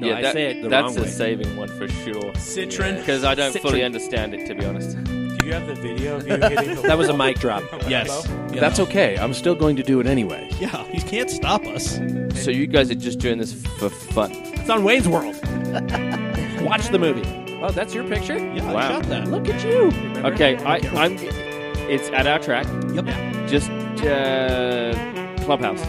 No, yeah, I say it the that's wrong a way. saving one for sure. Citron. Because I don't fully Citron. understand it, to be honest. Do you have the video of you hitting the That was a wall? mic drop. Yes. You That's know. okay. I'm still going to do it anyway. Yeah, you can't stop us. So you guys are just doing this for fun. It's on Wayne's World. Watch the movie. Oh, that's your picture? Yeah, Wow. I shot that. Look at you. Okay, I'm. It's at our track. Yep. Just Clubhouse.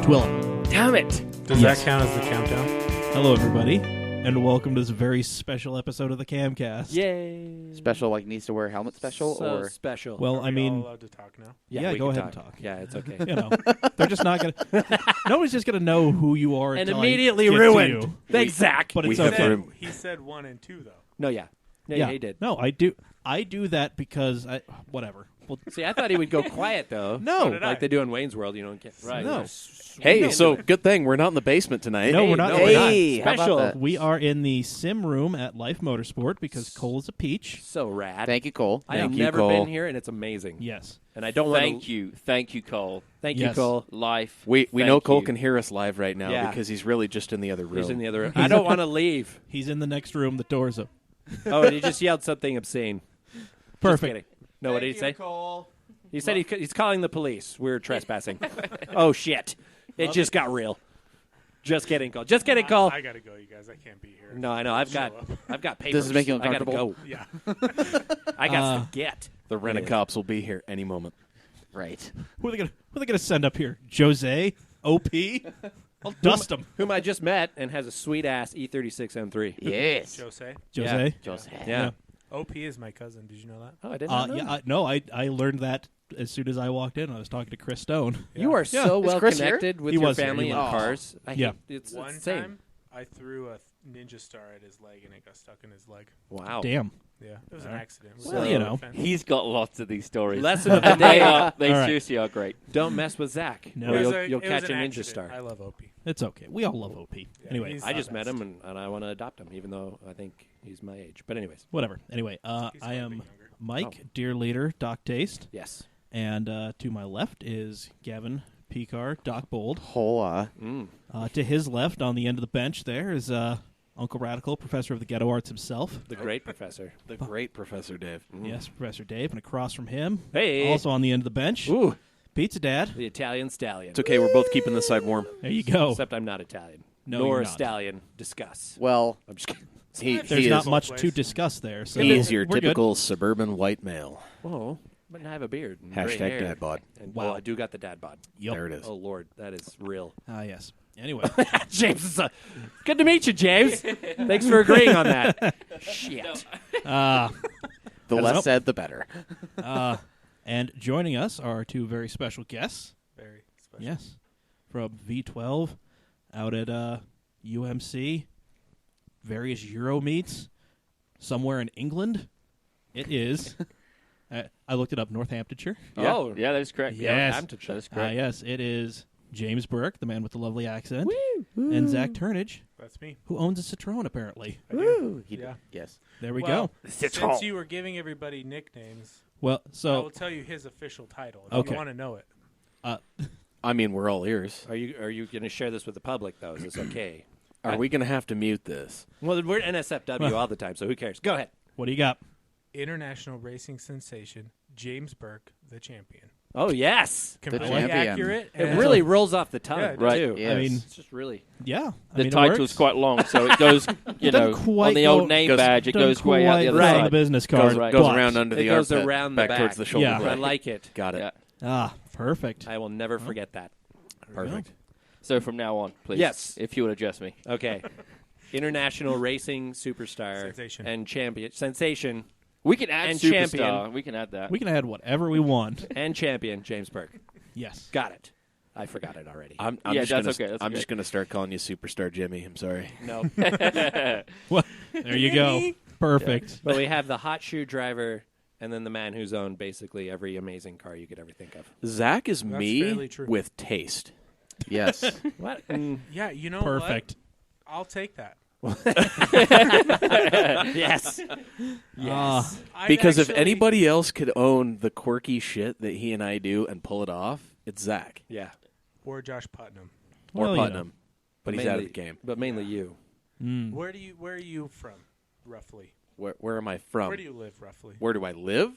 Twillin. Damn it! Does Yes. that count as the countdown? Hello, everybody, and welcome to this very special episode of the CAMcast. Yay. Special, like needs to wear a helmet special, So or special. Well, Are I we all mean, allowed to talk now? yeah, we go can ahead and talk. Yeah, it's okay. You know, they're just not gonna. Nobody's just gonna know who you are And until immediately I get to ruined. you. Thanks, Zach. But We it's have okay. room. He said 1 and 2 though. No, yeah. Yeah, he did. No, I do. I do that because whatever. Well, See, I thought he would go quiet, though. No. So did I. Like they do in Wayne's World, you know. Right. No. Hey, so good thing we're not in the basement tonight. No, we're not. No, we're we're not. not. Hey, how about Special. that? We are in the sim room at Lyfe Motorsport because Cole is a peach. So rad. Thank you, Cole. I have Thank you, never Cole. been here, and it's amazing. Yes. And I don't want Thank you, Cole. Thank Yes. you, Cole. Life. We Thank know Cole you. can hear us live right now Yeah. because he's really just in the other room. He's in the other room. I don't want to leave. He's in the next room. The door's up. Oh, and he just yelled something obscene. Just Perfect. kidding. No, what did he say? Cole. He said he's calling the police. We're trespassing. Oh, shit. It just got real. Just kidding, Cole. Just kidding, Cole. I gotta go, you guys. I can't be here. No, I know. I've got papers. Does this make you I gotta uncomfortable? go. Yeah. I got to get. The rent-a-cops will be here any moment. Right. Who are they gonna send up here? Jose? OP? I'll dust him. Whom I just met and has a sweet-ass E36 M3. Yes. Jose. Jose? Jose. Yeah. OP is my cousin. Did you know that? Oh, I didn't know that. No, I learned that as soon as I walked in. I was talking to Chris Stone. You are Yeah. so Is well Chris here? connected with He your was here. family He and was. cars. I Yeah. hate, it's One insane. time, I threw a ninja star at his leg, and it got stuck in his leg. Wow. Damn. Yeah, it was an accident. It was Well, a you know. offense. He's got lots of these stories. Lesson of the they day. they All right. seriously are great. Don't mess with Zach. No. Or It was you'll it was catch a an ninja accident. star. I love OP. It's okay. We all love OP. Anyway, he's- I just the met best. him, and I want to adopt him, even though I think he's my age. But anyways, whatever. Anyway, He's I quite a am bit younger. Mike, dear leader, Doc Taste. yes. And to my left is Gavin Picar, Doc Bold. Hola. To his left, on the end of the bench, there is Uncle Radical, professor of the ghetto arts himself. The great professor. The great Professor Dave. Yes, Professor Dave. And across from him, Hey. also on the end of the bench, Ooh, Pizza Dad. the Italian stallion. It's okay. We're both keeping this side warm. There you go. Except I'm not Italian. No, Nor you're a not. stallion. Discuss. Well, I'm just kidding. There's He not is, much Both to ways. discuss there. So he is your we're good. typical suburban white male. Whoa. But I have a beard. And gray Hashtag hair. dad bod. And, Wow. Oh, I do got the dad bod. Yep. There it is. Oh, Lord. That is real. Ah, yes. Anyway, James is good to meet you, James. Thanks for agreeing on that. Shit. uh, the less said, the better. and joining us are two very special guests. Very special. Yes, from V12 out at UMC, various Euro meets somewhere in England. It is. I looked it up, Northamptonshire. Yeah. Oh. Yeah, that is correct. Yes. Hamptonshire. That is correct. Yes, it is James Burke, the man with the lovely accent, and Zack Turnidge, That's me. who owns a Citroen, apparently. Woo. Yeah. Yes. There we Well, go. Since you were giving everybody nicknames, Well, I will so tell you his official title. If Okay. you want to know it. I mean, we're all ears. Are you going to share this with the public, though? Is this okay? Are we going to have to mute this? Well, we're NSFW all the time, so who cares? Go ahead. what do you got? International racing sensation James Burke, the champion. Oh, yes. Completely champion. accurate. It and- really rolls off the tongue, Yeah, it Right. too. Yes. I mean, It's just really... Yeah, The it title's works. quite long, so it goes, you know, doesn't quite on the go- old name goes- badge, it Doesn't goes way out quite the other go on side. the business Goes card. right- Goes but- around under It the goes armpit, around the back towards the back. shoulder. Yeah. I blade. like it. Got it. Yeah. Ah, perfect. I will never forget that. Perfect. So from now on, please, Yes. if you would address me. Okay. International racing superstar Sensation. and champion. Sensation We can add And superstar. champion. We can add that. We can add whatever we want. and champion James Burke. Yes. Got it. I forgot it already. I'm Yeah, just that's gonna, okay, that's I'm okay. just going to start calling you Superstar Jimmy. I'm sorry. No. Well, there you go. Perfect. But we have the hot shoe driver and then the man who's owned basically every amazing car you could ever think of. Zach is That's me fairly true. with taste. Yes. What? Yeah, you know Perfect. what? I'll take that. Yes. Ah, I've Because if actually- anybody else could own the quirky shit that he and I do and pull it off, it's Zach Yeah. Or Josh Putnam. or Well, you Putnam. But he's out of the game. But mainly you. Where are you from, roughly? Where am I from? Where do you live, roughly? Where do I live?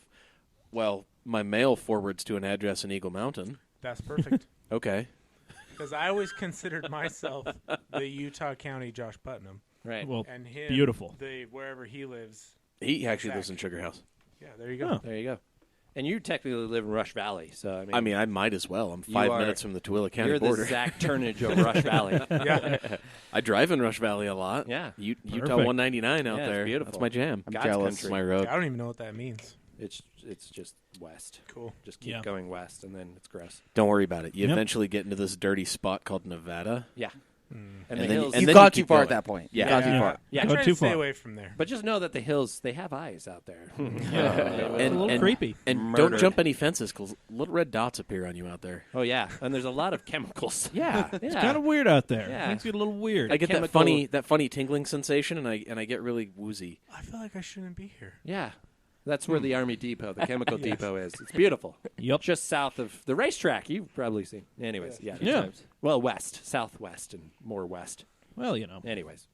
Well, my mail forwards to an address in Eagle Mountain. That's perfect. Okay. Because I always considered myself the Utah County Josh Putnam, Right. Well, and him beautiful. the wherever he lives. He actually Zack. lives in Sugar House. Yeah, there you go. Oh. There you go. And you technically live in Rush Valley, so I mean, I might as well. I'm You 5 are- minutes from the Tooele County you're border. the Zack Turnidge of Rush Valley. Yeah, I drive in Rush Valley a lot. Yeah. Utah Perfect. 199 out Yeah, it's there. beautiful. That's my jam. I'm God's jealous. That's country. my road. I don't even know what that means. It's just west. Cool. Just keep Yeah. going west, and then it's gross. Don't worry about it. You Yep. eventually get into this dirty spot called Nevada. Yeah. Mm. And And the then- hills. and You've then gone you too keep far going. at that point. Yeah. You've gone Yeah. too far. Yeah. I'm Go trying too to stay far. away from there. But just know that the hills, they have eyes out there. It's a little and- creepy. And Murdered. don't jump any fences because little red dots appear on you out there. Oh, yeah. And there's a lot of chemicals. Yeah. It's kind of weird out there. Yeah. Things get a little weird. I get Chemical- that funny tingling sensation, and I get really woozy. I feel like I shouldn't be here. Yeah. That's where the Army Depot, the chemical depot is. It's beautiful. Yep. Just south of the racetrack. You've probably seen. Anyways, yeah. Yeah. Well, west, southwest, and more west. Well, you know. Anyways.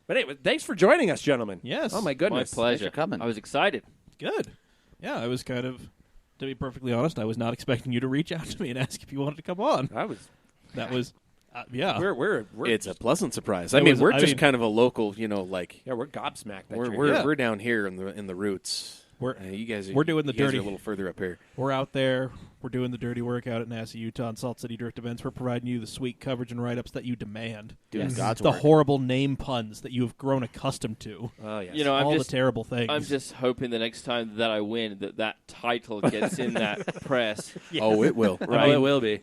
But anyway, thanks for joining us, gentlemen. Yes. Oh, my My goodness. pleasure. Thanks for coming. I was excited. Good. Yeah, I was kind of, to be perfectly honest, I was not expecting you to reach out to me and ask if you wanted to come on. I was. That was, yeah. We're It's a pleasant surprise. It I mean, was- we're I just mean- kind of a local, like yeah, we're gobsmacked. That we're you're we're, here. Yeah. we're down here in the roots. We're- You guys, we're doing the you guys are dirty- a little further up here. We're out there. We're doing the dirty work out at NASA, Utah, and Salt City Drift events. We're providing you the sweet coverage and write-ups that you demand. Doing Yes. God's The work. horrible name puns that you have grown accustomed to. Oh, yes. You know, All I'm just the terrible things. I'm just hoping the next time that I win that title gets in that press. Oh, it will. Right. It will be.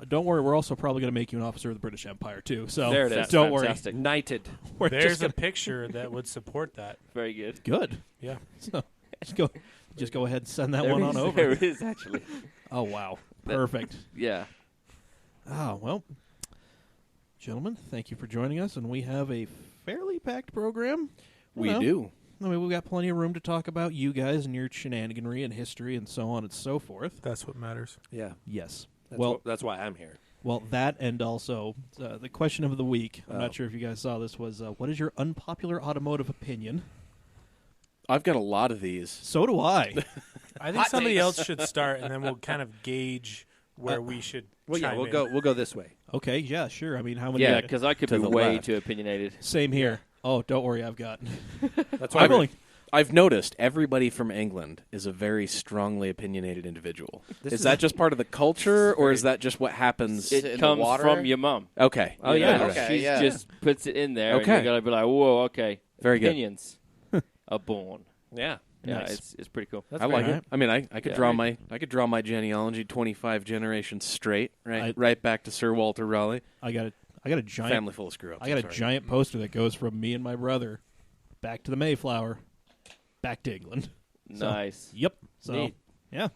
Don't worry. We're also probably going to make you an officer of the British Empire, too. So There it is. don't Fantastic. Knighted. worry. We're There's just a picture that would support that. Very good. good. Yeah. So just go ahead and send that one on over. There it is, actually. Oh, wow. That- Perfect. Yeah. Ah, well, gentlemen, thank you for joining us, and we have a fairly packed program. We Well, do. I mean, we've got plenty of room to talk about you guys and your shenaniganry and history and so on and so forth. That's what matters. Yeah. Yes. That's why I'm here. Well, that and also the question of the week. I'm Oh. not sure if you guys saw this. Was what is your unpopular automotive opinion? I've got a lot of these. So do I. I think somebody else should start, and then we'll kind of gauge where we should. Well, yeah, chime in. we'll go this way. Okay, yeah, sure. I mean, how many? Yeah, because I could To be the way left. too opinionated. Same here. Oh, don't worry, I've got. That's why I've only. I've noticed everybody from England is a very strongly opinionated individual. Is that just part of the culture, or is that just what happens? in It the comes water? from your mum. Okay. Oh, You yeah. know, Okay, she yeah. just puts it in there, Okay. and you gotta be like, whoa, okay. Very good. Opinions are born. Yeah. Yeah, Nice. it's pretty cool. That's I like great. it. I mean, I could Yeah. draw my genealogy 25 generations straight, I- right back to Sir Walter Raleigh. I got a giant. Family full of screw ups. I got a giant poster that goes from me and my brother back to the Mayflower, back to England. So- Nice. Yep. So Neat. yeah.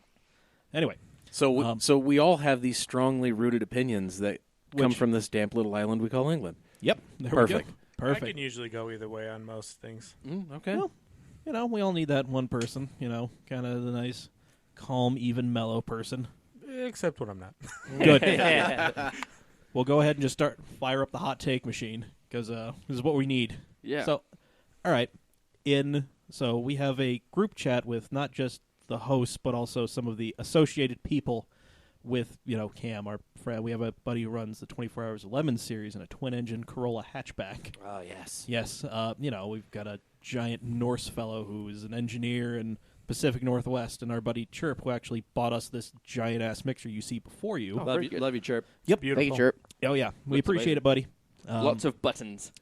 Anyway, So we all have these strongly rooted opinions that come Which- from this damp little island we call England. yep. There Perfect. We go. I Perfect. can usually go either way on most things. Okay. Well, we all need that one person. Kind of the nice, calm, even, mellow person. Except when I'm not. Good. We'll go ahead and just fire up the hot take machine because this is what we need. Yeah. So, all right. So we have a group chat with not just the hosts, but also some of the associated people with, Cam, our friend. We have a buddy who runs the 24 Hours of Lemon series in a twin-engine Corolla hatchback. Oh, yes. Yes, we've got a giant Norse fellow who is an engineer in Pacific Northwest, and our buddy Chirp, who actually bought us this giant-ass mixer you see before you. Love you, Chirp. Yep. Beautiful. Thank you, Chirp. Oh, yeah. We Looks appreciate it, buddy. Lots of buttons.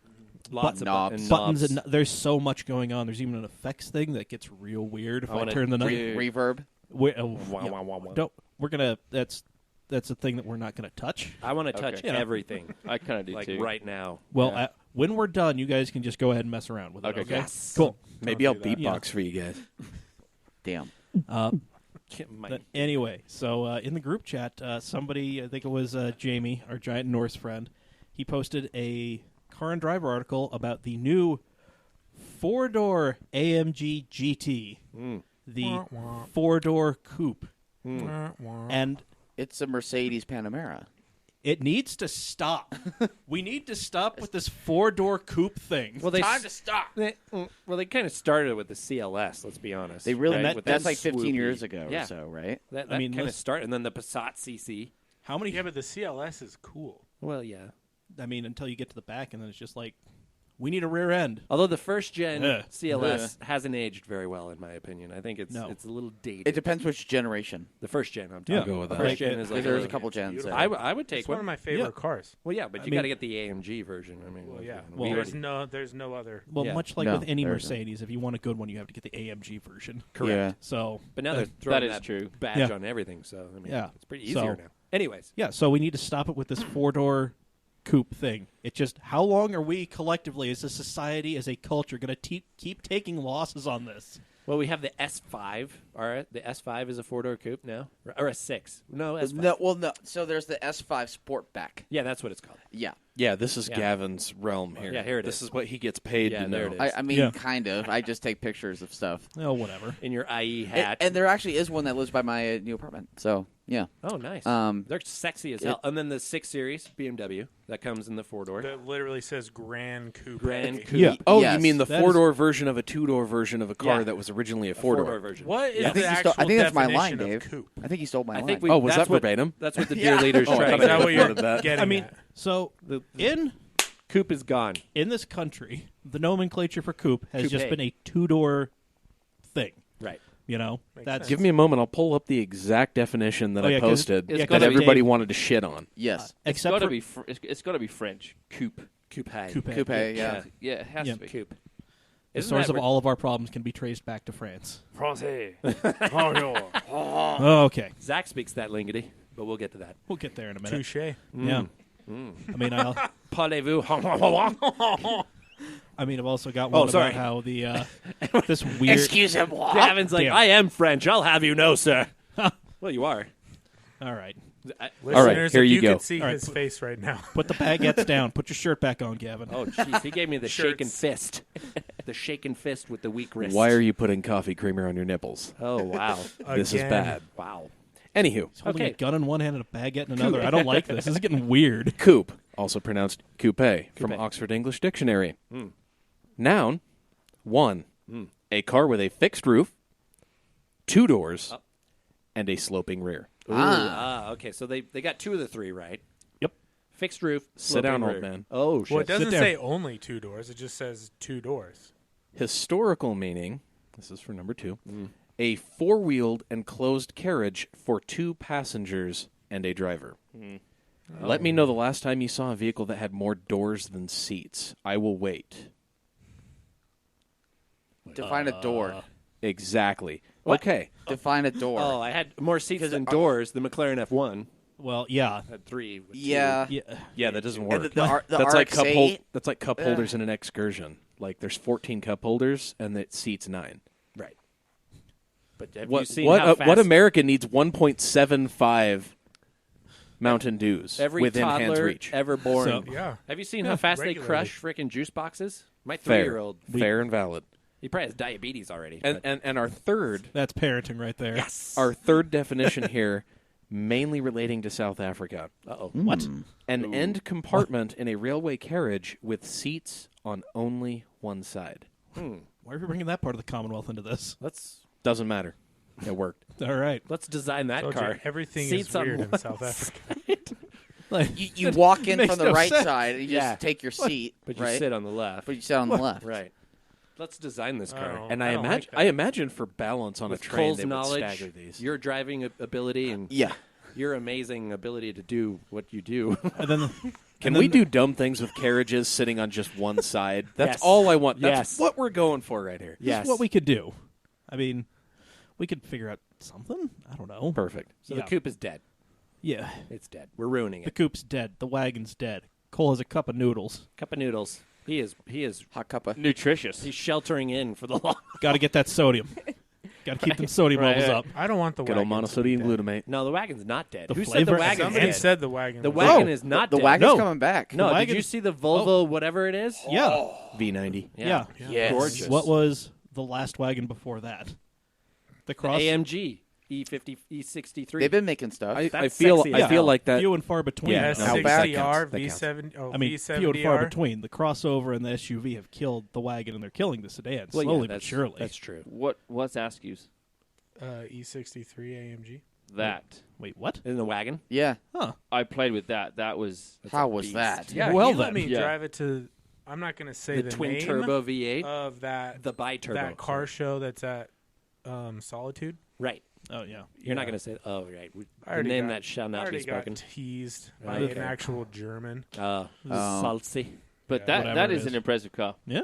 Lots of knobs. buttons knobs. and there's so much going on. There's even an effects thing that gets real weird if I I wanna turn the knob. Reverb. We're gonna. That's a thing that we're not gonna touch. I want to touch Okay. everything, I kind of do like too. right now. Well, Yeah. when we're done, you guys can just go ahead and mess around with it. Okay, Okay. yes. Cool. Maybe I'll do that. beatbox for you guys. Damn. But anyway, so in the group chat, somebody, I think it was Jamie, our giant Norse friend, he posted a Car and Driver article about the new four-door AMG GT, the Wah, wah. four-door coupe, Wah, wah. and It's a Mercedes Panamera. It needs to stop. We need to stop with this 4-door coupe thing. Well, Time to stop. They kind of started with the CLS. Let's be honest. They really. right? With That's that like 15 swoopy- years ago Yeah. or so, right? That I mean, kind of let's- started, and then the Passat CC. How many? Yeah, but the CLS is cool. Well, yeah. I mean, until you get to the back, and then it's just like, we need a rear end. Although the first gen Ugh. CLS hasn't aged very well, in my opinion. I think it's No. it's a little dated. It depends which generation. The first gen, I'm talking. Yeah. I'll go with The that. first gen is like There's a couple gens. beautiful. I would take It's one of my Yeah. favorite cars. Well, yeah, but I you mean- got to get the AMG version. I mean, Well, yeah. Well, There's no other. Well, Yeah. much like No, with any there isn't. Mercedes, if you want a good one, you have to get the AMG version. correct. Yeah. So, But now they're throwing that is that true. badge Yeah. on everything, so I mean, Yeah. it's pretty So- easier now. Anyways, yeah, so we need to stop it with this 4-door coupe thing. It just, how long are we collectively, as a society, as a culture, going to keep taking losses on this? well, we have the S5. All right, the S5 is a 4-door coupe now, or a 6. No, S5. No. So there's the S5 Sportback. Yeah, that's what it's called. Yeah. Yeah, this is Yeah. Gavin's realm here. Yeah, here it this is. is what he gets paid Yeah, to there know. it is. I mean, Yeah. kind of. I just take pictures of stuff. Oh, whatever. In your IE hat. And there actually is one that lives by my new apartment. So yeah. Oh, nice. Um, They're sexy as hell. And then the 6 Series BMW that comes in the 4-door. That literally says Grand Coupe. Grand Coupe. Yeah. Oh, Yes. you mean the That is- 4-door version of a 2-door version of a car Yeah. that was originally a 4-door 4-door? version. What is Yeah. I think the you actual stole, I think that's my line, definition of Dave. coupe? I think you stole my I line. think we. Oh, was that's that what- verbatim? That's what the dear leader's Oh, I trying thought to Is that I what you're wanted that. getting I mean, at? so The in coupe is gone. this country, the nomenclature for coupe has just Coupe. been a 2-door thing. Right. You know, Makes that's sense. Give me a moment. I'll pull up the exact definition that Oh, I yeah, 'cause- posted it's that gotta be- everybody wanted to shit on. Yes. It's except got to for be. It's got to be French. Coupe. Coupe. coupe. Coupe, yeah. Yeah, it has Yeah. to be. Coupe. The Isn't source that of all of our problems can be traced back to France. Francais. Bonjour. Oh, okay, Zach speaks that lingity, but we'll get to that. we'll get there in a minute. Touche. Yeah, I mean, Parlez-vous? I've also got Oh, one sorry. about how the this weird. Gavin's like, Damn. I am French. I'll have you know, sir. Well, you are. All right, Listeners, here if you you go. could see All right. his face right now. put the baguettes down. Put your shirt back on, Gavin. Oh, jeez. He gave me the Shirts. shaken fist. The shaken fist with the weak wrist. Why are you putting coffee creamer on your nipples? Oh, wow. This is Again. bad. Wow. Anywho, He's holding Okay. a gun in one hand and a baguette in another. I don't like this. This is getting weird. coupe, also pronounced coupe, from Coupe. Oxford English Dictionary. Noun, 1, a car with a fixed roof, 2 doors, and a sloping rear. Okay. So they got 2 of the 3 right. Yep. Fixed roof. Sit down, sloping old rear. man. Oh, shit. Well, it doesn't down. say only 2 doors. It just says 2 doors. Historical meaning, this is for number 2, a 4-wheeled enclosed carriage for 2 passengers and a driver. Let me know the last time you saw a vehicle that had more doors than seats. I will wait. Define a door. Exactly. What? Okay. Define a door. Oh, I had more seats Because than doors. The McLaren F1 Well, yeah, had 3. with 2. yeah. yeah. Yeah, that doesn't And work. the That's like RX-8. That's like cup holders in an excursion. Like there's 14 cup holders and it seats 9. Right. But have you What seen how fast what America needs 1.75 Mountain Dews every within hands toddler reach. ever born? So- Yeah. Have you seen how fast regularly. they crush freaking juice boxes? My Fair. 3-year-old, Fair and valid. he probably has diabetes already. And but- and our third That's parenting right there. yes. our third definition here, mainly relating to South Africa. Uh-oh. What? An end compartment in a railway carriage with seats on only one side. Why are we bringing that part of the Commonwealth into this? Doesn't matter. It worked. All right. Let's design that Told you, car. everything Seats is on weird in one South Africa. Like, You walk in makes from the no right sense. side and you Yeah. just take your seat. But you right? sit on the left. But you sit on the left. Right. Let's design this car. Oh. And I I don't imagine like that. I imagine for balance on With a train Cole's they would knowledge, stagger these. your driving ability, and Yeah. your amazing ability to do what you do. and then Can and we then- do dumb things with carriages sitting on just one side? That's Yes. all I want. That's Yes. what we're going for right here. Yes. This is what we could do. I mean, we could figure out something. I don't know. Perfect. So Yeah. the coupe is dead. Yeah. It's dead. We're ruining The it. coupe's dead. The wagon's dead. Cole has a cup of noodles. Cup of noodles. He is Hot cuppa. Nutritious. he's sheltering in for the long. Got to get that sodium. Got to keep them sodium Right, levels right. up. I don't want the Good old wagon. monosodium glutamate. No, the wagon's not dead. The Who said the flavor- wagon's Somebody dead? said the wagon. The was wagon dead. is not The dead. wagon's No. coming back. No, wagon- did you see the Volvo, whatever it is? Yeah. V90. Yeah. Yes. Gorgeous. What was the last wagon before that? The Cross. AMG E50, E63. They've been making stuff. I That's feel sexy I as feel hell. like that. Few and far between. Yeah, S60R, no, that counts. V7. Oh, I mean, V70R. few and far between. The crossover and the SUV have killed the wagon, and they're killing the sedan Well, slowly yeah, but that's, surely. That's true. What's Askew's? E63 AMG. That. Wait, what? In the wagon? Yeah. Huh? I played with that. That was. How was beast. that? Yeah, Well he let then. me Yeah. drive it to. I'm not going to say The the twin name turbo V8? of that The bi-turbo. that car show that's at Solitude. Right. Oh yeah. You're not going to say, oh, right. I The already name got- that shall I not be already spoken. got teased by Okay. an actual German. Salty. But Yeah, that whatever that it is is. an impressive car. Yeah.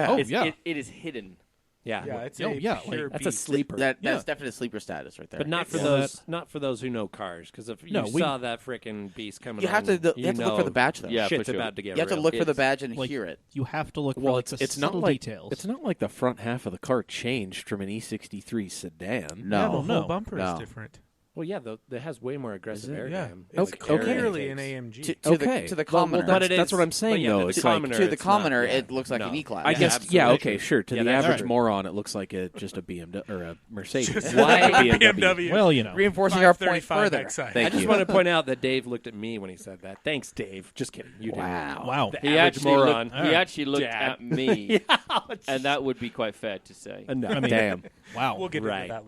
Oh, It's, yeah. it is hidden. Yeah. Yeah, it's Oh, a yeah, pure like, That's a beast. sleeper. That's Yeah. definite sleeper status right there. But not for It's- those who know cars. Because if you No, we- saw that freaking beast coming You have on, to. You have to look for the badge though. Yeah, shit's for sure. about to get You have to real. look for the It's badge and like- hear it. You have to look for Well, like the it's not subtle like details. it's not like the front half of the car changed from an E63 sedan. Yeah, the No. whole no, bumper no. is different. Well, yeah, it has way more aggressive air Yeah, dam. it's The carriage clearly it an takes. AMG. To Okay. the Well, commoner. But it is. That's what I'm saying, but yeah, though. To It's the like- commoner, to the it's commoner, not, yeah. it looks like No. an E-Class. I Yeah, guess, absolutely. yeah, okay, sure. To Yeah, the that's average true. moron, it looks like just a BMW or a Mercedes. Just Why a BMW? BMW. well, you know. Reinforcing our point 535 further. XI. Thank I just you. want to point out that Dave looked at me when he said that. Thanks, Dave. Just kidding. You did. Wow. The He average actually moron. looked, he actually looked Dad. at me, Yeah, and that would be quite fair to say. no. I mean, Damn. wow. We'll get Right. into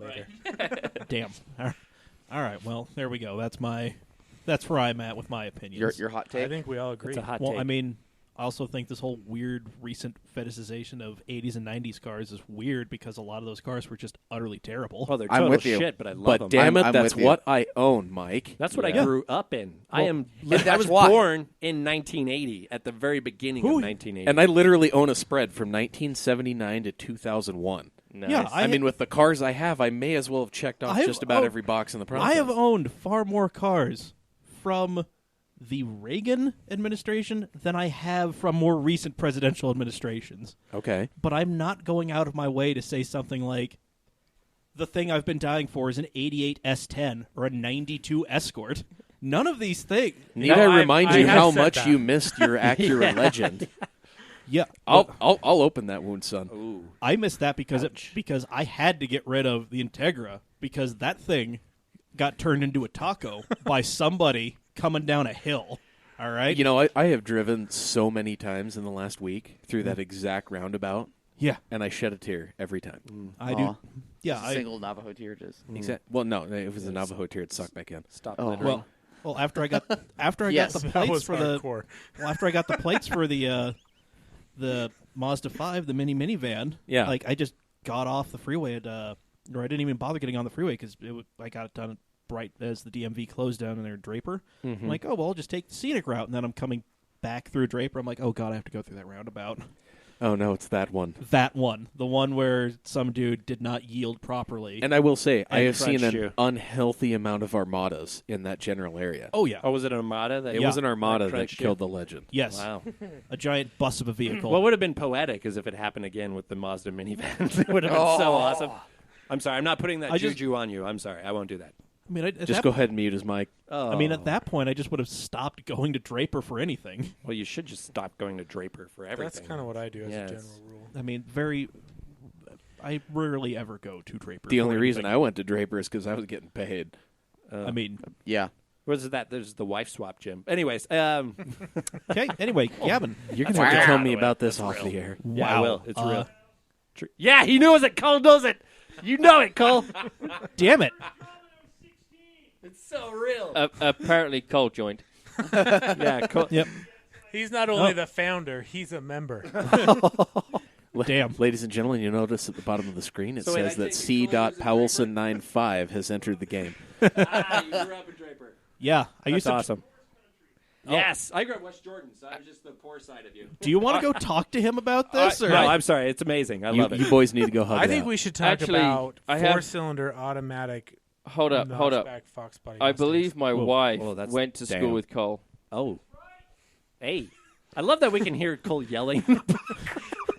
that later. Damn. All right. Well, there we go. That's where I'm at with my opinions. Your hot take. I think we all agree. It's a hot Well, take. I mean, I also think this whole weird recent fetishization of 80s and 90s cars is weird because a lot of those cars were just utterly terrible. well, they're I'm total with you. shit, but I love But them. damn it, I'm that's with you. what I own, Mike. That's what I Yeah. grew up in. I and I that's was why. born in 1980, at the very beginning of 1980. And I literally own a spread from 1979 to 2001. Nice. Yeah, I mean, with the cars I have, I may as well have checked off I have just about owned- every box in the process. I have owned far more cars from the Reagan administration than I have from more recent presidential administrations. Okay. But I'm not going out of my way to say something like the thing I've been dying for is an 88 S10 or a 92 Escort. None of these things. Need No, I I- remind I you have how said much that. you missed your Acura Legend? Yeah, I'll open that wound, son. Ooh. I missed that because Ouch. because I had to get rid of the Integra because that thing got turned into a taco by somebody coming down a hill. All right, You know, I have driven so many times in the last week through that exact roundabout, yeah, and I shed a tear every time. I Aw. do. Yeah, Just a single Navajo tear just. Well, no, it was a Navajo tear. It sucked back in. Stop Oh. littering. well, after I got Yes, the That plates was for the hardcore. after I got the plates for the Mazda 5, the minivan. Yeah. like I just got off the freeway at or I didn't even bother getting on the freeway because I got it done right as the DMV closed down in their Draper. I'm like, oh well, I'll just take the scenic route, and then I'm coming back through Draper. I'm like, oh god, I have to go through that roundabout. Oh no, it's that one. That one, the one where some dude did not yield properly. And I will say, I And have seen crunched an you. unhealthy amount of Armadas in that general area. oh yeah, Oh, was it an Armada? That It was an Armada that crunched you? killed the Legend. yes, Wow. a giant bus of a vehicle. What would have been poetic is if it happened again with the Mazda minivans. It would have been so awesome. I'm sorry. I'm not putting that I just- juju on you. I'm sorry. I won't do that. I mean, Just go ahead and mute his mic. Oh. I mean, at that point, I just would have stopped going to Draper for anything. Well, you should just stop going to Draper for everything. That's kind of what I do as Yes. a general rule. I mean, I rarely ever go to Draper. The for only reason anything. I went to Draper is because I was getting paid. I mean, Yeah. What is that? There's the wife swap gym. Anyways, okay. Anyway, Gavin. You're going to have to tell me about this off the air. yeah, I Wow. will. It's real. Yeah, he knows it. Cole knows it. You know it, Cole. Damn it! It's so real. Apparently, Cole joined. Yeah, Cole. Yep. He's not only the founder; he's a member. Damn. Ladies and gentlemen, you notice at the bottom of the screen it So wait, says I that take it C. Cole was a Powelson95 has entered the game. You grew up in Draper. Yeah, I That's used to. awesome. Yes, I grew up West Jordan, so I'm just the poor side of you. Do you want to go talk to him about this? No, I'm sorry. It's amazing. I You, love it. you boys need to go hug I it think out. we should talk Actually, about I have- four-cylinder automatic. Hold up. notchback Fox body I Mustangs. believe my wife Whoa, that's- went to damn. school with Cole. Oh. Hey. I love that we can hear Cole yelling.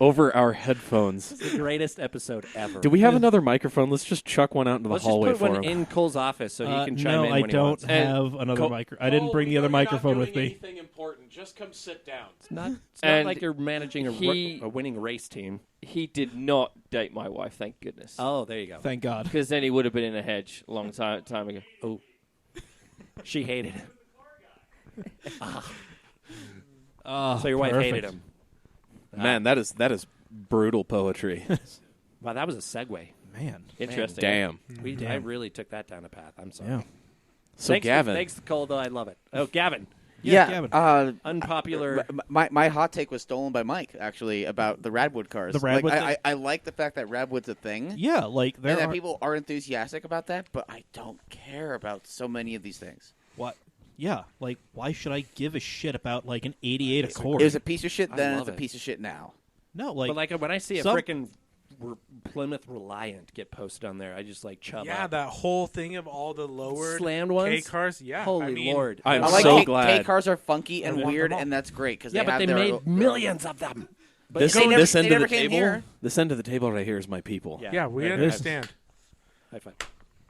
over our headphones. The greatest episode ever. Do we have another microphone? Let's just chuck one out into the Let's hallway just put for one him. in Cole's office so he can chime no, in I when he wants. don't have another micro. I didn't bring the other microphone with me. Anything important? Just come sit down. It's not And like you're managing a winning race team. He did not date my wife, thank goodness. Oh, there you go. Thank God. Because then he would have been in a hedge a long time ago. Oh, she hated him. So your wife hated him. Man, that is brutal poetry. Wow, that was a segue. Man. Interesting. Damn. I really took that down a path. I'm sorry. Yeah. So Gavin, Thanks, Cole, though. I love it. Oh, Gavin. Gavin. Unpopular. My hot take was stolen by Mike, actually, about the Radwood cars. The Radwood thing? I like the fact that Radwood's a thing. Yeah, like there And that are people are enthusiastic about that, but I don't care about so many of these things. what? Yeah, like why should I give a shit about like an '88 Accord? It was a piece of shit then, love it's a it. piece of shit now. No, like But like when I see a some- frickin' Plymouth Reliant get posted on there, I just like chub Yeah, up. that whole thing of all the lowered Slammed ones? K cars. Yeah, Holy I mean, Lord. I'm I like so K glad. cars are funky and I want weird, them all. and that's great because Yeah, but they made millions of them. But This, They never- this end they of the never came table. here. This end of the table right here is my people. Yeah, we High understand. five.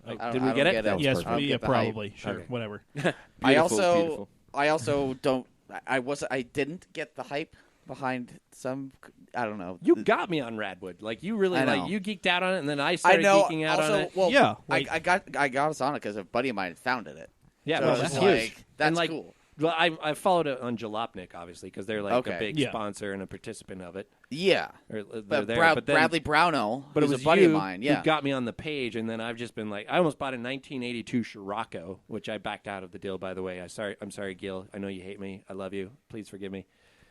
I Did we don't get it? get it. yes, I don't yeah, get the hype. probably. Sure, Okay. whatever. Beautiful. I also don't. I didn't get the hype behind some. I don't know. You got me on Radwood. Like you really I know. like you geeked out on it, and then I I started know. geeking out Also, on it. well, Yeah, like- I got us on it because a buddy of mine founded it. Yeah, So well, it's that's like, huge. that's and like, cool. Well, I followed it on Jalopnik, obviously, because they're like Okay. a big Yeah. sponsor and a participant of it. Yeah, Or, they're but there. But then, Bradley Browno, but it who's was a buddy you of mine. Yeah, who got me on the page, and then I've just been like, I almost bought a 1982 Scirocco, which I backed out of the deal. By the way, I'm sorry, Gil. I know you hate me. I love you. Please forgive me.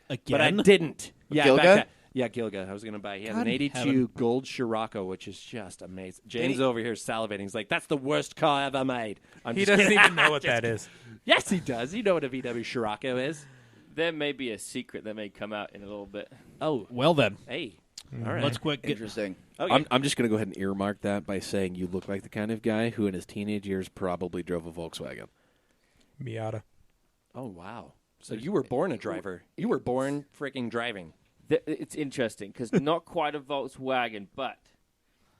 Again, But I didn't. Yeah, Gilga? I backed out. Yeah, Gilga. I was going to buy. He has God an in 82 heaven. gold Scirocco, which is just amazing. James over here salivating. He's like, "That's the worst car ever made." I'm He just doesn't kidding. even know what that is. Yes, he does. You know what a VW Scirocco is. There may be a secret that may come out in a little bit. Oh, Well then, hey. All right. let's quick get. interesting. Okay. I'm just going to go ahead and earmark that by saying you look like the kind of guy who in his teenage years probably drove a Volkswagen. Miata. Oh, wow. So you were born a driver. You were born freaking driving. It's interesting because not quite a Volkswagen, but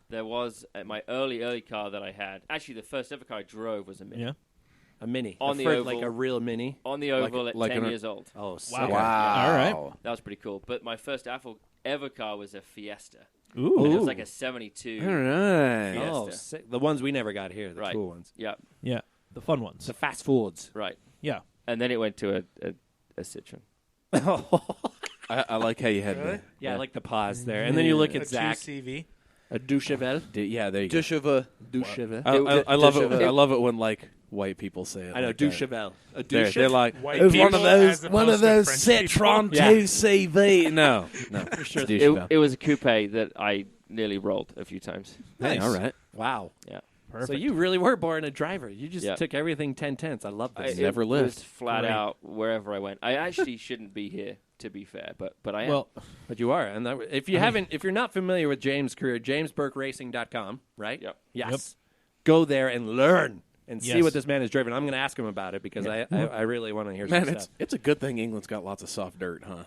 there was my early car that I had. Actually, the first ever car I drove was a Mini. Yeah. A Mini. On the like oval. a real Mini. On the oval like at 10 an- years old. Oh, sick. Wow. All right. That was pretty cool. But my first ever car was a Fiesta. Ooh. And it was like a 72. All right. Yeah. Oh, Fiesta. sick. The ones we never got here, the Right. cool ones. Yeah, Yeah, the fun ones. The fast foods. right. Yeah. And then it went to a Citroen. I like how you had Really? the, Yeah, I like the pause there. And then you look A at Zack. 2CV. A Duchevel. yeah, there you go. Dusheva. Duchevel. I love it. Duchevel. I love it when like white people say it. I know, like that. Duchevel. A They're Duchevel. like White it's one people of those as one of opposed to those French Citroen people. Yeah. 2CV. No, for sure. It was a coupe that I nearly rolled a few times. Nice. All right. Wow. Yeah. So you really were born a driver. You just Yeah. took everything 10/10. I love this. Never it lived. was flat Great. out wherever I went. I actually shouldn't be here, to be fair, but I am. Well, But you are. And if you're not familiar with James' career, jamesburkeracing.com, right? Yep. Yes. Go there and learn and see Yes. what this man is driven. I'm going to ask him about it because I really want to hear Man, some it's stuff. it's a good thing England's got lots of soft dirt, huh?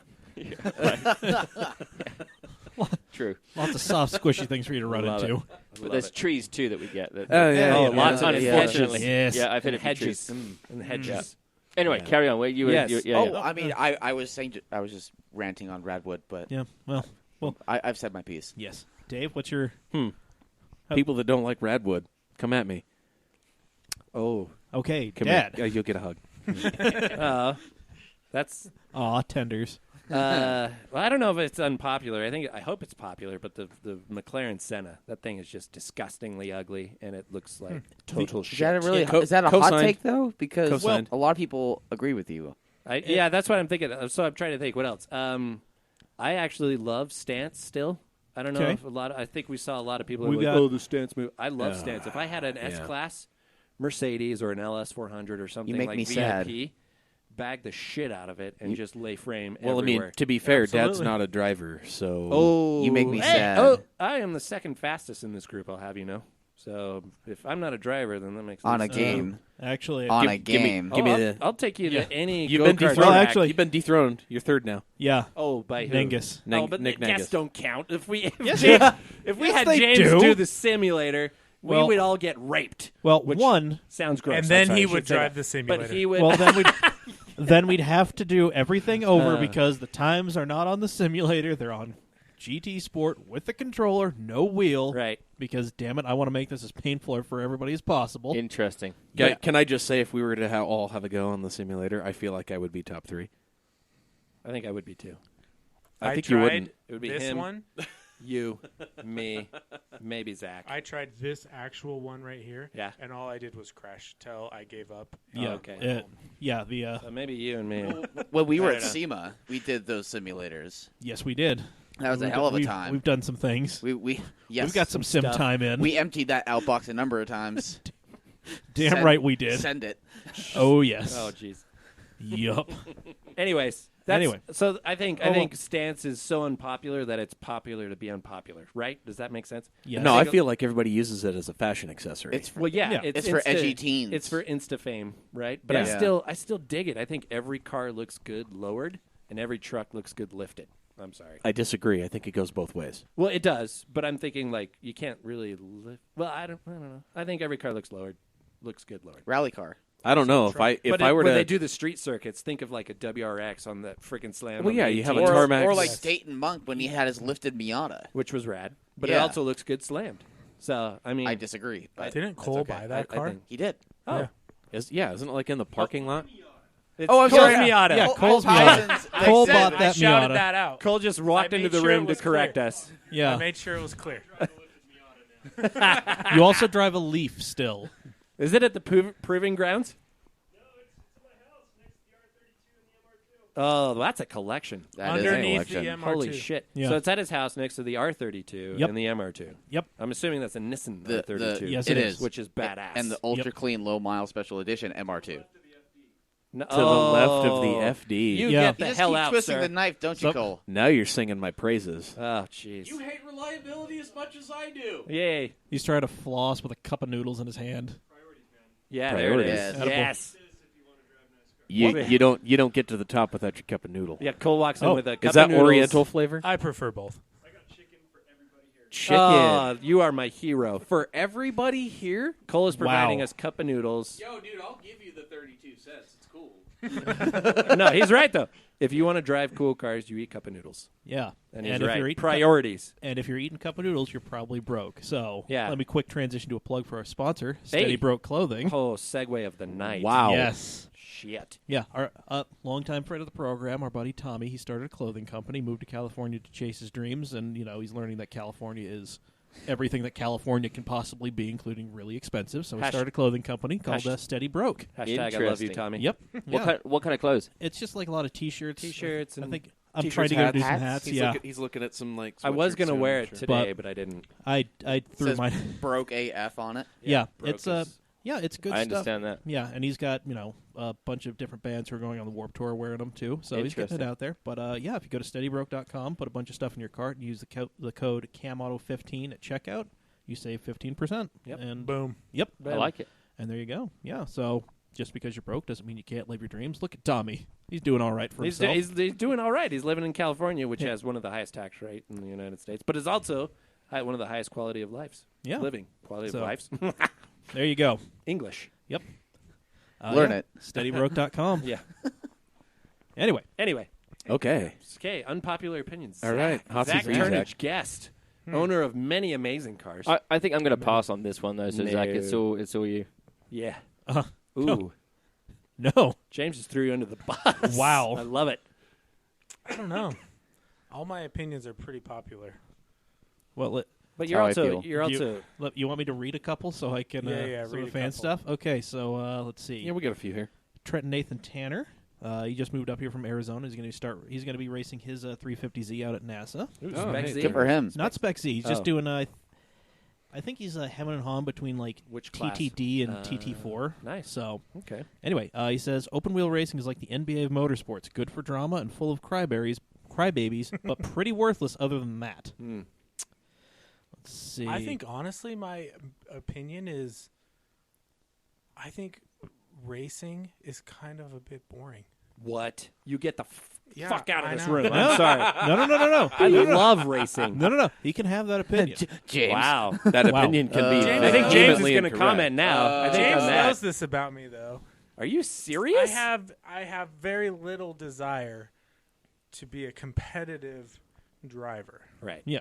True. lots of soft, squishy things for you to run Love into. it. But there's trees, too, that we get. That, Oh, yeah. Oh, yeah, lots yeah. of unfortunately. Yes. Yeah, I've hit And a few trees. hedges. And hedges. Yeah. Anyway, carry on. Wait, you were, Yes. yeah, Oh, yeah. I mean, I was saying, I was just ranting on Radwood, but Yeah. Well. I've said my piece. Yes. Dave, what's your? People that don't like Radwood, come at me. Oh. Okay, Come Dad. here. You'll get a hug. That's Aw, tenders. well, I don't know if it's unpopular. I hope it's popular, but the McLaren Senna, that thing is just disgustingly ugly, and it looks like total Is shit. that a really? Co- is that a hot co-signed. take though? Because Co-signed. a lot of people agree with you. Yeah, that's what I'm thinking. So I'm trying to think. What else? I actually love Stance still. I don't know Okay. if I think we saw a lot of people We've like, got- oh, the Stance move. I love Yeah. Stance. If I had an Yeah. S-Class Mercedes or an LS400 or something make like me VIP, sad. bag the shit out of it and just lay frame Well, everywhere. I mean, to be fair, Dad's Absolutely. not a driver, so Oh, You make me hey, sad. Oh, I am the second fastest in this group. I'll have you know. So if I'm not a driver, then that makes no On a sense. game. Actually, On a give me- game. give me I'll take you Yeah. to any You've been go-kart dethroned. Well, track. actually- You've been dethroned. You're third now. yeah, Oh, by who? Nengus. Oh, but Nick the guests Nengus. don't count. If we Yes, if we yes, had they James do. the simulator, we Well- would all get raped. Well, which one, sounds gross. And I'm then sorry, he I should would say drive that. the simulator. But he would. well, then we'd have to do everything over because the times are not on the simulator; they're on GT Sport with the controller, no wheel. right. Because damn it, I want to make this as painful for everybody as possible. Interesting. Yeah. Can I just say, if we were to all have a go on the simulator, I feel like I would be top 3. I think I would be too. I think tried you wouldn't. It would be this him, one. you, me, maybe Zach. I tried this actual one right here. Yeah. And all I did was crash till I gave up. Yeah, okay. Yeah, the So maybe you and me. When we were I at don't know. SEMA, we did those simulators. yes, we did. That was a We've hell of a we've- time. We've done some things. We yes. We've got some sim stuff. time in. We emptied that outbox a number of times. Damn Send- right we did. Send it. Oh yes. Oh, jeez. Yup. Anyways, Anyway. So I think Oh, well. stance is so unpopular that it's popular to be unpopular, right? Does that make sense? Yes. No, I feel like everybody uses it as a fashion accessory. It's Well, yeah, Yeah. It's for edgy teens. It's for Insta fame, right? But Yeah. I still dig it. I think every car looks good lowered, and every truck looks good lifted. I'm sorry. I disagree. I think it goes both ways. Well, it does, but I'm thinking like you can't really lift. Well, I don't know. I think every car looks good lowered. rally car. I don't know if I were when to. they do the street circuits, think of like a WRX on that freaking slam. Well, on yeah, the you have a 18s, tarmac. Or like Yes. Dayton Monk when he had his lifted Miata. which was rad, but it Yeah. also looks good slammed. So I mean, I disagree. But Didn't Cole okay. buy that I car? think- he did. Oh, Yeah. Isn't it like in the parking lot? it's Oh, I'm Cole's sorry. Miata. Yeah, Cole's Thousands- Miata. Cole they bought said- that I shouted Miata. that out. Cole just walked I into made the sure room it to was correct clear. us. I Yeah. made sure it was clear. You also drive a Leaf still. Is it at the proving grounds? Oh, that's a collection. That is a Underneath the collection. MR2. Holy shit! Yeah. So it's at his house next to the R32 Yep. and the MR2. Yep. I'm assuming that's a Nissan The- R32. Yes, it it is. is. which is badass. And the ultra clean low mile special edition MR2. No- To the left of the oh. FD. You Yeah. get You the just hell keep out, twisting sir. the knife, don't you, So- Cole? Now you're singing my praises. Oh, jeez. hate reliability as much as I do. Yay! He's trying to floss with a cup of noodles in his hand. Yeah, there it Priorities. is. Edible. Yes. You don't get to the top without your cup of noodle. Yeah, Cole walks in Oh, with a cup Is that of noodles. Oriental flavor? I prefer both. Chicken Oh, you are my hero. for everybody here. Cole is providing Wow. us cup of noodles. Yo, dude, I'll give you the 32 cents. It's cool. No, he's right though. If you want to drive cool cars, you eat cup of noodles. Yeah. And he's if right. you're eating Priorities. and if you're eating cup of noodles, you're probably broke. So Yeah. let me quick transition to a plug for our sponsor, Steady Hey. Broke Clothing. Oh, segue of the night. Wow. Yes. Shit. Yeah, our longtime friend of the program, our buddy Tommy, he started a clothing company, moved to California to chase his dreams, and he's learning that California is everything that California can possibly be, including really expensive. So he started a clothing company called Steady Broke. Hashtag I love you, Interesting. Tommy. Yep. Yeah. What kind of clothes? It's just like a lot of T-shirts. T-shirts I and think I'm T-shirts, trying to go do some hats. hats. He's he's looking at some like. I was sweatshirts gonna soon, wear I'm it sure. today, but I didn't. I threw Says mine. broke AF on it. Yeah, Broke it's is- it's good I stuff. understand that. Yeah, and he's got a bunch of different bands who are going on the Warped Tour wearing them too. So he's getting it Interesting. out there. But yeah, if you go to steadybroke.com, put a bunch of stuff in your cart, and use the code CAMAuto15 at checkout, you save 15%. Yep. And Boom. yep, I like it. and there you go. Yeah. So just because you're broke doesn't mean you can't live your dreams. Look at Tommy; he's doing all right for He's himself. doing all right. He's living in California, which Yeah. has one of the highest tax rate in the United States, but is also one of the highest quality of lives. Yeah. Living quality So- of lives. There you go. English. Yep. Learn yeah. it. Steadybroke.com. Yeah. Anyway, Anyway, Okay. okay. Unpopular opinions. All right. Hot Zach seat for you, Turnidge, Zach. guest, owner of many amazing cars. I think I'm going to pass on this one though. So Zach, it's No. all you. yeah. Uh, Ooh. no. no. James just threw you under the bus. Wow. I love it. I don't know. All my opinions are pretty popular. Well, But how I feel. you're You- also look, you want me to read a couple so I can Yeah, some read of a the fan couple. stuff? Okay, so let's see. Yeah, we got a few here. Trenton Nathan Tanner. He just moved up here from Arizona. He's going to be racing his 350Z out at NASA. Ooh, Oh, Spec hey, Z. Good for him. Not Spec Z. He's Oh. just doing. I think he's hemming and hawing between like Which class? TTD and TT4. Nice. So Okay. anyway, he says open wheel racing is like the NBA of motorsports, good for drama and full of crybabies, but pretty worthless other than that. Hmm. Let's see. I think honestly, my opinion is, I think racing is kind of a bit boring. What? You get the Yeah, fuck out of I this know. room. I'm sorry. No. I love racing. No. He can have that opinion. James. Wow. That opinion can be. James- I think James is vehemently going to incorrect. comment now. I think James on that. knows this about me, though. Are you serious? I have very little desire to be a competitive driver. Right. Yeah.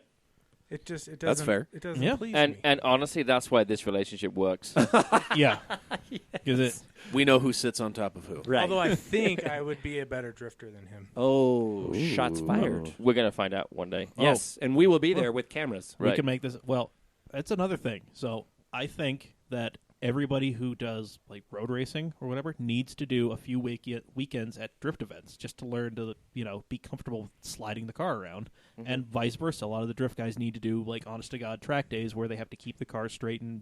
It doesn't. That's fair. It doesn't Yeah. please And me. and honestly, that's why this relationship works. Yeah. Because We know who sits on top of who. Right. Although I think I would be a better drifter than him. Oh, shots fired. We're gonna find out one day. Yes, and we will be there with cameras. we Right. can make this. Well, that's another thing. So I think that everybody who does like road racing or whatever needs to do a few weekends at drift events just to learn to be comfortable with sliding the car around, and vice versa. A lot of the drift guys need to do like honest to god track days where they have to keep the car straight and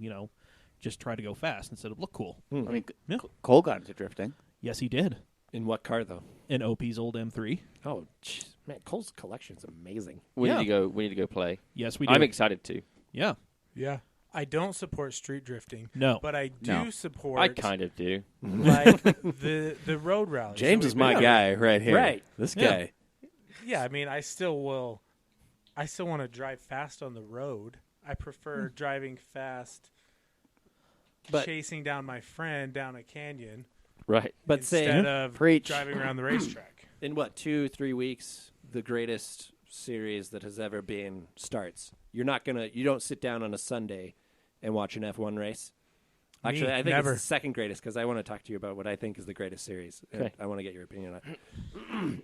just try to go fast instead of look cool. I mean, Yeah. Cole got into drifting. Yes, he did In what car, though? in OP's old M3. Oh, jeez. Man, Cole's collection's amazing. We Yeah. need to go. We need to go play. Yes, we do. I'm excited to. Yeah. Yeah. I don't support street drifting, No. but I do No. support I kind of do. like the road rallies. James So is we've my been- guy right here. Right. This Yeah. guy. Yeah, I mean, I still want to drive fast on the road. I prefer driving fast, But- chasing down my friend down a canyon Right. But instead say of Preach. driving around the racetrack. in what 2-3 weeks, the greatest series that has ever been starts. You don't sit down on a Sunday and watch an F1 race. Actually, I think never. it's the second greatest because I want to talk to you about what I think is the greatest series. Okay. I want to get your opinion on it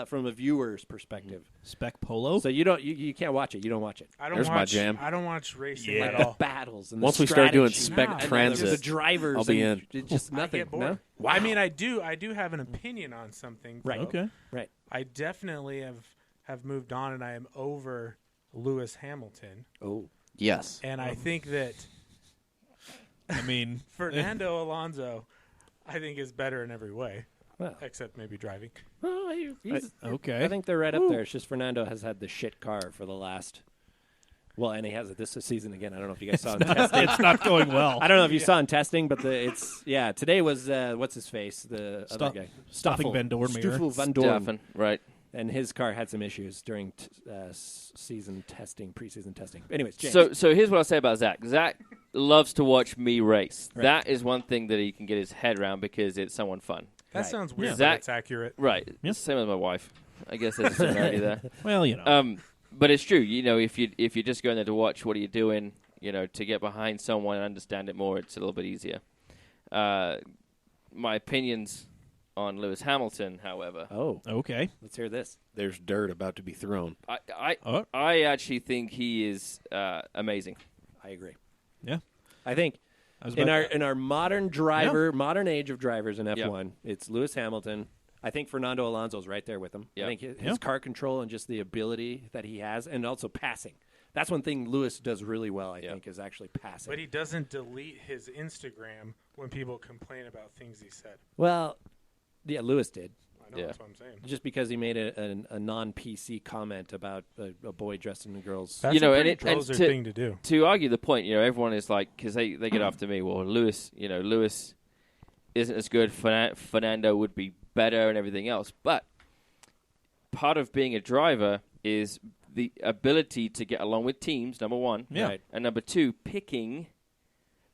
from a viewer's perspective. Spec Polo. So you can't watch it. You don't watch it. I don't There's watch. my jam. I don't watch racing Yeah. at The all. battles and Once the we start doing strategy. spec No, And transit, the drivers. I'll be and in. It's just I nothing. get bored. No? I mean, I do have an opinion on something. Right. though. Okay. Right. I definitely have moved on, and I am over Lewis Hamilton, Oh. Yes. and I think that I mean, Fernando Alonso, I think, is better in every way, Well, except maybe driving. well, he's- okay. I think they're right up there. It's just Fernando has had the shit car for the last. Well, and he has it this season again. I don't know if you guys saw in testing. it's not going well. I don't know if you saw in testing, but today was what's his face, the other guy, Stoffel Van Dorn. Stoffel Van Dorn, Stefan, right. and his car had some issues during preseason testing. Anyways, James. So here's what I'll say about Zach. Zach loves to watch me race. Right. That is one thing that he can get his head around because it's someone fun. That Right. sounds weird, Zach- but it's accurate. Right. Yeah. Same with my wife. I guess there's a similarity there. Well, But it's true. If you're just going there to watch, what are you doing? To get behind someone and understand it more, it's a little bit easier. My opinions on Lewis Hamilton, however, oh, okay. let's hear this. There's dirt about to be thrown. Oh. I actually think he is amazing. I agree. Yeah. I think I was in about- our modern age of drivers in F1, it's Lewis Hamilton. I think Fernando Alonso's right there with him. Yeah. I think his Yeah. car control and just the ability that he has, and also passing. That's one thing Lewis does really well, I think, is actually passing. But he doesn't delete his Instagram when people complain about things he said. Well, yeah, Lewis did. I know, Yeah. that's what I'm saying. Just because he made a non-PC comment about a boy dressed in a girl's... That's know, a and pretty it- and Drozer to- thing to do. To argue the point, everyone is like, because they get after me. Well, Lewis isn't as good. Fernando would be better and everything else. But part of being a driver is the ability to get along with teams, number one. Yeah. Right. And number two, picking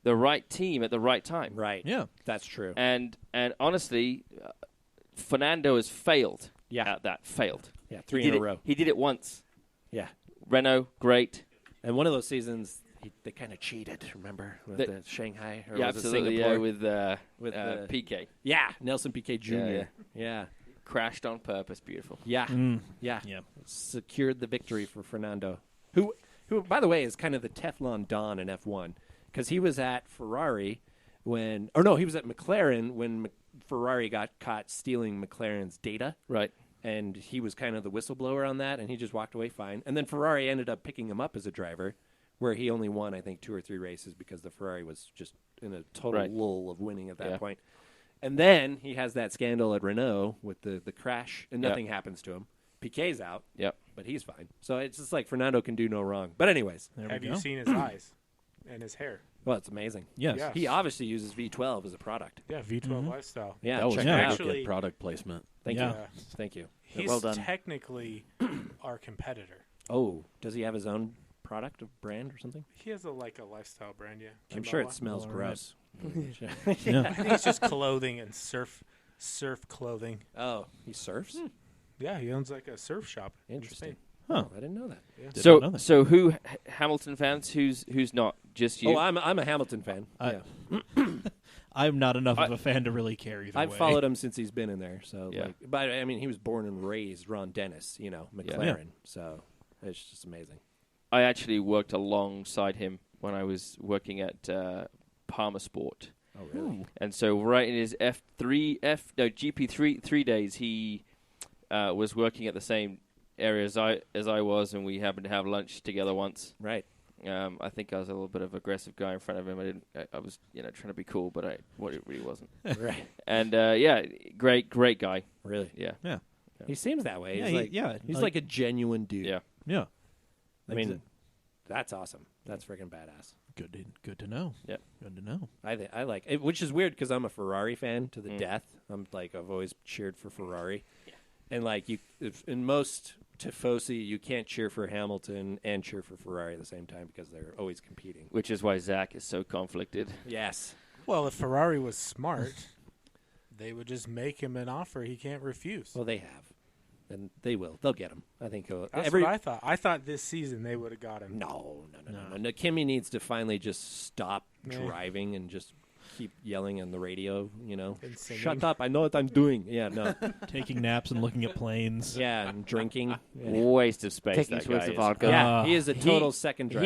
the right team at the right time. Right. Yeah. That's true. And honestly, Fernando has failed Yeah. at that. Failed. Yeah, 3 He in did a row. He did it once. Yeah. Renault, great. And one of those seasons, they kind of cheated, remember? With the Shanghai? Or Yeah, was it absolutely. Singapore? Yeah, with the- PK. Yeah, Nelson Piquet Jr. Yeah, Yeah. Crashed on purpose. Beautiful. Yeah. Mm. Yeah. Yeah. Secured the victory for Fernando, who, by the way, is kind of the Teflon Don in F1 because he was at Ferrari he was at McLaren when Ferrari got caught stealing McLaren's data, Right. and he was kind of the whistleblower on that, and he just walked away fine. And then Ferrari ended up picking him up as a driver, where he only won, I think, 2 or 3 races because the Ferrari was just in a total lull of winning at that point. And then he has that scandal at Renault with the crash, and nothing happens to him. Piquet's out. Yep. But he's fine. So it's just like Fernando can do no wrong. But anyways, There we Have go. you seen his eyes and his hair? well, it's amazing. Yes. Yeah. He obviously uses V12 as a product. Yeah, V12 Lifestyle. Yeah, That was check really it out. Actually- good product placement. Thank Yeah. you. Thank you. He's well done. technically our competitor. Oh, does he have his own product, of brand or something? He has a lifestyle brand, yeah. I'm sure it Chihuahua. smells All right. gross. Yeah. I think it's just clothing and surf clothing. Oh, he surfs? Yeah, he owns like a surf shop. in Interesting. Spain. Huh. Oh, I didn't know that. Did not know that. So who Hamilton fans? Who's not? Just you? Oh, I'm a Hamilton fan. I- yeah. I'm not enough of a fan to really care either I've way. followed him since he's been in there. So, Yeah. like, but I mean, he was born and raised Ron Dennis, McLaren. So it's just amazing. I actually worked alongside him when I was working at Palmer Sport. Oh, really? And so right in his GP three days, he was working at the same area as I was, and we happened to have lunch together once. Right. I think I was a little bit of an aggressive guy in front of him. I was trying to be cool, but it really wasn't. Right. And great guy. Really? Yeah. Yeah. He seems that way. Yeah, He's like, he's like a genuine dude. Yeah. Yeah. I mean, that's awesome. That's freaking badass. Good to know. Yeah. Good to know. I like it, which is weird because I'm a Ferrari fan to the death. I've always cheered for Ferrari, and like in most tifosi, you can't cheer for Hamilton and cheer for Ferrari at the same time because they're always competing. Which is why Zack is so conflicted. Yes. Well, if Ferrari was smart, they would just make him an offer he can't refuse. Well, they have, and they will. They'll get him. I think That's what I thought. I thought this season they would have got him. No. Kimi needs to finally just stop Yeah. driving and just keep yelling on the radio. And singing. Shut up! I know what I'm doing. Yeah, no. Taking naps and looking at planes. Yeah, and drinking. Yeah. Waste of space. Taking that swigs guy of is. vodka. Yeah, he is a total second driver.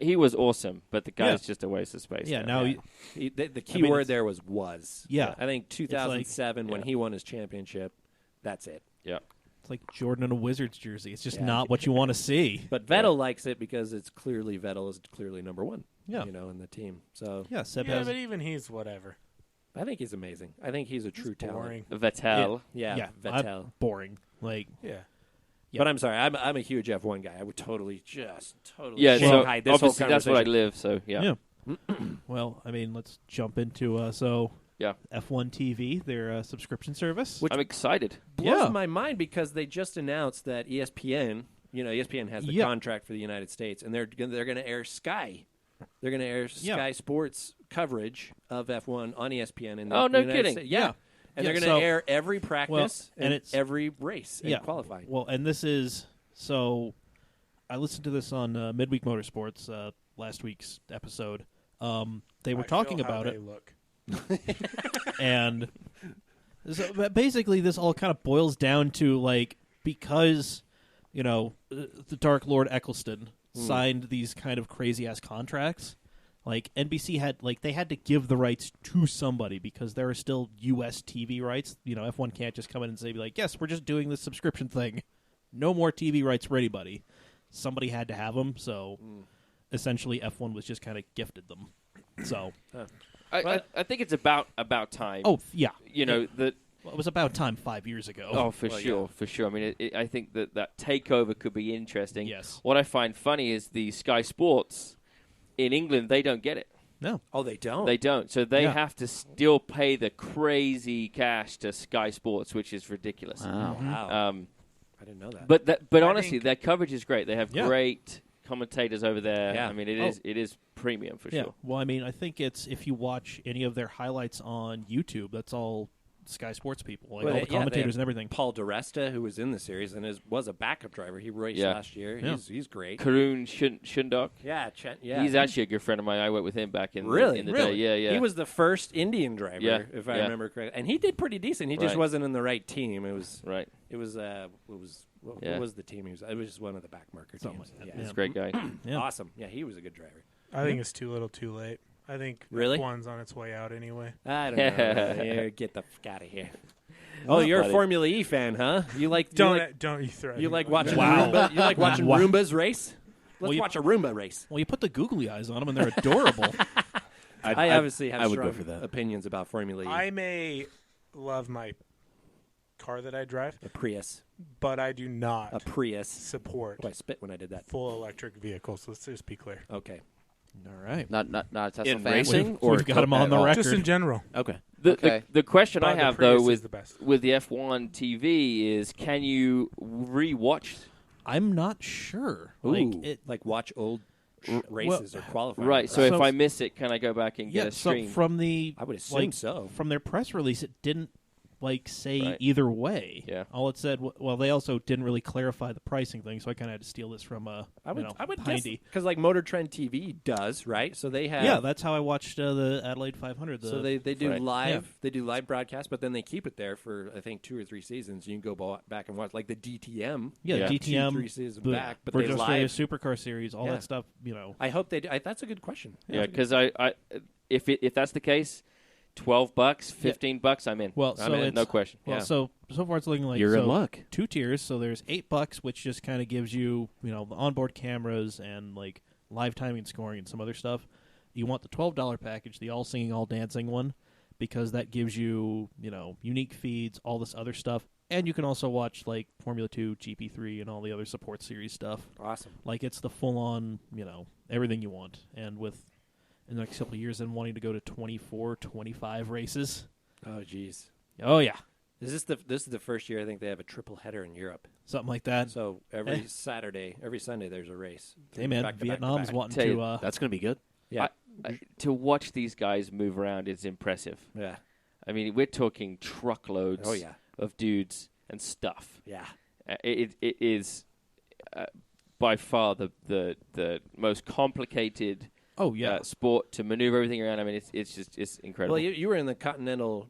He was awesome, but the guy's Yeah. just a waste of space. Yeah. now. Now The key I mean, word it's- there was. Yeah. I think 2007 when yeah. he won his championship. That's it. Yeah. it's like Jordan in a Wizards jersey. It's just Yeah. not what you want to see. But Vettel likes it because Vettel is clearly number one. Yeah. In the team. So Yeah. Seb Yeah, has. but even he's whatever. I think he's amazing. I think he's a true Boring. Vettel. talent. Yeah, I'm Vettel. boring. Like Yeah. Yeah. But I'm sorry, I'm a huge F1 guy. I would totally Yeah, so Shanghai this whole obviously that's where I conversation. live. So yeah. well, I mean, let's jump into so Yeah. F1 TV, their subscription service. I'm excited. Blows Yeah. my mind because they just announced that ESPN, ESPN has the Yeah. contract for the United States, and they're going to air Sky. They're going to air Yeah. Sky Sports coverage of F1 on ESPN. In the Oh, no United kidding. States. Yeah. And Yeah, they're going so- to air every practice and and it's- every race and yeah. qualifying. Well, and this is so. I listened to this on Midweek Motorsports last week's episode. They were I talking feel how about they it, look. and so, but basically, this all kind of boils down to because the Dark Lord Eccleston signed these kind of crazy ass contracts. NBC had they had to give the rights to somebody because there are still U.S. TV rights. F1 can't just come in and say yes, we're just doing this subscription thing. No more TV rights for anybody. Somebody had to have them, so essentially F1 was just kind of gifted them. So, I think it's about time. yeah, that. Well, it was about time 5 years ago. Oh, for sure. I mean, I think that takeover could be interesting. Yes. What I find funny is the Sky Sports in England, they don't get it. No. Oh, they don't? They don't. So they Yeah. have to still pay the crazy cash to Sky Sports, which is ridiculous. Wow. Wow. I didn't know that. But I honestly, think- their coverage is great. They have Yeah. great commentators over there. Yeah. I mean, it is premium for Yeah. sure. Well, I mean, I think it's if you watch any of their highlights on YouTube, that's all Sky Sports people, Well, all they- the yeah, they commentators had and everything. Paul DeResta, who was in the series and was a backup driver. He raced Yeah. last year. Yeah. He's great. Karun Shundok. Yeah, yeah. He's actually a good friend of mine. I worked with him back in Really? in the Really? day. Yeah. He was the first Indian driver, Yeah, if I yeah. remember correctly, and he did pretty decent. He just Right. wasn't in the right team. It was right. what Yeah. was the team he was? It was just one of the backmarker Something teams. like that. Yeah, He's Yeah. a great guy. Yeah. awesome. Yeah, he was a good driver. I think it's too little, too late. I think Really? F1's on its way out anyway. I don't know. Yeah, get the fuck out of here. Oh, you're a buddy. Formula E fan, huh? You like Don't you threaten? you like me. watching Wow. Roomba? You like watching Wow. Roombas race? Let's Well, you- watch a Roomba race. Well, you put the googly eyes on them, and they're adorable. I obviously have I would strong go for that. opinions about Formula E. I may love my car that I drive, A Prius. but I do not A Prius. support Oh, I spit when I did that. full electric vehicles. Let's just be clear. Okay. All right. Not a Tesla In fan. racing? We've got him on the record. Just in general. Okay. The question I But the have Prius though is the best. with the F1 TV is, can you rewatch? I'm not sure. Ooh, Like like watch old races or qualifying. Right. So if So- I miss it, can I go back and get yeah. a So stream? from the I would assume like, so. from their press release, it didn't say Right. either way. Yeah. All it said. Well, they also didn't really clarify the pricing thing, so I kind of had to steal this from I would guess Hindy. because like Motor Trend TV does, right? So they have Yeah, that's how I watched the Adelaide 500. so they do Right. live they do live broadcasts, but then they keep it there for I think 2 or 3 seasons. You can go back and watch like the DTM. Yeah. DTM, 2-3 seasons the back, but Virgin they Australia live. Supercar Series, all Yeah. that stuff. I hope they do. That's a good question. Yeah, because I if that's the case, $12, $15, I'm in. Well, I'm so in, it's- no question. Well, Yeah. so far it's looking like You're in so luck. 2 tiers. So there's $8, which just kind of gives you the onboard cameras and like live timing and scoring and some other stuff. You want the $12 package, the all singing, all dancing one, because that gives you unique feeds, all this other stuff, and you can also watch like Formula 2, GP3, and all the other support series stuff. Awesome. Like it's the full on everything you want, and with in the next couple of years, then wanting to go to 24, 25 races. Oh, geez. Oh yeah, This is the first year I think they have a triple header in Europe. something like that. So every Saturday, every Sunday, there's a race. Hey man, Back to back to Vietnam's back. wanting Tell you, to. That's going to be good. Yeah, To watch these guys move around is impressive. yeah. I mean, we're talking truckloads Oh yeah, of dudes and stuff. yeah. It is by far the most complicated Oh yeah, sport to maneuver everything around. I mean, it's incredible. Well, you were in the Continental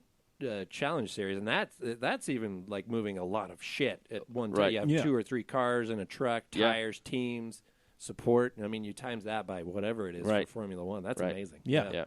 Challenge Series, and that's even like moving a lot of shit at one time. Right. You have Yeah. 2 or 3 cars and a truck, Yeah. tires, teams, support. I mean, you times that by whatever it is Right. for Formula One. That's Right. amazing. Yeah. yeah.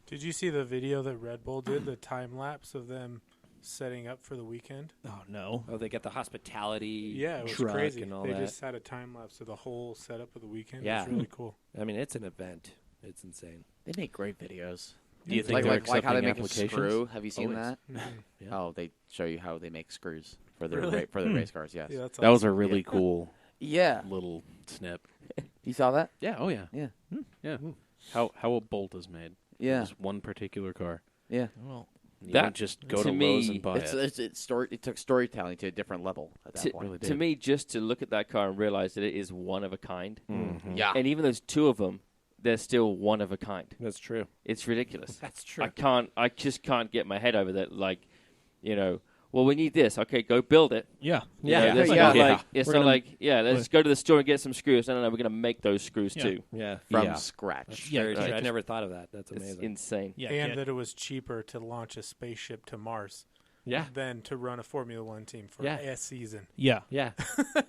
Did you see the video that Red Bull did, the time lapse of them setting up for the weekend? Oh no. Oh, they got the hospitality Yeah, it was truck crazy. and all They that. just had a time lapse of the whole setup of the weekend. Yeah. It was really cool. I mean, it's an event. It's insane. They make great videos. Do you think Like, they're like how they accepting make a applications? screw. Have you seen Always. that? Yeah. Oh, they show you how they make screws for their Really? for the race cars. Yes. Yeah, that's That was a awesome. really cool Yeah. little snip. You saw that? Yeah. Oh yeah. Yeah. Yeah. How a bolt is made. Yeah. Just one particular car. Yeah. Well, You That, don't just go to to me, Lowe's and buy It's, it. it's story. It took storytelling to a different level at that point. really To did. me, just to look at that car and realize that it is one of a kind, Mhm. Yeah. and even those 2 of them, they're still one of a kind. That's true. It's ridiculous. That's true. I just can't get my head over that. Like, well, we need this. Okay, go build it. yeah. You know, Yeah. that's Yeah. not Yeah. like it's We're not gonna- like let's go to the store and get some screws. No, we're gonna make those screws Yeah. too. Yeah. From Yeah. scratch. Yeah, Very true. right. I never thought of that. That's It's amazing. insane. Yeah, And yeah. that it was cheaper to launch a spaceship to Mars Yeah. than to run a Formula One team for Yeah. a season. Yeah. Yeah.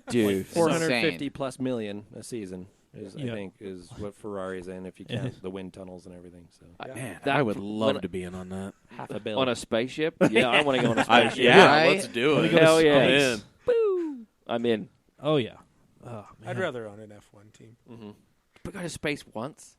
Dude, 450 plus million a season is Yeah. I think is what Ferrari's in if you count the wind tunnels and everything. So Man, That- I would when love I- to be in on that. half a bill on a spaceship? Yeah, I want to go on a I, spaceship. yeah, Right? let's do Wanna it. go to Hell yeah. space. I'm in. Oh yeah. Oh, man. I'd rather own an F1 team. But go to space once.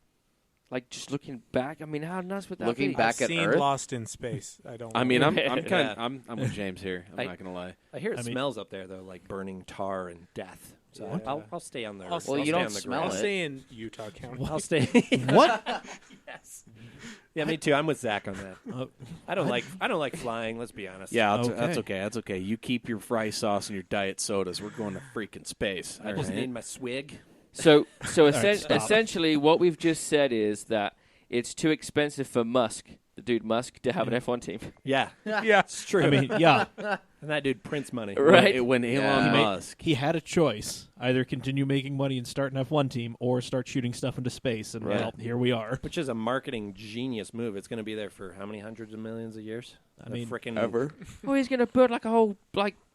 Like just looking back. I mean, how nuts would that Looking be? back I've at seen Earth? Lost in Space. I don't. I want mean, to. I'm kind Yeah. of I'm with James here. I'm I- not gonna lie. I hear it I mean- smells up there though, like burning tar and death. So Yeah. I'll stay on there. Well, you stay don't on the smell I'll ground. it. stay in Utah County. I'll stay. What? Yes. Yeah, me too. I'm with Zach on that. Oh, I don't like flying. Let's be honest. Yeah, Okay. that's okay. That's okay. You keep your fry sauce and your diet sodas. We're going to freaking space. I just All right? need my swig. So right, stop. essentially, what we've just said is that it's too expensive for Musk, the dude Musk, to have an F1 team. Yeah, Yeah. it's true. I mean, yeah. and that dude prints money. Right. When Elon Yeah. Musk. He had a choice: either continue making money and start an F1 team, or start shooting stuff into space. And Right. well, here we are. Which is a marketing genius move. It's going to be there for how many hundreds of millions of years? I mean, frickin' Oh, he's gonna build like a whole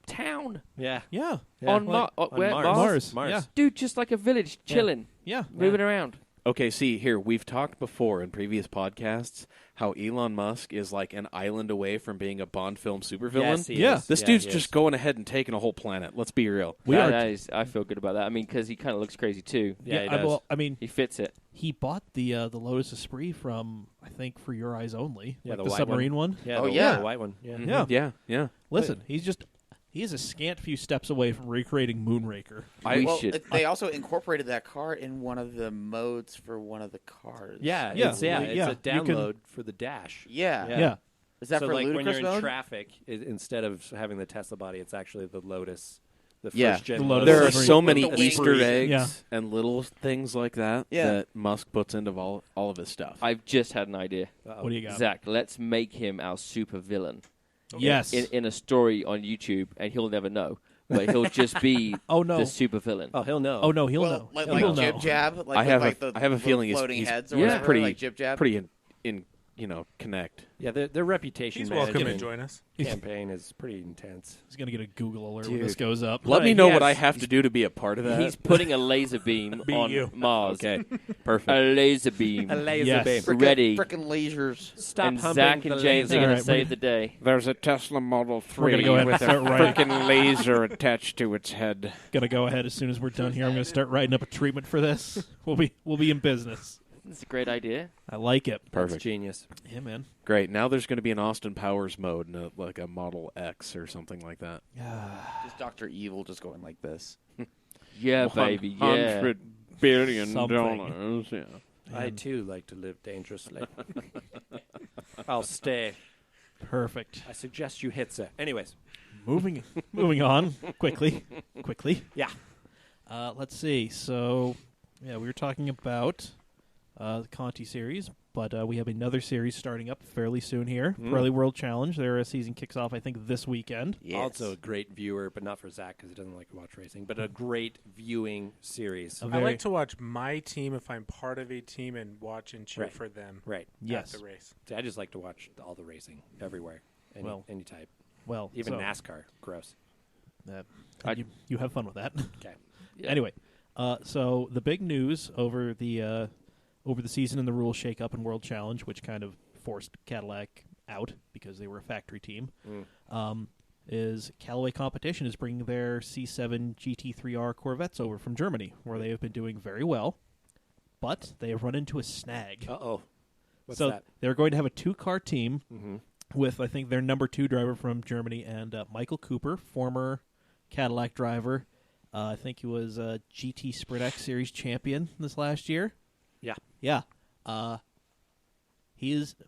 town, Yeah. Yeah. Yeah. on, Like, where, Mars. Mars. Yeah. dude, just like a village, chilling, Yeah. moving around. Okay, see here, we've talked before in previous podcasts how Elon Musk is like an island away from being a Bond film supervillain. Yes, he Yeah. is. This Yeah, dude's he just is. going ahead and taking a whole planet. Let's be real. We are. I feel good about that. I mean, because he kind of looks crazy too. Yeah, he does. well, I mean, He fits it. he bought the Lotus Esprit from, I think, For Your Eyes Only. Yeah, like the the white submarine one. Yeah, Oh, the, yeah. the white one. Yeah. Yeah. Yeah, yeah. Listen, he's just He is a scant few steps away from recreating Moonraker. They also incorporated that car in one of the modes for one of the cars. Yeah, Yeah. it's Yeah. a You can- download for the Dash. Yeah. Yeah. Yeah. Is that so for like when ludicrous you're in mode? traffic, instead of having the Tesla body, it's actually the Lotus, the Yeah. first gen. The Lotus. There are With so many the wings. Easter eggs Yeah. and little things like that Yeah. that Musk puts into all of his stuff. I've just had an idea. What do you got? Zach, let's make him our super villain Yes. in a story on YouTube, and he'll never know. But he'll just be Oh, no. the super villain. Oh, he'll know. Oh, no, he'll Well, know. like, He'll know. Jib Jab. Like, I have with, a- like, I have a the feeling he's- floating he's- heads or yeah, whatever, pretty like Jib Jab. pretty in connect. Yeah, their reputation He's welcome to management join us. campaign is pretty intense. He's going to get a Google alert when Dude. this goes up. Let me Right, know yes. what I have to do to be a part of that. He's putting a laser beam Be on you. Mars. Okay, perfect. A laser beam. A laser Yes. beam. Ready. Frickin' lasers. Stop And humping Zach the and James are laser. going Alright, to save we're- the day. There's a Tesla Model 3 We're gonna go ahead and start writing. laser attached to its head. Going to go ahead as soon as we're done here. I'm going to start writing up a treatment for this. We'll be in business. That's a great idea. I like it. That's Perfect. genius. Yeah, man. Great. Now there's going to be an Austin Powers mode, like a Model X or something like that. Just Dr. Evil just going like this. Yeah, baby. Yeah. $100 billion. Something. Yeah. I too like to live dangerously. I'll stay. Perfect. I suggest you hit it. Anyways, Moving on quickly. yeah. Let's see. So, yeah, we were talking about the Conti series, but we have another series starting up fairly soon here. Pirelli World Challenge. Their season kicks off, I think, this weekend. Yes. Also a great viewer, but not for Zach because he doesn't like to watch racing, but a great viewing series. A I very- like to watch my team if I'm part of a team and watch and cheer Right. for them Right. Yes. at the race. See, I just like to watch all the racing everywhere. Any type. Well, Even so, NASCAR. Gross. You have fun with that. Okay. Yeah. Anyway, so the big news over the season and the rule shake-up in World Challenge, which kind of forced Cadillac out because they were a factory team, is Callaway Competition is bringing their C7 GT3R Corvettes over from Germany, where they have been doing very well, but they have run into a snag. Uh-oh. What's so that? they're going to have a two-car team Mm-hmm. with, I think, their number 2 driver from Germany and Michael Cooper, former Cadillac driver. I think he was a GT Sprint X Series champion this last year. Yeah. Yeah.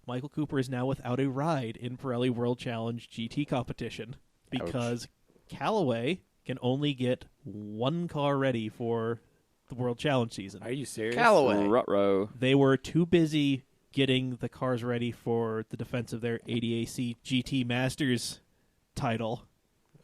Michael Cooper is now without a ride in Pirelli World Challenge GT competition because Callaway can only get one car ready for the World Challenge season. Are you serious? Callaway. Ruh-roh. They were too busy getting the cars ready for the defense of their ADAC GT Masters title.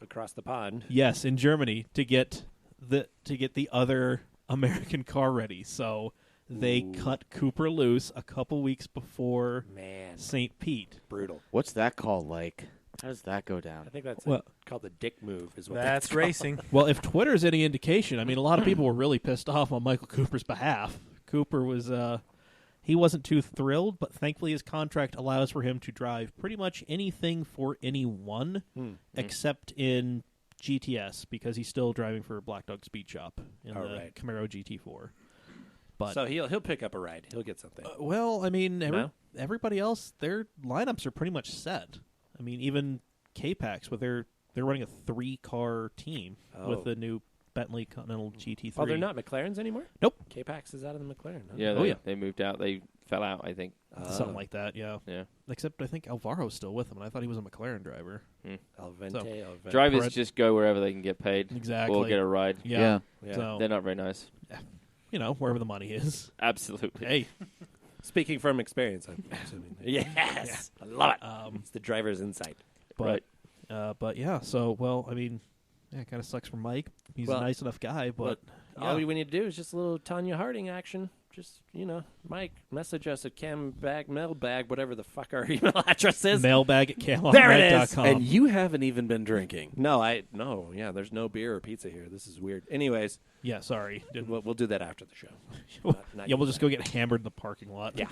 Across the pond. Yes, in Germany to get the other American car ready. So they cut Cooper loose a couple weeks before Man. St. Pete. Brutal. What's that called like? How does that go I down? think that's Well- called the dick move is what That's called. racing. Well, if Twitter's any indication, I mean, a lot of people were really pissed off on Michael Cooper's behalf. Cooper was he wasn't too thrilled, but thankfully his contract allows for him to drive pretty much anything for anyone except in GTS because he's still driving for Black Dog Speed Shop in the right. Camaro GT4. But So he'll pick up a ride. He'll get something. well, I mean, No? everybody else, their lineups are pretty much set. I mean, even CAMcast, with they're running a 3-car team with the new Bentley Continental GT3. Oh, they're not McLarens anymore? Nope. K-Pax is out of the McLaren. Huh? Yeah, Oh, they, yeah. they moved out. They fell out, I think. Something like that, yeah. Yeah. Except I think Alvaro's still with them, and I thought he was a McLaren driver. Alvente. Drivers Brett- just go wherever they can get paid. Exactly. Or get a ride. Yeah. Yeah. So, They're not very nice. wherever the money is. Absolutely. Hey. Speaking from experience, I'm assuming. Yes. I love it. It's the driver's insight. But, but yeah, so, well, I mean, yeah, it kind of sucks for Mike. He's Well, a nice enough guy, but All we need to do is just a little Tanya Harding action. Just, Mike, message us at mailbag, whatever the fuck our email address is. mailbag at There it is. CamOnNet.com. And you haven't even been drinking. No, there's no beer or pizza here. This is weird. Anyways, Yeah, sorry. we'll do that after the show. Yeah, we'll just go get hammered in the parking lot. Yeah.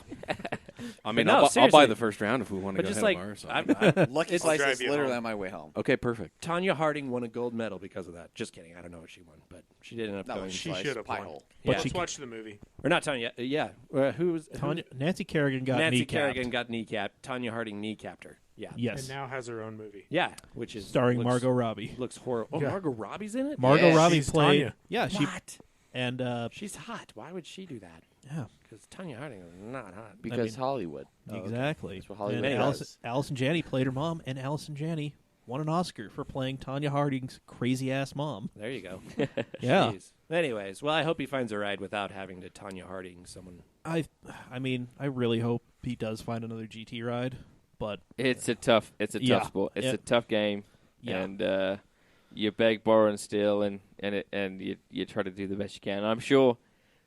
I mean, no, I'll seriously. buy the first round if we want to But go just hit like, a bar or something. Lucky I'll Slice drive is you literally home. on my way home. Okay, perfect. Tanya Harding won a gold medal because of that. Just kidding. I don't know what she won, but she did end up No, going. she Slice, should have pie won. hole. Yeah. Let's watch the movie. Or not Tanya. Yeah. Who was Nancy Kerrigan got Nancy kneecapped. Kerrigan got kneecapped. Tanya Harding kneecapped her. Yeah. Yes. And now has her own movie. Yeah, which is Starring looks, Margot Robbie. Looks horrible. Oh, Yeah. Margot Robbie's in it? Margot Yeah, Robbie she's played. Tanya. Yeah, she What? and She's hot. Why would she do that? yeah, Because Tanya Harding is not hot. Because Hollywood. Oh, okay. exactly. That's what Hollywood and does. Allison Janney played her mom, and Allison Janney won an Oscar for playing Tanya Harding's crazy ass mom. There you go. Yeah. Jeez. Anyways, well, I hope he finds a ride without having to Tanya Harding someone. I mean, I really hope he does find another GT ride, but It's a tough Yeah. sport. It's Yeah. a tough game, Yeah. and you beg, borrow, and steal, and you try to do the best you can. I'm sure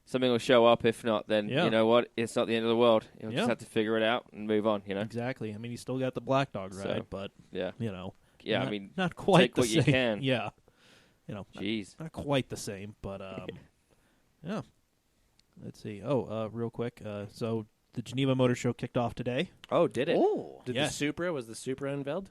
something will show up. If not, then Yeah. you know what? It's not the end of the world. You'll Yeah. just have to figure it out and move on. You know? exactly. I mean, he's still got the Black Dog ride, So, but yeah, you know, yeah. not, I mean, not quite take the what you same. can. Yeah, you know, jeez. not quite the same, but yeah. Let's see. Oh, real quick. So the Geneva Motor Show kicked off today. Oh, did it? Oh, Did Yeah. the Supra? Was the Supra unveiled?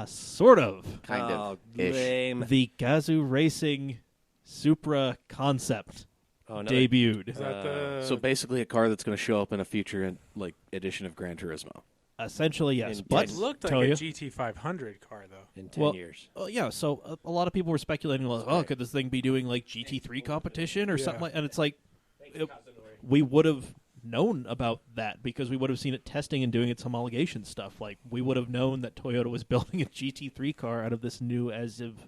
Sort of. kind oh, of. Ish. lame. The Gazoo Racing Supra concept Oh, another- debuted. Is that the So basically, a car that's going to show up in a future edition of Gran Turismo. Essentially, yes. In But It looked like Toya- a GT500 car, though. in 10 Well, years. Oh yeah, so a lot of people were speculating, like, oh, could this thing be doing like GT3 competition or something Yeah. like? And it's like, we would have known about that because we would have seen it testing and doing its homologation stuff. Like we would have known that Toyota was building a GT3 car out of this new, as of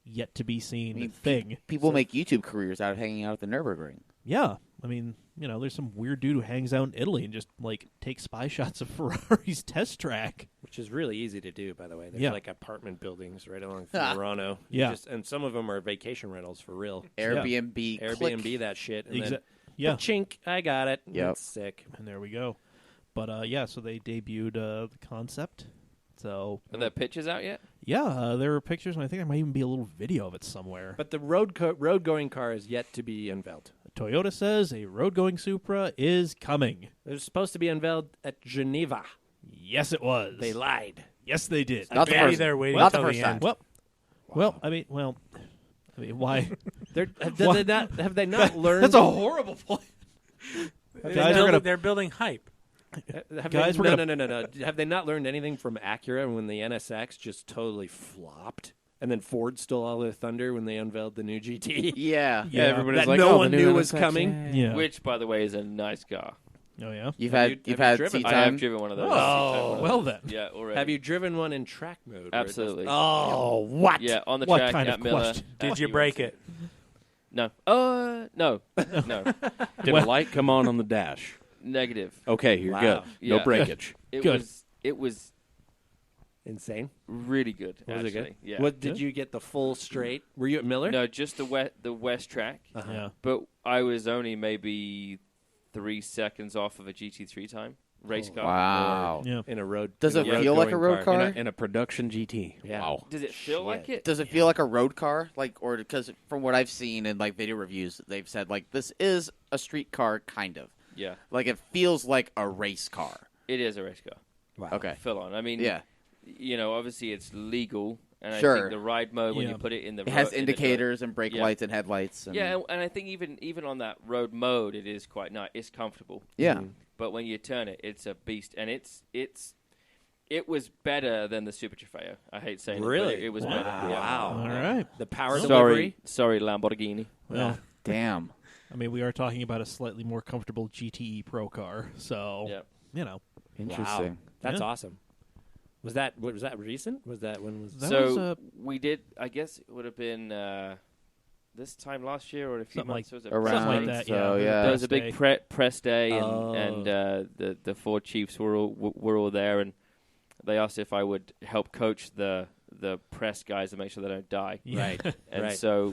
yet to be seen I mean, thing. People make YouTube careers out of hanging out at the Nürburgring. Yeah, I mean, you know, there's some weird dude who hangs out in Italy and just like takes spy shots of Ferrari's test track. Which is really easy to do, by the way. There's Yeah. like apartment buildings right along Fiorano. Yeah. And some of them are vacation rentals for real. Airbnb. Airbnb click. that shit. And Exa- then yeah, chink, I got it. Yep. That's sick. and there we go. But yeah, so they debuted the concept. So Are there pictures out yet? yeah, there were pictures, and I think there might even be a little video of it somewhere. But the road-going car is yet to be unveiled. Toyota says a road-going Supra is coming. It was supposed to be unveiled at Geneva. Yes, it was. They lied. Yes, they did. Not the Maybe first. they're waiting Not the till first the time. end. Well, I mean, why? Have they not learned? That's a horrible point. Guys are gonna. They're building hype. Guys, we're gonna- No. Have they not learned anything from Acura when the NSX just totally flopped? And then Ford stole all their thunder when they unveiled the new GT. Yeah. Yeah, everybody's that like, no oh, one the new knew was NSX, coming. Yeah. Which, by the way, is a nice car. Oh yeah. You've Have had you had driven- seat I have time. driven one of those. Oh, well then. Yeah, already. Have you driven one in track mode? where it Absolutely. doesn't- Oh, what? Yeah, on the What track kind at of Miller. question? Did at you break UNC. it? No. No. No. Did a light come on the dash? Negative. Okay, you're Wow. good. No Yeah. breakage. Good. It was Insane. really good. Was actually. it good? Yeah. What did you get the full straight? Were you at Miller? No, just the west track. Uh-huh. Yeah. But I was only maybe 3 seconds off of a GT3 time race car. Wow. Yeah. In a road. Does in it a feel like a road-going road car? In a production GT. Yeah. Wow. Does it feel like it? Does it feel like a road car? Like, or because from what I've seen in like video reviews, they've said like this is a street car, kind of. Yeah, Like it feels like a race car. it is a race car. Wow. Okay. Full on. I mean, Yeah. you know, obviously it's legal, and I Sure. think the ride mode when Yeah. you put it in the It has in the indicators and brake Yeah. lights and headlights. And, yeah, and I think even on that road mode, it is quite nice. It's comfortable, Yeah. but when you turn it, it's a beast, and it was better than the Super Trofeo. I hate saying Really? it, but it was better. Yeah. Wow. All right. The power Sorry, delivery. Lamborghini. Well, Damn. I mean, we are talking about a slightly more comfortable GTE Pro car, so Yeah. you know. Interesting. That's Yeah. awesome. Was that recent? Was that when was That so was, we did. I guess it would have been this time last year or a few Something months. Was it Around. something like that. So, Yeah. yeah. There was a big press day, and Oh. the four chiefs were all there, and they asked if I would help coach the press guys to make sure they don't die. Yeah. Right. And Right. so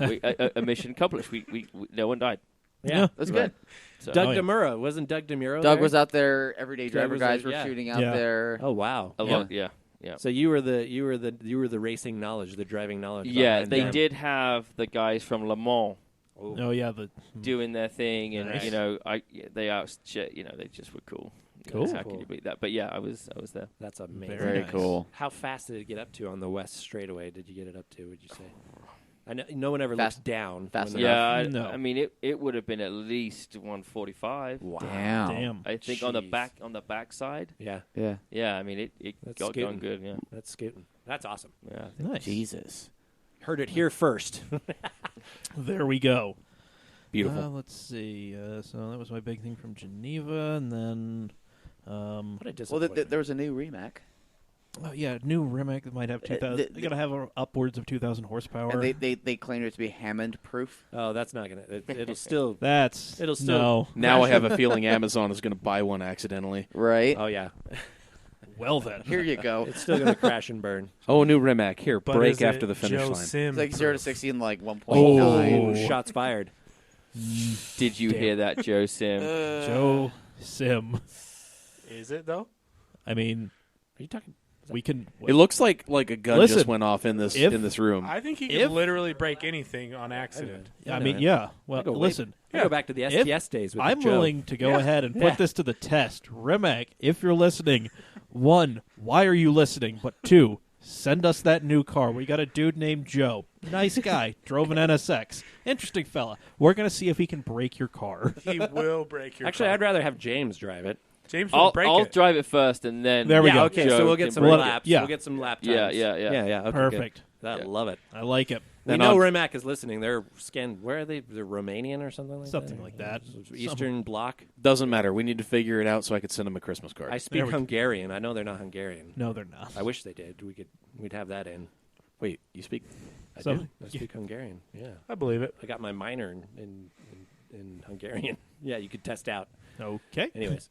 a mission accomplished. We no one died. Yeah. That's good. So, Doug Oh, yeah. DeMuro. Wasn't Doug DeMuro Doug there? was out there. Everyday Doug driver was guys there, were yeah. shooting out Yeah. there. Oh wow. a lot. Yeah. Yeah. So you were the racing knowledge, the driving knowledge. Yeah, behind they them. did have the guys from Le Mans Oh yeah. doing their thing, and Nice. you know, they outshit. You know, they just were cool. You know, Cool. how can you beat that? But yeah, I was there. That's amazing. Very Very nice. cool. How fast did it get up to on the west straightaway? Did you get it up to? Would you say? I know no one ever Fast- looks down. fast when Yeah, they're- No. I mean, it would have been at least 145. Wow. Damn. I think on the Jeez. back side. Yeah, Yeah. Yeah, I mean, it That's got scooting. going good. Yeah, that's scooting. That's awesome. yeah. Nice. Jesus. Heard it here first. There we go. Beautiful. Let's see. So that was my big thing from Geneva, and then What a Well, disappointment. there was a new Rimac, new Rimac that might have 2,000. They gotta have upwards of 2,000 horsepower. and they claimed it to be Hammond proof. Oh, that's not gonna. It'll still. That's It'll still- no. Now I have a feeling Amazon is going to buy one accidentally. Right. Oh yeah, Well then, Here you go. it's still gonna crash and burn. Oh, new Rimac. Here, But break is after it the finish Joe line. Sim It's like 0 to proof? 60 in like 1.9. Oh, shots fired. Did you hear that, Joe Sim? Joe Sim. Is it though? I mean, Are you talking? we can. It looks like a gun Listen, just went off in this room. I think he If- could literally break anything on accident. I mean, yeah. Well, I go way- listen. I go back to the STS days with I'm Joe. willing to go ahead and put this to the test. Rimac, if you're listening, 1, why are you listening? But 2, send us that new car. We got a dude named Joe. Nice guy. Drove an NSX. Interesting fella. We're going to see if he can break your car. He will break your Actually, car. I'd rather have James drive it. James will break I'll it. drive it first, and then There we yeah, go. okay, Joe so we'll get can some break it. laps. Yeah. We'll get some lap Yeah, times. yeah, yeah. yeah. Okay, Perfect. Good. I Yeah. love it. I like it. We And know on- Rimac is listening. They're scanned. Where are they? They're Romanian or something like Something that? like that. Eastern Bloc. Doesn't matter. We need to figure it out so I could send him a Christmas card. I speak There we go. Hungarian. I know they're not Hungarian. No, they're not. I wish they did. We'd have that in. Wait, you speak? I So- do. I speak Hungarian. Yeah. I believe it. I got my minor in Hungarian. Yeah, you could test out. Okay. Anyways.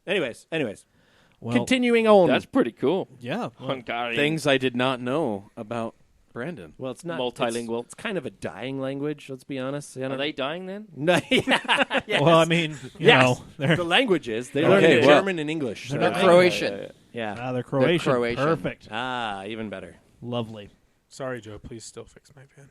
Well, Continuing on. That's pretty cool. yeah. Well, Hungarian. Things I did not know about Brandon. well, it's not Multilingual. It's kind of a dying language. Let's be honest. Are they dying then? No. Yes. well, I mean, you Yes. know, they're, The languages. They Okay, learn well- German and English. They're so- not Croatian. Yeah. they're Croatian. Croatian. Perfect. Ah, even better. Lovely. Sorry, Joe. Please still fix my pen.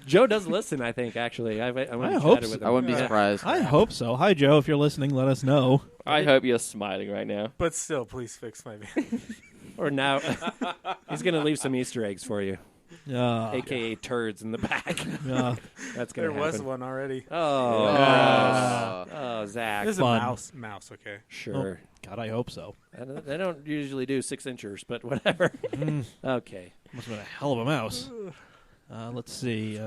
Joe does listen, I think, actually. I went I and hope chatted so. with him. I wouldn't be surprised. I hope so. Hi, Joe. If you're listening, let us know. I hope you're smiling right now. But still, please fix my pen. Or now, he's going to leave some Easter eggs for you, a.k.a. turds in the back. That's going There to was happen. one already. Oh, Oh. gross. Oh, Zach. This is a fun. mouse. Okay. Sure. God, I hope so. They don't usually do 6-inchers, but whatever. Okay. Must have been a hell of a mouse. Let's see.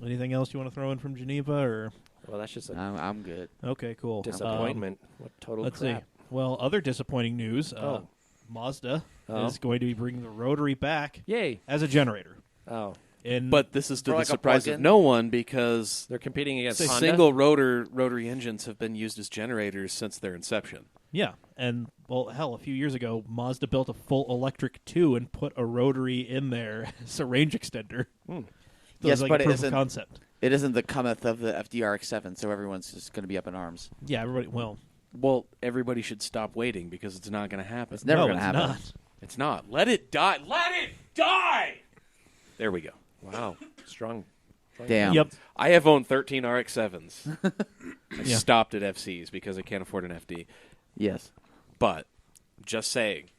Anything else you want to throw in from Geneva? Or Well, that's just a I'm good. okay, cool. disappointment. What total Let's crap. see. Well, other disappointing news. Oh. Mazda Oh. is going to be bringing the rotary back Yay. as a generator. Oh. But this is to For the like a surprise of plug-in? no one because They're competing against Honda. single rotary engines have been used as generators since their inception. Yeah, and well, hell, a few years ago, Mazda built a full electric 2 and put a rotary in there as a range extender. So Yes, it's like but a it proof of isn't- concept. It isn't the cometh of the FDRX7, so everyone's just going to be up in arms. Yeah, everybody. Well, Well, everybody should stop waiting because it's not going to happen. It's never no, going to it's happen. not. It's not. Let it die. Let it die. There we go. Wow. Strong. Damn. Yep. I have owned 13 RX-7s. I Yeah. stopped at FCs because I can't afford an FD. Yes. But just saying,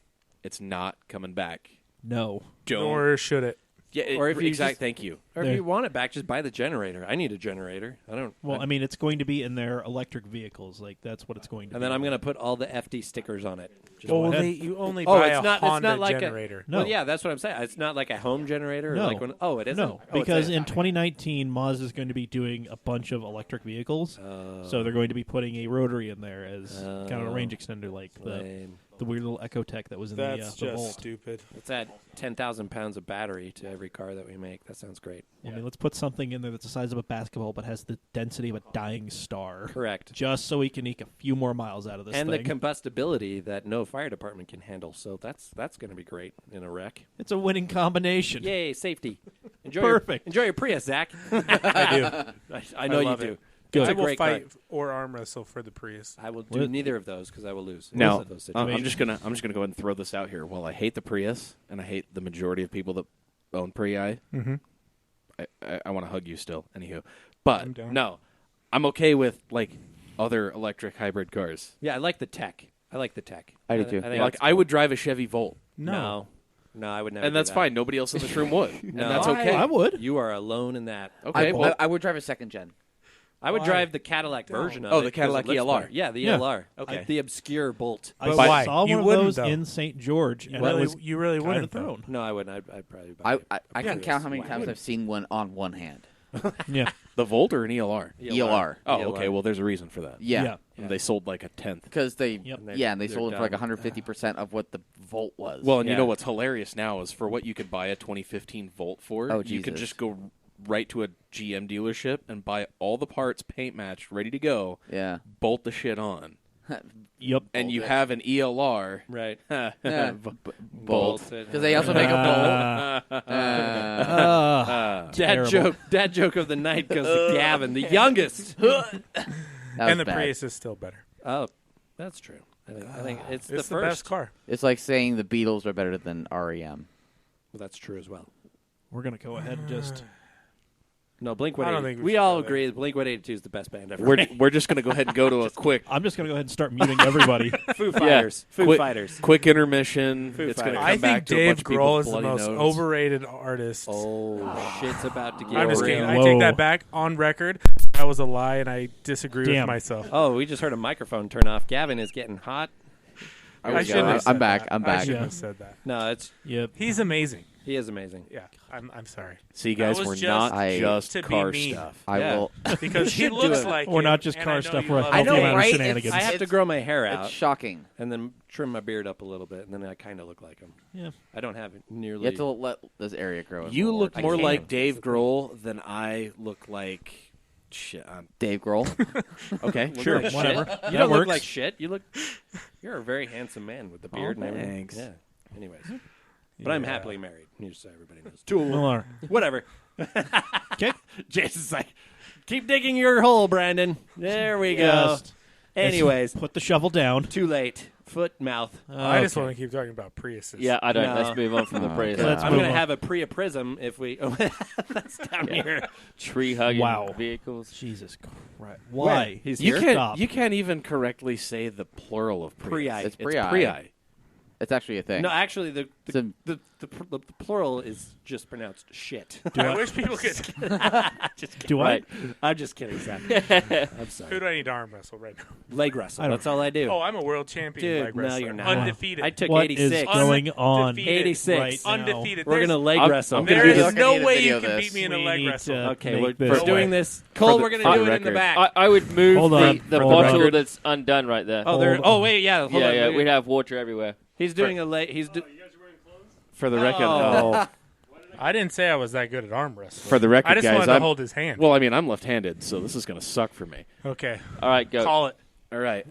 it's not coming back. No. Don't. Nor should it. Yeah, Or if you just- thank you. Or if There. you want it back, just buy the generator. I need a generator. I don't. Well, I mean, it's going to be in their electric vehicles. Like that's what it's going to. and be. then I'm going to put all the FD stickers on it. Just ahead. You only Oh, buy it's a not- it's Honda not like a- generator. No. Well, yeah, that's what I'm saying. It's not like a home generator. Or No. like when, oh, it isn't. No, Oh, it's because a- in 2019, Mazda is going to be doing a bunch of electric vehicles. So they're going to be putting a rotary in there as kind of a range extender, like lame. the weird little Ecotech that was in That's the just Volt. stupid. Let's add 10,000 pounds of battery to every car that we make. That sounds great. I mean, let's put something in there that's the size of a basketball but has the density of a dying star. Correct. Just so we can eke a few more miles out of this And thing. the combustibility that no fire department can handle. So that's going to be great in a wreck. It's a winning combination. Yay, safety. Enjoy Perfect. Enjoy your Prius, Zach. I do. I know you love do. it. Good. It's I a will great fight car. or arm wrestle for the Prius. I will do What? neither of those because I will lose. in Now, both of those I'm situations. just gonna go ahead and throw this out here. While I hate the Prius and I hate the majority of people that own Prii, I want to hug you still. Anywho, I'm but down. no, I'm okay with like other electric hybrid cars. Yeah, I like the tech. I like the tech. I do too. think Like that's I cool. would drive a Chevy Volt. No. No, I would never. And do that's that. fine. Nobody else in this room would. And No. that's okay. I would. You are alone in that. Okay. well, I would drive a second gen. I would Why? drive the Cadillac version of it. Oh, the 'cause Cadillac it looks ELR. better. Yeah, the Yeah. ELR. Okay. Like the obscure Bolt. I But why? saw You one of wouldn't, those though. in St. George, and I was You really kind wouldn't, of though. thrown. No, I wouldn't. I'd probably buy it. I can count how many times I've seen one on one hand. Yeah. the Volt or an ELR? ELR. Oh, ELR. okay. Well, there's a reason for that. Yeah. And they sold like a tenth. Because they, Yep. and they They're sold it for like done. 150% of what the Volt was. Well, and you Yeah. know what's hilarious now is for what you could buy a 2015 Volt for, Oh, you could Jesus. just go right to a GM dealership and buy all the parts, paint matched, ready to go, yeah. bolt the shit on. Yep. And you have an ELR. Right. Yeah. Bolt. Because they also make a Bolt. Dad Terrible. joke of the night goes to Gavin, the youngest. That And was the bad. Prius is still better. Oh, that's true. I think it's It's the the first. best car. It's like saying the Beatles are better than REM. Well, that's true as well. We're going to go ahead and just... No, Blink I don't 182. think we We should all go there. agree that Blink 182 is the best band ever. We're just going to go ahead and go to a quick I'm just going to go ahead and start muting everybody. Foo Fighters. Foo quick, Fighters. quick intermission. Foo It's going to Fighters. come I back think to a Dave bunch of people Grohl with is the bloody most noses. overrated artist. Oh, shit's about to get I'm just real. kidding. I Whoa. take that back on record. That was a lie, and I disagree with Damn. myself. Oh, we just heard a microphone turn off. Gavin is getting hot. I shouldn't have said I'm back. that. I'm I back. shouldn't Yeah. have said that. No, it's Yep. He's amazing. he is amazing. Yeah, I'm sorry. See, guys, was we're just not I- just to be car mean. stuff. I Yeah. will. Because he should do looks it. like We're him, not just and car I know stuff, you we're a love I healthy know, him. amount of right? shenanigans. I have to It's- grow my hair It's out shocking. and then trim my beard up a little bit, and then I kind of look like him. Yeah. I don't have nearly. You have to let this area grow. You look I more can. like Dave Grohl than I look like. Shit. Dave Grohl. Okay, Look sure. like shit. Whatever. You That don't look works. like shit. You're a very handsome man with the beard and everything. thanks. Yeah. Anyways, but I'm happily married. Just so everybody knows. Well, all right. Whatever. Okay. Jason's like, keep digging your hole, Brandon. There we go. Just Anyways, put the shovel down. too late. Foot, mouth. I just Okay. want to keep talking about Priuses. Yeah, I don't. No. Let's move on from the praise. Okay. Let's I'm move going to on. have a Priya Prism if we. Oh, that's down here. Tree hugging Wow. vehicles. Jesus Christ. Why? He's You here. can't. Stop. You can't even correctly say the plural of Prius. Prii. It's It's Prii. Prii. It's actually a thing. No, actually, the Some- the plural is just pronounced shit. I wish people could. Do I? Right. I'm just kidding, Zach. I'm Who sorry. do I need to arm wrestle right now? Leg wrestle. I don't- That's all I do. Oh, I'm a world champion Dude, leg no, wrestler. you're not. Undefeated. I took What 86. is going on? Undefeated. 86. Right now? Undefeated. We're going to leg I'm- wrestle. I'm gonna There do is this- no I need a way video you of can this. beat me in a We leg need wrestle. to Okay, make we're this- doing this. Cole, the- we're going for to the do it in the record. back. I would move Hold the, on. the For the bottle record. that's undone right there. Oh, there. Hold- Oh, wait, yeah. Hold yeah, on. yeah. Wait. We'd have water everywhere. He's doing a leg. For the record, Oh. I didn't say I was that good at arm wrestling. for the record, I just guys, wanted to I'm, hold his hand. well, I mean, I'm left-handed, so this is going to suck for me. Okay. All right, go. Call it. All right,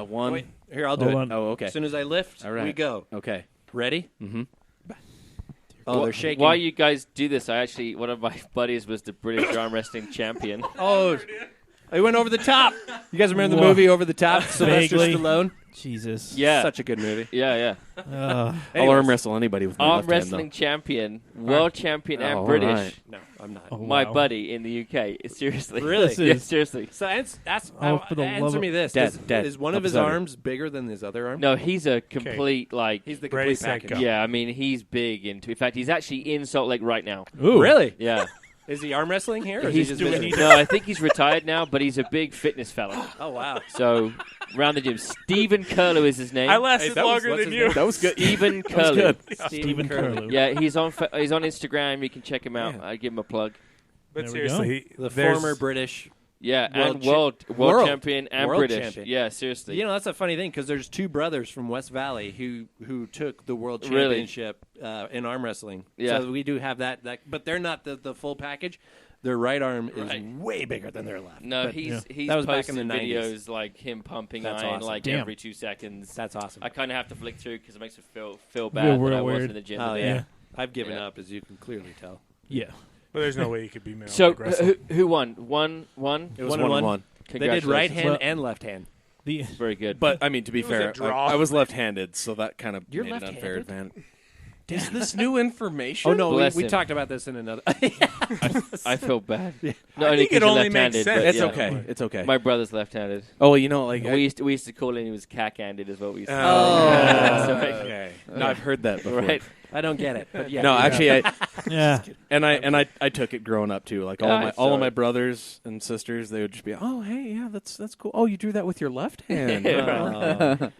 one. Wait, here, I'll do Hold it. on. Oh, okay. As soon as I lift, All right. we go. Okay. Ready? Mm-hmm. Oh, Wh- they're shaking. Why you guys do this? I actually, one of my buddies was the British arm wrestling champion. Oh, I went over the top. You guys remember the Whoa. movie Over the Top? Sylvester Vaguely. Stallone? Jesus. Yeah, Such a good movie. yeah. I'll Anyways. arm wrestle anybody with my Arm left hand, wrestling champion, world champion, Oh, and all British. right. No, I'm not. Oh, My wow. buddy in the UK. Seriously. Really? This Yeah, is- seriously. So that's Oh, for the love answer of- me this. Dad, Is one of his upset her. arms bigger than his other arm? No, he's a complete like. He's the Ready, complete set, package. go. Yeah, I mean he's big into. In fact, he's actually in Salt Lake right now. Ooh. Really? Yeah, Is he arm wrestling here? Or is he's he just doing. visiting? No, I think he's retired now, but he's a big fitness fella. Oh, wow. So round the gym, Stephen Curlew is his name. I lasted that was- longer what's than his you. name? That was good. Stephen That was Curlew. good. Stephen Curlew. Yeah, he's on Instagram. You can check him out. I give him a plug. But There we go. seriously, The there's- former British. Yeah, World and cha- world world- champion and world British. champion. Yeah, seriously. You know, that's a funny thing because there's two brothers from West Valley who took the world Really? championship in arm wrestling. Yeah. So we do have that, but they're not the full package. Their right arm is Right. way bigger than their left. No, But he's that was back in posted the 90s. videos like him pumping That's iron awesome. like Damn. every 2 seconds. That's awesome. I kind of have to flick through because it makes me feel Real bad that I weird. wasn't in the gym. Oh, today. yeah. Yeah. I've given Yeah. up, as you can clearly tell. Yeah. But there's no way you could beat me on So leg wrestling. who won? One. It was One one and on one. They did right hand Well- and left hand. The Very good. But I mean, to be It was a fair, draw. I was left-handed, so that kind of You're made an unfair left-handed? advantage. Is this new information? Oh, no, Bless we him. talked about this in another. I feel bad. I Not only think it 'cause you're only makes left-handed, sense. but It's yeah. okay. It's okay. My brother's left-handed. Oh, you know, like we used to call him he was cack-handed as well. We used to Oh, Sorry. okay. No, I've heard that before. Right. I don't get it. But yeah, No, actually, Yeah. I took it growing up too. Like Yeah, I all saw of my it. brothers and sisters, they would just be, oh hey, yeah, that's cool. Oh, you drew that with your left hand.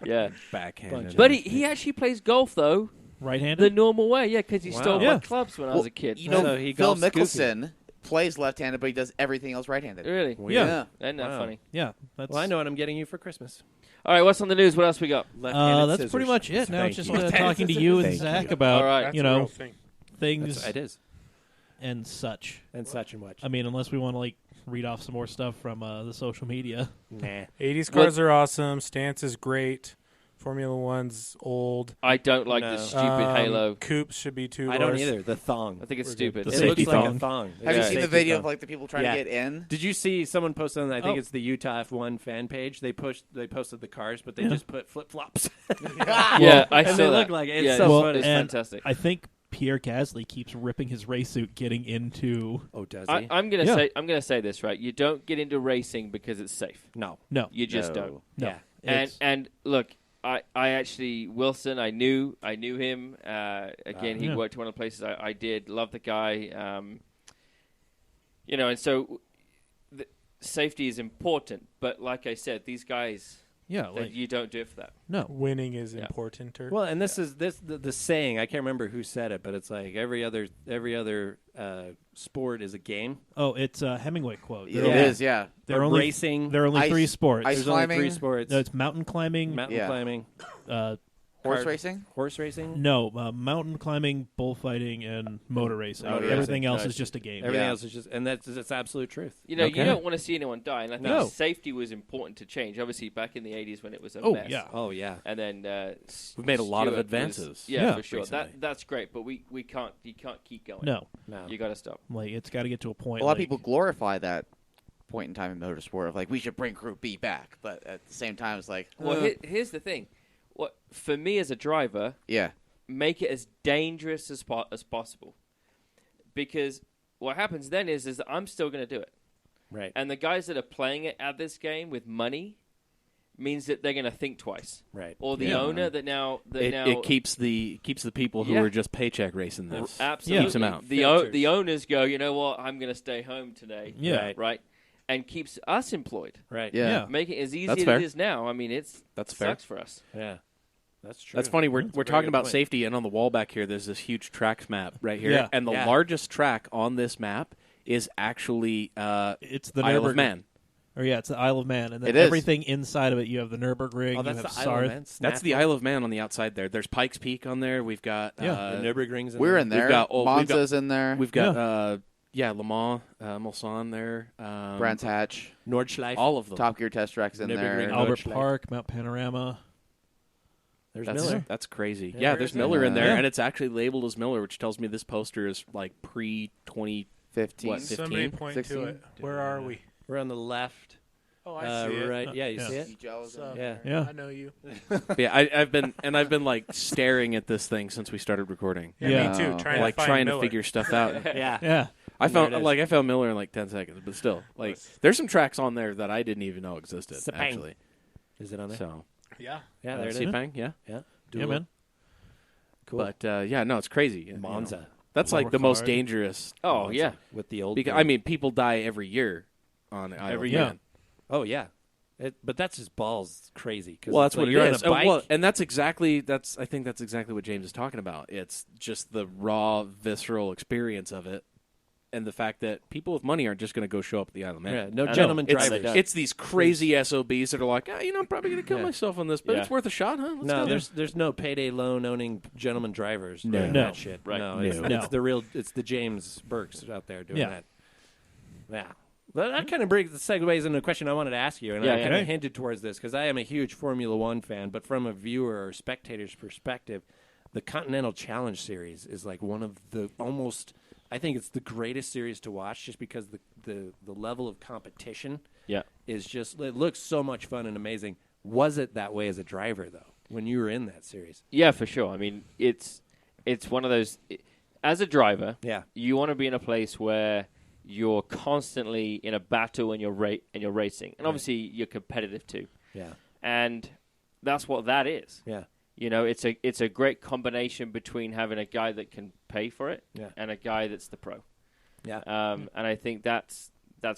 Yeah. Backhand. But he actually plays golf, though, the Right-handed? normal way. Yeah, because he stole Yeah. my clubs when I was a kid. You know, So he Phil golfs Mickelson plays left-handed, but he does everything else right-handed. Really? Yeah. Isn't that Wow. funny? Yeah. That's, Well, I know what I'm getting you for Christmas. All right, what's on the news? What else we got? Left-handed that's scissors. pretty much it. Now Thank it's just you. talking to you and Thank Zach you. about, All right. That's you a know, real thing. things It is, and such. and such and much. I mean, unless we want to, read off some more stuff from the social media. Nah. 80s cars are awesome. Stance is great. Formula One's old. I don't like No. this stupid Halo. Coupes should be 2 I doors. don't either. The thong. I think it's We're stupid. The It safety looks like thong. a thong. Have you It's a seen the safety video thong. of like the people trying Yeah. to get in? Did you see someone posted on? I think Oh. it's the Utah F1 fan page. They posted the cars, but they just put flip flops. Yeah, I and saw they that. look like it. It's yeah, so Well, funny. It's and fantastic. I think Pierre Gasly keeps ripping his race suit getting into. Oh, does he? I'm gonna Yeah. say this right. You don't get into racing because it's safe. no. No. You just No. don't. No. Yeah. And look, I actually Wilson. I knew him. Again, he Yeah. worked at one of the places I did. Love the guy. And so safety is important. But like I said, these guys, Yeah. you don't do it for that. No. Winning is Yeah. important. Well, and this is the saying. I can't remember who said it, but it's like every other sport is a game. Oh, it's a Hemingway quote. Yeah, Yeah. It is, yeah. There are But only racing. There are only Ice- 3 sports. ice There's only climbing. 3 sports. No, it's mountain climbing. Mountain Yeah. climbing, Horse Card- racing? horse racing. No, mountain climbing, bullfighting, and motor racing. Motor Everything racing. else No, is just a game. Everything Yeah. else is just, and that's absolute truth. You Okay. don't want to see anyone die. And I think No. safety was important to change. Obviously, back in the 80s when it was a Oh, mess. yeah. Oh yeah. And then We've made a lot of Stewart advances. was- yeah, Yeah. for sure. recently. That's great, but we can't. You can't keep going. No, No. You got to stop. it's got to get to a point. A lot of people glorify that point in time in motorsport of like, we should bring Group B back. But at the same time, it's like, Well, here's the thing. What for me as a driver, yeah. make it as dangerous as possible, because what happens then is that I'm still going to do it, Right. and the guys that are playing it at this game with money means that they're going to think twice, Right. or the Yeah. owner that now It keeps the people who Yeah. are just paycheck racing this. absolutely Keeps them out. The owners go, you know what, I'm going to stay home today, Yeah. right, and keeps us employed. Right. Yeah. Make it as easy That's as fair. it is now. I mean, That's it fair. sucks for us. Yeah. That's true. That's funny. We're That's a we're very talking good about point. safety, and on the wall back here, there's this huge track map right here, Yeah. and the Yeah. largest track on this map is actually It's the Isle Nürburgring. of Man. Or yeah, it's the Isle of Man, and then It is. everything inside of it. You have the Nürburgring. Oh, that's you the have Isle of Sarth. Man. That's the Isle of Man on the outside there. There's Pikes Peak on there. We've got Yeah. The Nürburgring's. We're in there. We've got- Monza's in there. we've got Le Mans, Mulsanne there. Brands Hatch. Nordschleife. all of them. Top Gear Test Track's in Nürburgring. there. Albert Nordschleife. Park, Mount Panorama. There's That's Miller. that's crazy. Yeah, Yeah, there there's is Miller in there, Yeah. and it's actually labeled as Miller, which tells me this poster is like pre-20. 15. What, Somebody 15? point 16? to it. Where are we? We're on the left. Oh, I see it. Right. Yeah, you Yeah. see it? What's up? Yeah. Yeah. I know you. Yeah, I've been like staring at this thing since we started recording, Yeah, Yeah. me too. Oh. Trying like to find trying to Miller. figure stuff out. Yeah. Yeah, I There it is. found Miller in like 10 seconds, but still, like there's some tracks on there that I didn't even know existed. Sepang. Actually, Is it on there? so Yeah. Yeah, there it is. Sepang, yeah. Yeah. yeah, man. Cool. But yeah, no, it's crazy. You know. Monza. That's like the most Ricard. dangerous. Oh Monza yeah, With the old. Because dude. I mean, people die every year on Isle Every of year. Man. Oh yeah. But that's just balls crazy. 'Cause Well, it's that's what like you're it on is. a bike. Well, and I think that's exactly what James is talking about. It's just the raw, visceral experience of it, and the fact that people with money aren't just going to go show up at the Isle of Man. yeah, no I know. gentleman It's, drivers. it's these crazy SOBs that are like, I'm probably going to kill Yeah. myself on this, but Yeah. it's worth a shot, huh? Let's No, go there. there's no payday loan owning gentleman drivers. No. doing No. that shit. Right. No, No. it's No. the real. It's the James Burks out there doing Yeah. that. Yeah. Well, that kind of segues into a question I wanted to ask you, and I Yeah, kind yeah. of hinted towards this because I am a huge Formula One fan, but from a viewer or spectator's perspective, the Continental Challenge Series is like one of the almost. I think it's the greatest series to watch, just because the level of competition yeah. is just. It looks so much fun and amazing. Was it that way as a driver though when you were in that series? Yeah, for sure. I mean, it's one of those. As a driver, Yeah. you want to be in a place where you're constantly in a battle and you're racing, and obviously you're competitive too. Yeah. And that's what that is. Yeah. You know, it's a great combination between having a guy that can pay for it and a guy that's the pro. Yeah. And I think that's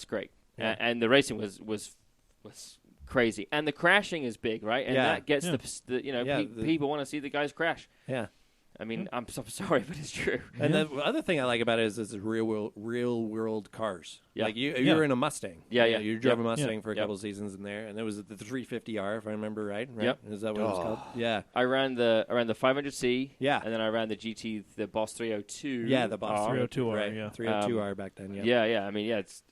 great. Yeah. And the racing was crazy, and the crashing is big, right? And that gets people want to see the guys crash. Yeah. I mean, I'm sorry, but it's true. And the other thing I like about it is it's real world cars. Yeah. Like you're in a Mustang. Yeah. You drove a Mustang Yeah. for a couple seasons in there, and there was the 350R, if I remember right. Yep. Is that what it was called? Yeah. I ran the 500C. Yeah. And then I ran the GT, the Boss 302. Yeah, the Boss 302R, right. yeah. 302R back then. Yeah. I mean, it's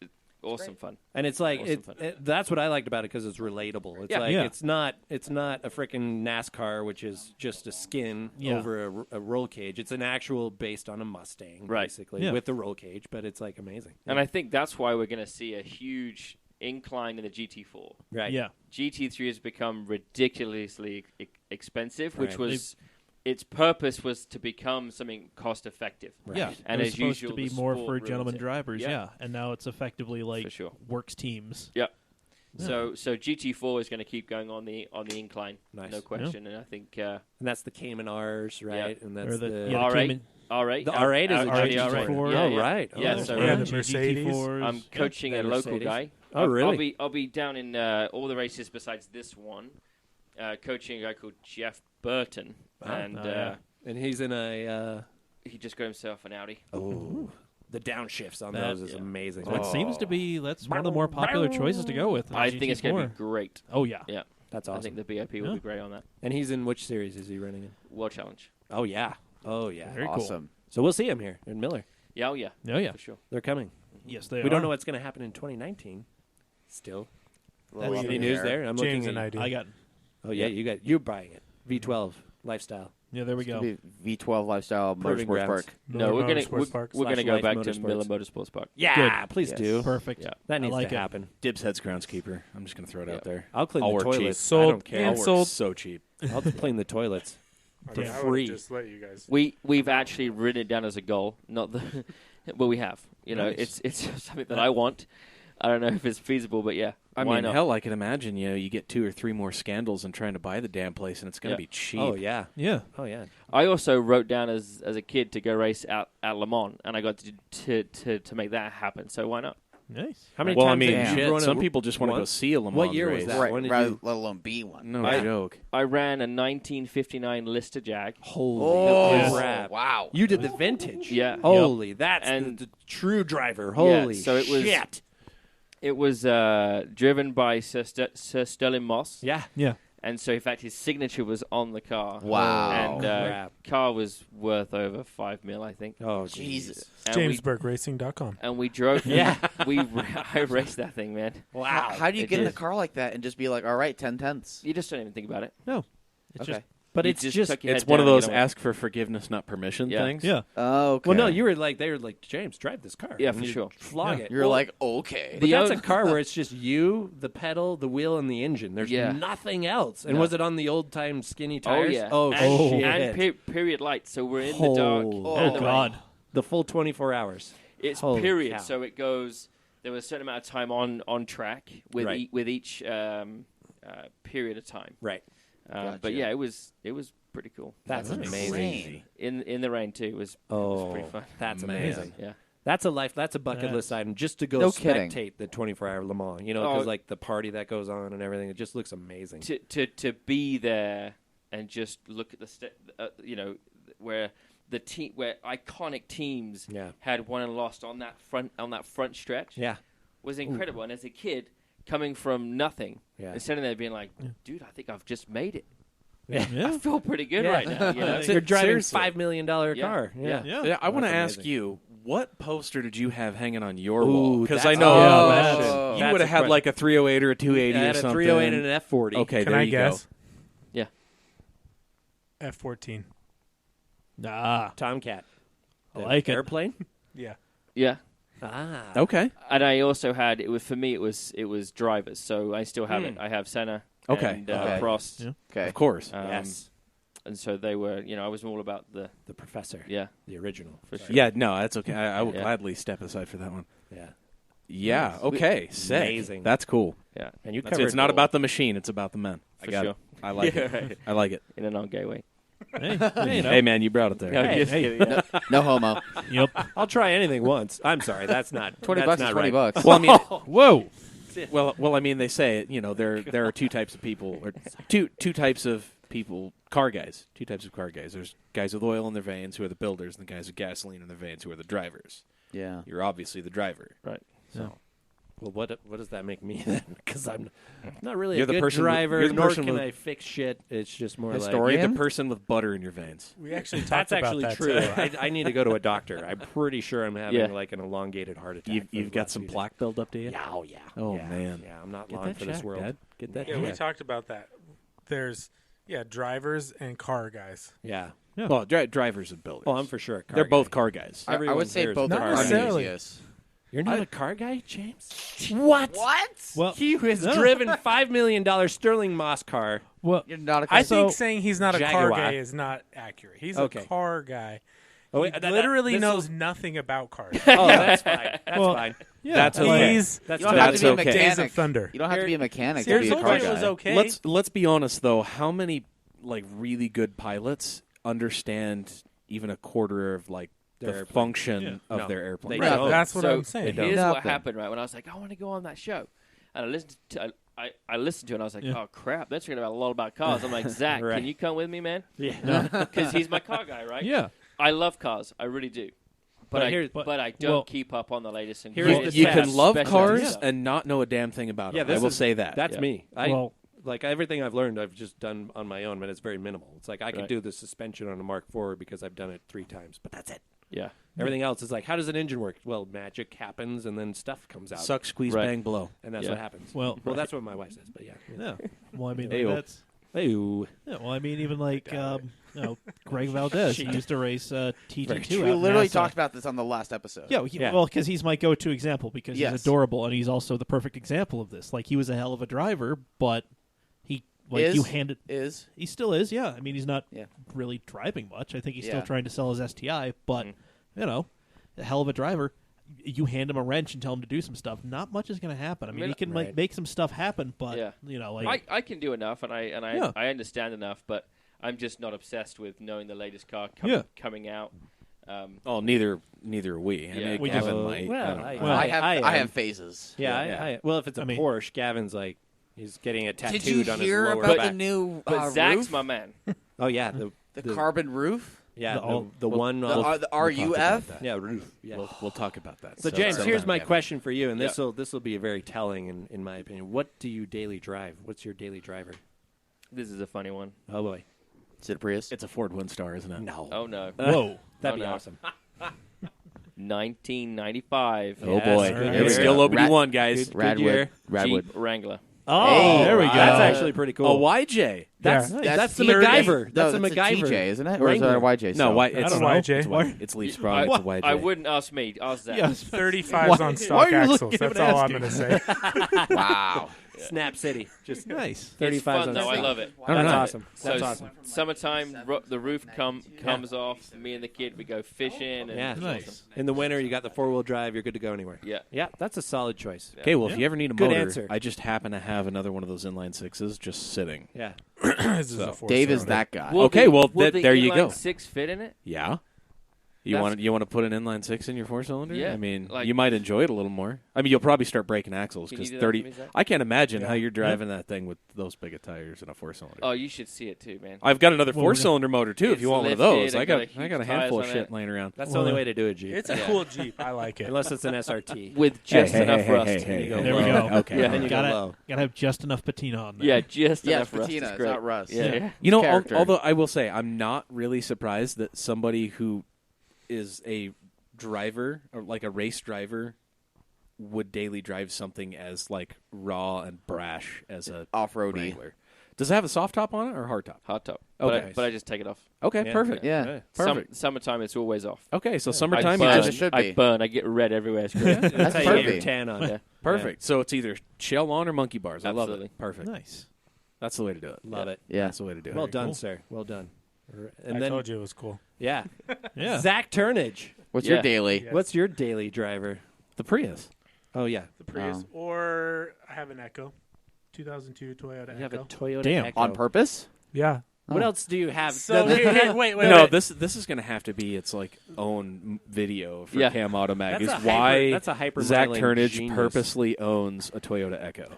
awesome fun. And it's like Awesome fun. that's what I liked about it because it's relatable. It's it's not a freaking NASCAR, which is just a skin over a roll cage. It's an actual based on a Mustang, basically with the roll cage. But it's like amazing. And I think that's why we're going to see a huge incline in the GT4. Right. Yeah. GT3 has become ridiculously expensive, which Right. was its purpose was to become something cost effective. Yeah, And it was as supposed usual, to be the more sport for ruins gentlemen it. drivers, Yeah. and now it's effectively like For sure. works teams. Yep. So GT4 is going to keep going on the incline, Nice. no question. And I think And that's the Cayman R's, right? And that's Or the the yeah, R8. Cayman- R8. The R8 is a Audi GT4. R8. Oh, Yeah. right. Yeah, Oh, so Yeah, the GT4s. Mercedes. I'm coaching The a local Mercedes. guy. Oh, really? I'll be down in all the races besides this one, coaching a guy called Jeff Burton, and And he's in a. he just got himself an Audi. The downshifts on That- those is amazing. That seems to be that's one of the more popular choices to go with. I think it's going to GT4. be great. Oh yeah. Yeah, That's I awesome. think the BIP will be great on that. And he's in which series is he running in? World Challenge. Oh yeah. Oh yeah. Very cool. Awesome. So we'll see him here in Miller. Yeah, oh yeah, Oh yeah. for sure. They're coming. Yes, they We are. don't know what's going to happen in 2019. Still. Well, Any we news are. there? I'm James looking and at. I do. I got. Oh yeah, you're buying it. V12 Lifestyle. Yeah, there we It's go. gonna be V12 Lifestyle Proving Motorsports grounds. Park. No, we're gonna Motorsports Park. we're gonna / go back Lyfe to Motorsports. Miller Motorsports Park. Yeah, please Yes. do. Perfect. Yeah. That needs I like to it. happen. Dibs heads groundskeeper. I'm just going to throw it out there. I'll clean I'll the work toilets. cheap. I Sold don't care. I'll and work sold. so cheap. I'll clean the toilets. For Yeah, I free. would've just let you guys. We've actually written it down as a goal, not the. Well, we have. You know, Nice. it's something that I want. I don't know if it's feasible, but yeah. I why mean, not? hell, I can imagine, you get 2 or 3 more scandals and trying to buy the damn place, and it's going to Yeah. be cheap. Oh yeah. Yeah. Oh yeah. I also wrote down as a kid to go race at Le Mans, and I got to make that happen. So why not? Nice. How many Well, I times mean, have you shit, run some a- people just want to go once? see a Le Mans What year was race. that? Right, When did rather, you- let alone be one. No I- joke. I ran a 1959 Lister Jag. Holy Oh, crap! wow. You did the vintage. Yeah. Holy, that's And- the true driver. Holy so it was- shit. It was driven by Sir Sterling Moss. Yeah. Yeah. And so, in fact, his signature was on the car. Wow. And Crap. car was worth over $5 million, I think. Oh Jesus. And JamesBurkeRacing.com. and we drove. Yeah. I raced that thing, man. Wow. How do you It get in a is. car like that and just be like, all right, 10/10ths? You just don't even think about it. No. It's Okay. just But You it's just just tuck your It's head one of down, those you know. ask for forgiveness, not permission Yeah. things. yeah. Oh, okay. well, no, you were like they were like James, drive this car. Yeah, And for you sure. Flog Yeah. it. You're Well, like, okay. but The that's a other- car where it's just you, the pedal, the wheel, and the engine. There's Yeah. nothing else. And No. was it on the old time skinny Oh, tires? yeah. Oh, and, shit. And period lights. So we're in the dark. Holy- in Oh the God. rain. the full 24 hours. It's Holy period. cow. So it goes. There was a certain amount of time on track with Right. with each period of time. Right. But Gotcha. yeah, it was pretty cool. That's Nice. amazing. Rain. In the rain too. It was Oh, pretty fun. that's Man. amazing. Yeah. That's a bucket list item just to go No kidding. spectate the 24-hour Le Mans. You know, because Oh. like the party that goes on and everything, it just looks amazing. To be there and just look at the where the team where iconic teams Yeah. had won and lost on that front stretch Yeah. was incredible. And as a kid coming from nothing Yeah. and sitting there being like, dude, I think I've just made it. Yeah. I feel pretty good Yeah. right now. You know? So you're driving Seriously. $5 million Yeah. car. Yeah. Yeah. Yeah, I want to That's ask amazing. you, what poster did you have hanging on your Ooh, wall? Because I that's know a good Oh. question. you That's would a have had question. like a 308 or a 280 I or had a something. 308 and an F40. Okay, Can there I you guess? Yeah. F14. Ah. Tomcat. I The like it. airplane? Yeah. Yeah. Ah. go. Okay. And I also had it was drivers, so I still have it. I have Senna Okay. and Okay. Prost. Yeah. Okay. Of course. Yes. And so they were, I was all about the The professor. yeah. The original. For Sorry. sure. Yeah, no, that's okay. I will Yeah. gladly step aside for that one. Yeah. Yeah, okay. Sick. Amazing. That's cool. Yeah. And you That's, covered it's not about the machine, it's about the men. I For got sure. it. I like Yeah, it. right. I like it. In a non-gay way. Hey, you know. Hey, man, you brought it there. No, Hey, just hey. kidding. Yeah. No homo. Yep. I'll try anything once. I'm sorry, that's not $20 that's is not $20 right. bucks. Well, I mean, Whoa. well, I mean, they say there are two types of people, or two types of people, car guys. Two types of car guys. There's guys with oil in their veins who are the builders, and the guys with gasoline in their veins who are the drivers. Yeah. You're obviously the driver. Right. So Well, what does that make me then? Because I'm not really You're a the good person with- driver, you're the nor person can with- I fix shit. It's just more Historian? you're the person with butter in your veins. We actually like talked that's actually about that true. today. I need to go to a doctor. I'm pretty sure I'm having Yeah. like an elongated heart attack. You've for the got last some few days. plaque buildup to you. Yeah, oh yeah. Oh, Yeah, man. Yeah, I'm not Get long that for this checked, world. Dad. Get that. Yeah, we checked. talked about that. There's drivers and car guys. Yeah. Yeah. Well, drivers and builders. Oh, I'm for sure. A car They're guy. both car guys. I Everyone would say here is both a Not are car guy. necessarily. enthusiasts. You're not a car guy, James? What? Well, He has no. driven $5 million Sterling Moss car. well, You're not a I car. think saying he's not a car Jaguar. guy is not accurate. He's Okay. a car guy. Oh, He wait, literally this knows will- nothing about cars. Oh, that's fine. That's Well, fine. yeah. That's okay. He's That's You don't have That's to be a okay. Days mechanic. of Thunder. You don't have to be a mechanic to Here's be a what car it guy. was okay. Let's be honest though. How many like really good pilots understand even a quarter of like Their the airplane. function Yeah. of No. their airplane? They Yeah, don't. that's what So I'm saying. don't. here's what Nothing. happened, right? When I was like, I want to go on that show. And I listened to I listened to it and I was like, Yeah. oh, crap. They're talking about a lot about cars. I'm like, Zach, Right. can you come with me, man? Yeah. Because he's my car guy, right? yeah. I love cars. I really do. But, But here's- but I don't well- keep up on the latest and Here's greatest. the You stats. can love Special cars stuff. and not know a damn thing about Yeah, them. I this will is- say that. That's Yeah. me. Well- Like everything I've learned, I've just done on my own, but it's very minimal. It's like I can Right. do the suspension on a Mark IV because I've done it 3 times, but that's it. Yeah. Everything else is like, how does an engine work? Well, magic happens, and then stuff comes out, Suck, squeeze, Right. bang, blow. and that's Yeah. what happens. Well, that's what my wife says. But yeah, yeah. Well, I mean, Ayo. that's. Ew. Yeah, well, I mean, even like Greg Valdez, he used to race TT2. We out in literally NASA. talked about this on the last episode. Yeah, Yeah. well, because he's my go-to example because Yes. he's adorable and he's also the perfect example of this. Like he was a hell of a driver, but he you handed he still is. Yeah, I mean he's not Yeah. really driving much. I think he's still Yeah. trying to sell his STI, but you know, a hell of a driver. You hand him a wrench and tell him to do some stuff. Not much is going to happen. I mean, mean, he can right. like make some stuff happen, but Yeah. you know, like I can do enough, and I Yeah. I understand enough, but I'm just not obsessed with knowing the latest car Yeah. coming out. Oh, neither are we. I Yeah. mean, We Gavin just- might. well, I don't know. Well, I have phases. Yeah, Yeah. well, if it's a I mean- Porsche, Gavin's like he's getting it Did tattooed you on his hear lower about back. the new But Zach's roof? my man. Oh yeah, The carbon roof? yeah the- the one The, on the We'll talk RUF? about that. yeah roof. Yeah. We'll talk about that. So James, here's my Gavin. question for you, and Yeah. this will be very telling in my opinion. What do you daily drive? What's your daily driver? This is a funny one. Oh boy, Is it a Prius? It's a Ford Windstar, isn't it? no, Oh no, whoa. that'd be no. awesome. 1995. Oh Yes, boy, good it's year. still Rat- OBD1, guys. Radwood. year. Radwood. Jeep Wrangler. Oh, Hey, there we go. That's actually pretty cool. A YJ. That's Yeah. that's the 30. MacGyver. That's No, the that's a MacGyver. TJ, isn't it? Or is that a Wrangler. YJ? No, still? it's don't know. YJ. YJ. It's Leaf Strong. It's a YJ. I wouldn't ask me. Ask Zach. Yeah, 35s on Why stock are you axles. looking at That's him all I'm asking? going to say. Wow. Snap City. Just nice. It's 35s fun on though. I stock. love it. don't That's know. awesome. So That's awesome. Summertime, the roof comes off. Me and the kid, we go fishing. And Yeah. it's Nice. awesome. In the winter, you got the 4-wheel drive. You're good to go anywhere. Yeah. Yeah, that's a solid choice. Okay, well, if Yeah. you ever need a Good motor, answer. I just happen to have another one of those inline sixes just sitting. Yeah. This is a Dave is four-cylinder. that guy. Will Okay, the- well, will th- the there you inline go. 6 fit in it? Yeah. That's- You want to put an inline six in your 4-cylinder? Yeah, I mean, like- you might enjoy it a little more. I mean, you'll probably start breaking axles Can you because do that 30. for me, Zach? I can't imagine Yeah. how you're driving that thing with those big of tires in a 4-cylinder. Oh, you should see it too, man. I've got another Well, we're 4-cylinder motor too. If It's you want one of lifted, those, I I got got a huge a handful of tires on shit it. laying around. That's Well, the only way to do a Jeep. It's a cool Jeep. I like it. Unless it's an SRT. With just Hey, enough hey, rust. hey, hey, You go hey, There we low. go. Okay. Yeah. Then you go Gotta low. have just enough patina on there. Yeah, just Yeah, enough it's rust. patina. It's It's great. not rust. Yeah. Yeah. You know, Character. although I will say, I'm not really surprised that somebody who is a driver or like a race driver would daily drive something as like raw and brash as a Off-roady. Wrangler. Does it have a soft top on it or hard top? Hot top. Okay. But I just take it off. Okay, Yeah. perfect. Yeah. Perfect. Summertime, it's always off. Okay, so I summertime, burn. you As just it should I be. burn. I get red everywhere. It's great. That's That's how you get your perfect. tan on. Yeah. perfect. So it's either shell on or monkey bars. I love Absolutely. it. Perfect. Nice. That's the way to do it. Love it. Yeah. That's the way to do Well it. done, cool. sir. Well done. I And then, told you it was cool. yeah. Yeah. Zach Turnidge. What's Yeah. your daily? Yeah. What's your daily driver? The Prius. Oh, yeah. The Prius. Or I have an Echo. 2002 Toyota You have a Echo. Toyota Damn. Echo. On purpose? Yeah. What else do you have? So wait. No, this is going to have to be its like own video for Yeah. Cam Automag. That's Is a why that's a hyper Zach miling Turnidge genius. purposely owns a Toyota Echo.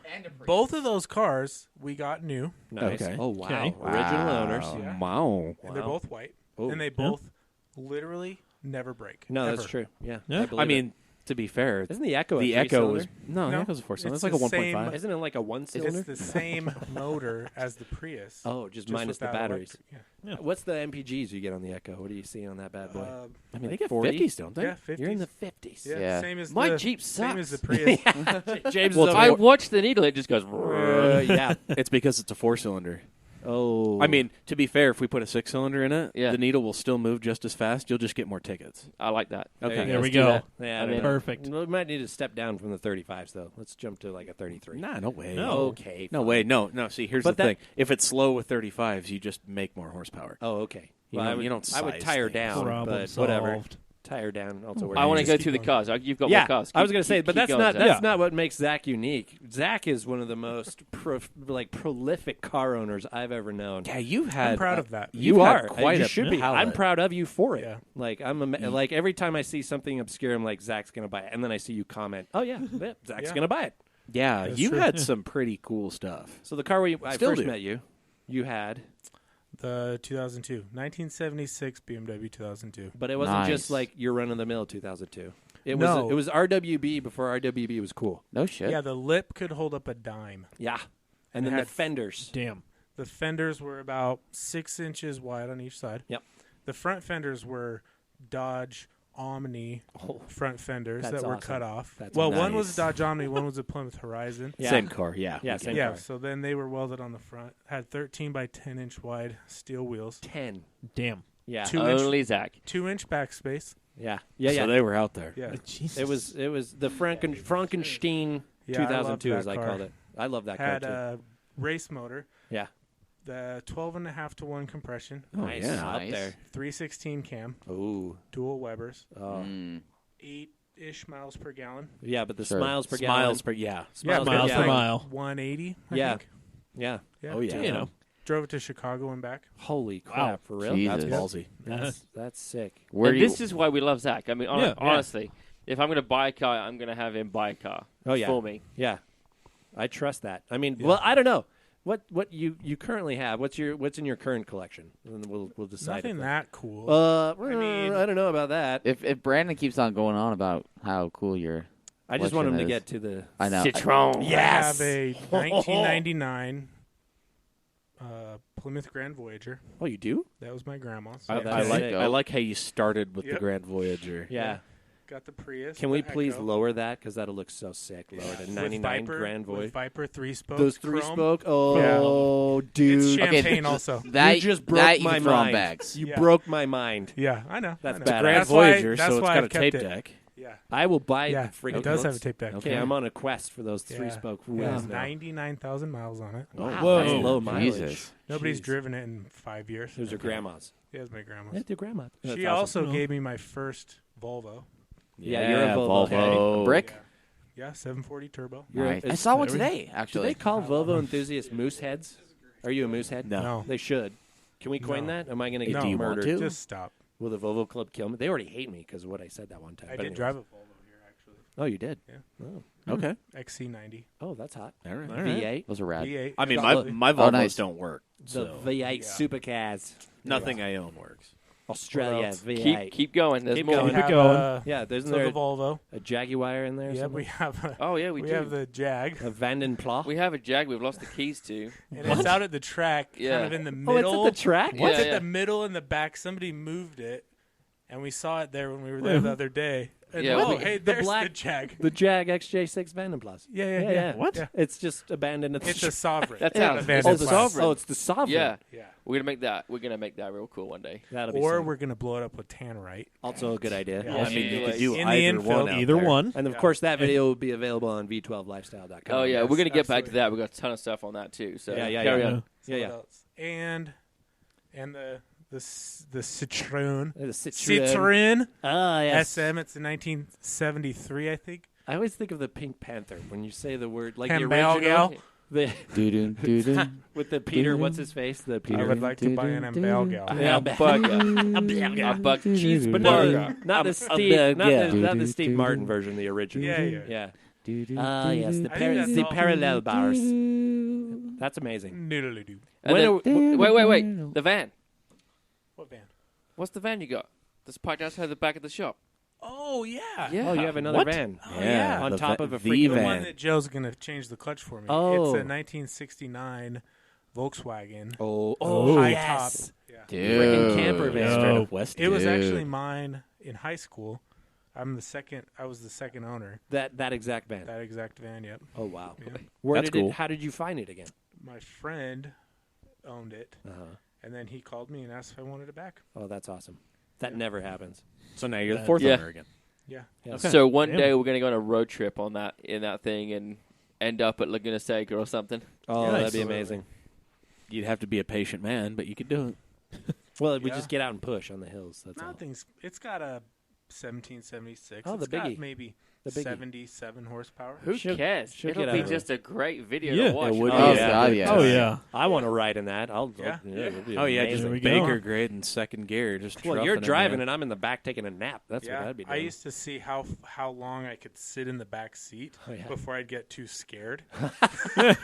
Both of those cars we got new, Nice. Okay. Oh wow. Okay. Original owners. Yeah. Wow. and they're both white, Oh. and they both literally never break. No, ever. that's true. Yeah. Yeah. believe I it. mean, to be fair, isn't the Echo the a Echo three-cylinder? is no, the No, Echo's a 4-cylinder. it's It's like a the same- 1.5. Isn't it like a one-cylinder? It's the same motor as the Prius. Oh, just just minus the without batteries. electric. What's the MPGs you get on the Echo? What do you see on that bad boy? Yeah. I mean, they like get 40? 50s, don't they? Yeah, 50s. You're in the 50s. Yeah, Yeah. same as My the, Jeep same as the sucks. Prius. James Well, is I over. watched the needle; it just goes. Yeah. It's because it's a 4-cylinder. Oh. I mean, to be fair, if we put a 6-cylinder in it, Yeah. the needle will still move just as fast. You'll just get more tickets. I like that. There Okay. you There we Let's do go. that. Yeah, I I mean, mean, Perfect. we might need to step down from the 35s though. Let's jump to like a 33. Nah, no way. No. Okay. No fine. way. No. See, here's But the that- thing. If it's slow with 35s, you just make more horsepower. Oh, okay. You Well, don't- you don't I would size tire things. down, Problem but whatever. solved. Tire down. Also, I want to Just go keep through the going. cars. You've got Yeah, more cars. I was going to say, Keep- but keep that's going, not Zach. that's not what makes Zach unique. Zach is one of the most prolific car owners I've ever known. Yeah, you've had. I'm proud of that. You You've had are quite you a should be. palette. I'm proud of you for it. Yeah. Like like every time I see something obscure, I'm like Zach's going to buy it, and then I see you comment, "Oh yeah, Zach's Yeah. going to buy it." Yeah, That's you true. had some pretty cool stuff. So the car I Still first do. met you had, The 2002, 1976 BMW 2002. but it wasn't Nice. just like your run of the mill 2002. It No. was RWB before RWB was cool. No shit. Yeah, the lip could hold up a dime. Yeah, and It then the had- fenders. Damn. The fenders were about 6 inches wide on each side. Yep. The front fenders were Dodge Omni Oh, front fenders That's that were awesome. cut off. That's Well, nice. one was a Dodge Omni, one was a Plymouth Horizon. yeah. Same car, yeah. Yeah, we same get it. Yeah, car. so then they were welded on the front. Had 13 by 10 inch wide steel wheels. 10. Damn. Yeah, 2-inch Only Zach. 2-inch backspace. yeah. So they were out there. Yeah. Jesus. It was the Frankenstein Yeah, I 2002, loved as that I car. called it. I love that Had car too. a race motor. Yeah, The 12.5 to 1 compression. Oh, nice. yeah. Up Nice. there. 316 cam. Ooh. Dual Webers. Oh. Mm. 8-ish miles per gallon. Yeah, but the Sure. smiles per Smiles gallon. per, yeah. Smiles per miles per gallon. mile. 180, I Yeah. think. Yeah. Yeah. Oh, yeah. You know. Drove it to Chicago and back. Holy crap! Wow. For real? Jesus. That's ballsy. That's sick. Where And do you, this is why we love Zach. I mean, Yeah. honestly, if I'm going to buy a car, I'm going to have him buy a car Oh yeah. for me. Yeah. I trust that. I mean, Yeah. well, I don't know. What you currently have? What's in your current collection? And we'll decide. Nothing if that cool. mean, I don't know about that. if Brandon keeps on going on about how cool your I just want him to collection get is. to the I know. Citron. I Yes. have a 1999 Plymouth Grand Voyager. Oh, you do? That was my grandma's. I, Yeah, I that's like sick. I like how you started with the Yep. Grand Voyager. Yeah. Got the Prius. Can we the please Echo, lower that because that'll look so sick? Lower to with 99 Viper, Grand with Void. Viper 3-spoke. Those three chrome. spoke. Oh, dude! It's Okay, champagne also. That you just broke that you my can throw on mind. bags. You Yeah. broke my mind. Yeah, I know. That's I know. badass. Grand That's why- Voyager, that's so it's why got I've a kept tape it. deck. Yeah, I will buy yeah. the freaking. It does have a tape deck. Okay, I'm on a quest for those Yeah. 3-spoke It wheels has now. 99,000 miles on it. Wow, Whoa. that's low mileage. Jesus. Nobody's Jeez. driven it in 5 years. Those are grandmas. Yeah, it's my grandma's. Yeah, your grandma. That's She awesome. also No. gave me my first Volvo. Yeah, you're a Volvo head. Volvo. Brick? Yeah, 740 turbo. You're a- Nice. I is- saw one there we- today. Do Actually, they call Volvo enthusiasts moose heads? Are you a moose head? No. No. They should. Can we coin No. that? Am I going to No. get Do you want murdered? to? Just stop. Will the Volvo Club kill me? They already hate me because of what I said that one time. I But did anyways. drive a Volvo here, actually. Oh, you did? Yeah. Oh, Okay. XC90. oh that's hot. All right. V8. those are rad. V8. I mean, Got my Volvos nice. don't work. The So V8 Yeah. supercars. nothing I own works. Australia else? V8. Keep going. There's Keep more. going. We Keep it have, going. Yeah, there's so there the Volvo. a Jaguar in there? or Yeah, something? we have a, Oh yeah, we do. have the Jag, A Vanden Plas? We have a Jag. We've lost the keys to. and it's out at the track, Yeah. kind of in the Oh, middle. it's at the track? What? It's Yeah, at yeah. the middle in the back. Somebody moved it, and we saw it there when we were there the other day. And Yeah, oh, we- hey, the there's black- the Jag. The Jag XJ6 Vanden Plas. Yeah. What? Yeah. It's just abandoned at the It's a Sovereign. That's Not ours. a Van It's der the Plas. Sovereign. Oh, it's the Sovereign. Yeah, Yeah. we're gonna make that real cool one day. That'll be Or sick. we're gonna blow it up with tannerite. Also a good idea. Yeah. I mean, you could do In the either infield. one. Out Either there. one. And of course, that video will be available on v12lifestyle.com. Oh yeah, yes, we're gonna get back to absolutely. that. We've got a ton of stuff on that too. So Yeah, carry yeah. on. Yeah, So what yeah. else? And the Citroen. The Citroen. Citroen Ah, yes. SM. It's in 1973, I think. I always think of the Pink Panther when you say the word like Campbell the original. gal. The Doo-doo, doo-doo. with the Peter, what's his face? The I Peter. would like to buy an hamburger. A bug cheese, But no, not the Steve, not the Steve Martin version, the original. Yeah. Ah, yes, the, I think that's the all. parallel bars. That's amazing. Noodle-doo. And When then- wait. The van. What van? What's the van you got? That's parked outside the back of the shop. Oh, yeah. Yeah. Oh, you have another What? van. yeah. On the top va- of a the freaking The van. one that Joe's going to change the clutch for me. Oh. It's a 1969 Volkswagen. Oh, high yes. top. Yeah. Dude. Freaking camper van. straight No. up west. It was Dude. actually mine in high school. I was the second owner. That exact van. That exact van, yep. Oh wow. Yeah. Where That's did cool. it? How did you find it again? My friend owned it, Uh-huh. and then he called me and asked if I wanted it back. Oh, that's awesome. That never happens. So now you're the fourth Yeah. owner again. Yeah. Yeah. So one Damn. day we're gonna go on a road trip on that in that thing and end up at Laguna Seca or something. Oh, Yeah, that'd be absolutely. amazing. You'd have to be a patient man, but you could do it. Well, we Yeah. just get out and push on the hills. That's all. Nothing's. It's got a 1776. Oh, the It's got biggie. maybe The biggie. 77 horsepower. Who She'll- cares? she'll It'll get be out of just a great video Yeah, to watch. it would Oh, be. God, yeah. Oh yeah. I want to ride in that. Yeah. it'll be Oh yeah, amazing. just There we Baker go. grade in second gear. Just Well, you're troughing it, driving man. and I'm in the back taking a nap. That's what Yeah, I'd be I doing. used to see how long I could sit in the back seat Oh, yeah. before I'd get too scared.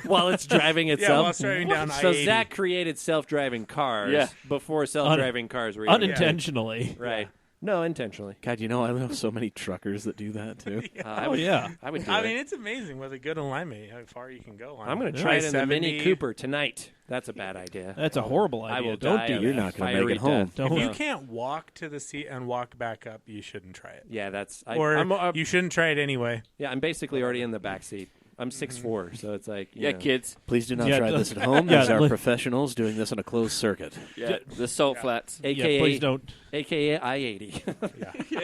While it's driving Yeah, itself. while it's driving down So I-80. Zach created self-driving cars Yeah. before self-driving cars were even Unintentionally. right. No, intentionally. God, you know I know so many truckers that do that too. I Oh would, yeah. I would do I it. mean, it's amazing with a good alignment how far you can go. On I'm going to try it in the Mini I-70. Cooper tonight. That's a bad idea. That's a horrible idea. I will Don't die do of that. You're not gonna make fiery it home. death. Don't. If you can't walk to the seat and walk back up, you shouldn't try it. Yeah, that's. Or I'm you shouldn't try it anyway. yeah, I'm basically already in the back seat. I'm 6'4", so it's like you Yeah, know. kids. Please do not Yeah, try don't- this at home. Yeah, These are li- professionals doing this on a closed circuit. Yeah, the salt flats. AKA Yeah, please don't. AKA I-80.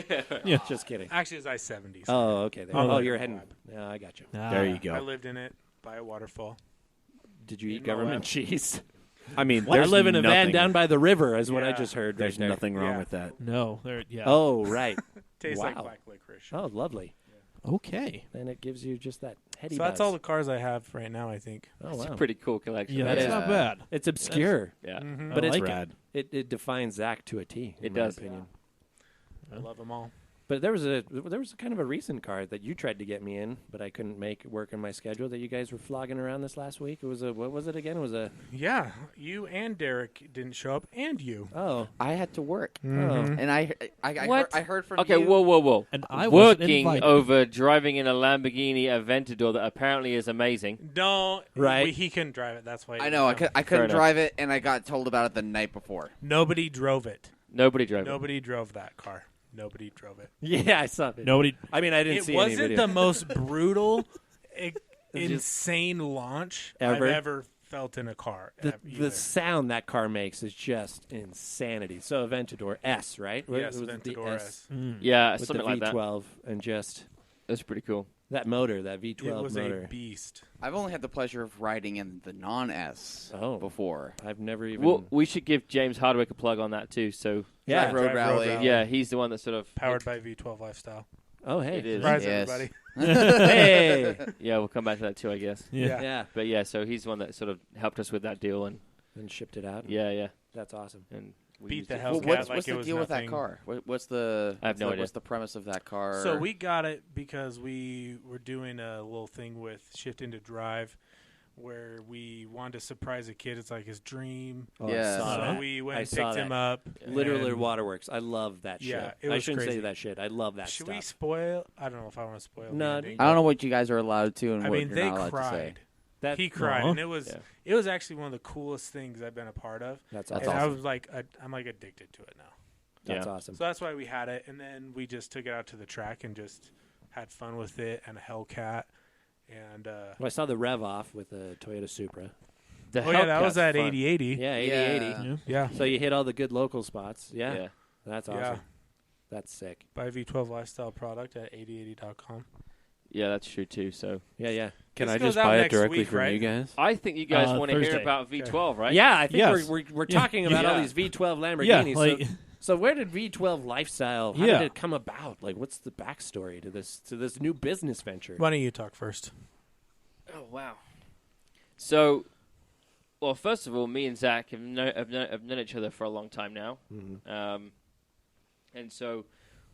Yeah. Yeah. Just kidding. Actually, it's I-70. Oh, okay. There. Oh, Oh, there. you're heading. Yeah, I got you. There you I go. lived in it by a waterfall. Did you eat In government Moab. cheese? I mean, I there's live in a van nothing- down by the river, is what I Yeah. just heard. There's right there. nothing wrong Yeah. with that. No. There. Yeah. Oh, right. Tastes Wow. like black licorice. Oh, lovely. Okay. Then it gives you just that heady So that's buzz. all the cars I have right now, I think. Oh, It's wow. a pretty cool collection. Yeah, That that's is- not bad. It's obscure, Yeah. Mhm. but I it's like Rad. it defines Zach to a T. It in does. my opinion. I love them all. But there was a kind of a recent car that you tried to get me in, but I couldn't make it work in my schedule. That you guys were flogging around this last week. It was a what was it again? It was a Yeah, you and Derek didn't show up, and you. oh I had to work, Mhm. and I What? heard from Okay, you. whoa. And I wasn't Working invited. over driving in a Lamborghini Aventador that apparently is amazing. Don't. Right. He couldn't drive it. That's why. he I didn't know. I, come. I couldn't enough. drive it, and I got told about it the night before. Nobody drove it. Nobody drove it. Nobody drove that car. Nobody drove it. yeah, I saw it. Nobody. I mean I didn't It see any wasn't video. the most brutal, just- insane launch Ever? I've ever felt in a car. the either. sound that car makes is just insanity. So Aventador S, right? Yes, Was it the Aventador S. Yeah, with something the like that. V12 and just That's pretty cool. that motor, that It V12 was motor. a beast. I've only had the pleasure of riding in the non-S Oh. before. I've never even. Well, we should give James Hardwick a plug on that too. So yeah. Drive Road Rally. yeah, he's the one that sort of Powered by V12 Lifestyle. Oh, hey. It is. Surprise, Yes. everybody. Hey. Yeah, we'll come back to that too, I guess. Yeah. Yeah. But yeah, so he's the one that sort of helped us with that deal, and And shipped it out. yeah, That's awesome. and we Beat used the it. hell Well, Hellcat what's like it the was deal with that nothing. car? What's the? I have no idea. What's the premise of that car? So we got it because we were doing a little thing with Shift Into Drive where we wanted to surprise a kid. It's like his dream. Oh, Yeah. I saw So that. we went I and saw picked him that. up. Literally and- Waterworks. I love that Yeah, shit. it I was shouldn't say crazy. that shit. I love that Should stuff. we spoil? I don't know if I want to spoil the No, ending. I don't know what you guys are allowed to and I what mean, you're they not allowed to say. cried. That, He cried, Aw. and it was Yeah. it was actually one of the coolest things I've been a part of. That's That's awesome. and I awesome. was like, I'm like addicted to it now. That's Yeah. awesome. So that's why we had it, and then we just took it out to the track and just had fun with it and a Hellcat. And Well, I saw the rev off with the Toyota Supra. The oh yeah, that was Hellcat's at fun. 8080. Yeah, 80-80. Yeah. Yeah. Yeah, So you hit all the good local spots. Yeah. Yeah. That's awesome. Yeah. That's sick. Buy V12 Lifestyle product at 8080.com. Yeah, that's true too. So Yeah. Can This I goes just out buy it next directly week, from right? you guys? I think you guys want to hear Thursday. about V12, right? Yeah, I think Yes. we're Yeah. talking about all Yeah. these V12 Yeah. Lamborghinis. Like, So where did V12 Lifestyle? How Yeah. did it come about? Like, what's the backstory to this new business venture? Why don't you talk first? Oh wow. So, well, first of all, me and Zack have known each other for a long time now. And so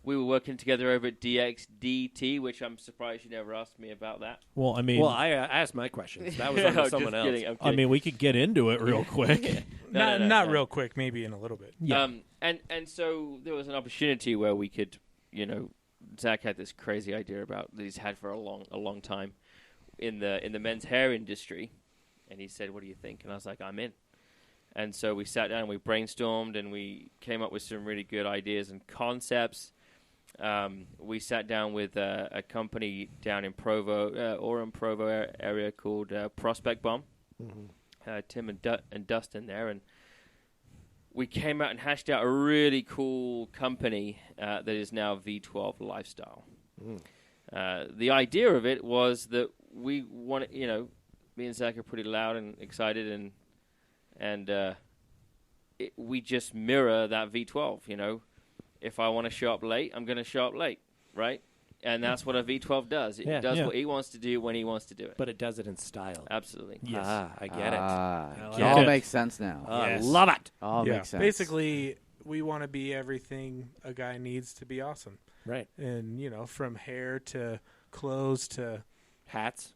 we were working together over at DXDT, which I'm surprised you never asked me about that. Well, I mean, Well, I asked my questions. That was on to someone Just else. kidding, I'm I kidding. mean, we could get into it real quick. Not real quick, maybe in a little bit. Yeah. And so there was an opportunity where we could, Zack had this crazy idea about that he's had for a long time in the men's hair industry, and he said, "What do you think?" And I was like, "I'm in." And so we sat down and we brainstormed and we came up with some really good ideas and concepts. We sat down with a company down in Provo, area called Prospect Bomb. Tim and Dustin there, and we came out and hashed out a really cool company that is now V12 Lyfestyle. The idea of it was that we wanted, me and Zack are pretty loud and excited, and we just mirror that V12. If I want to show up late, I'm going to show up late, right? And that's what a V12 does. It does what he wants to do when he wants to do it. But it does it in style. Absolutely. Yes. I get it. It all makes sense now. I love it. All makes sense. Basically, we want to be everything a guy needs to be awesome. Right. And, from hair to clothes to Hats.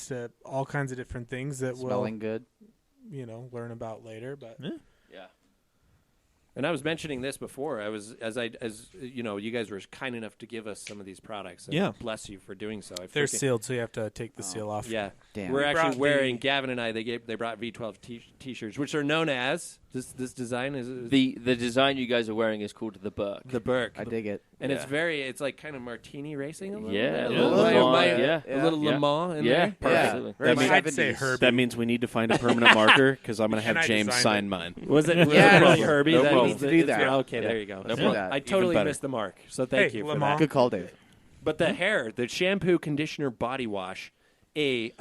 to all kinds of different things that Smelling good. we'll, learn about later. But Yeah. And I was mentioning this before. You guys were kind enough to give us some of these products. And Yeah. bless you for doing so. they're sealed, so you have to take the seal off. Yeah. Damn. We're We actually brought wearing, Gavin and I, they brought V12 t-shirts, which are known as, this design is The design you guys are wearing is called the Burke. the Burke. I dig it. And it's like kind of martini racing a little Yeah, bit. a little Like, Le Mans, a little Le Mans in Yeah, there. absolutely. Very I'd say 70s. Herbie. That means we need to find a permanent marker because I'm going to And have I James designed sign it. mine. Was it Yeah, really no Herbie? problem. That No means problem. Do that. Okay, there you go. No problem. I totally better. missed the mark, so thank you Le for Mans. that. Good call, Dave. But the hair, the shampoo, conditioner, body wash, and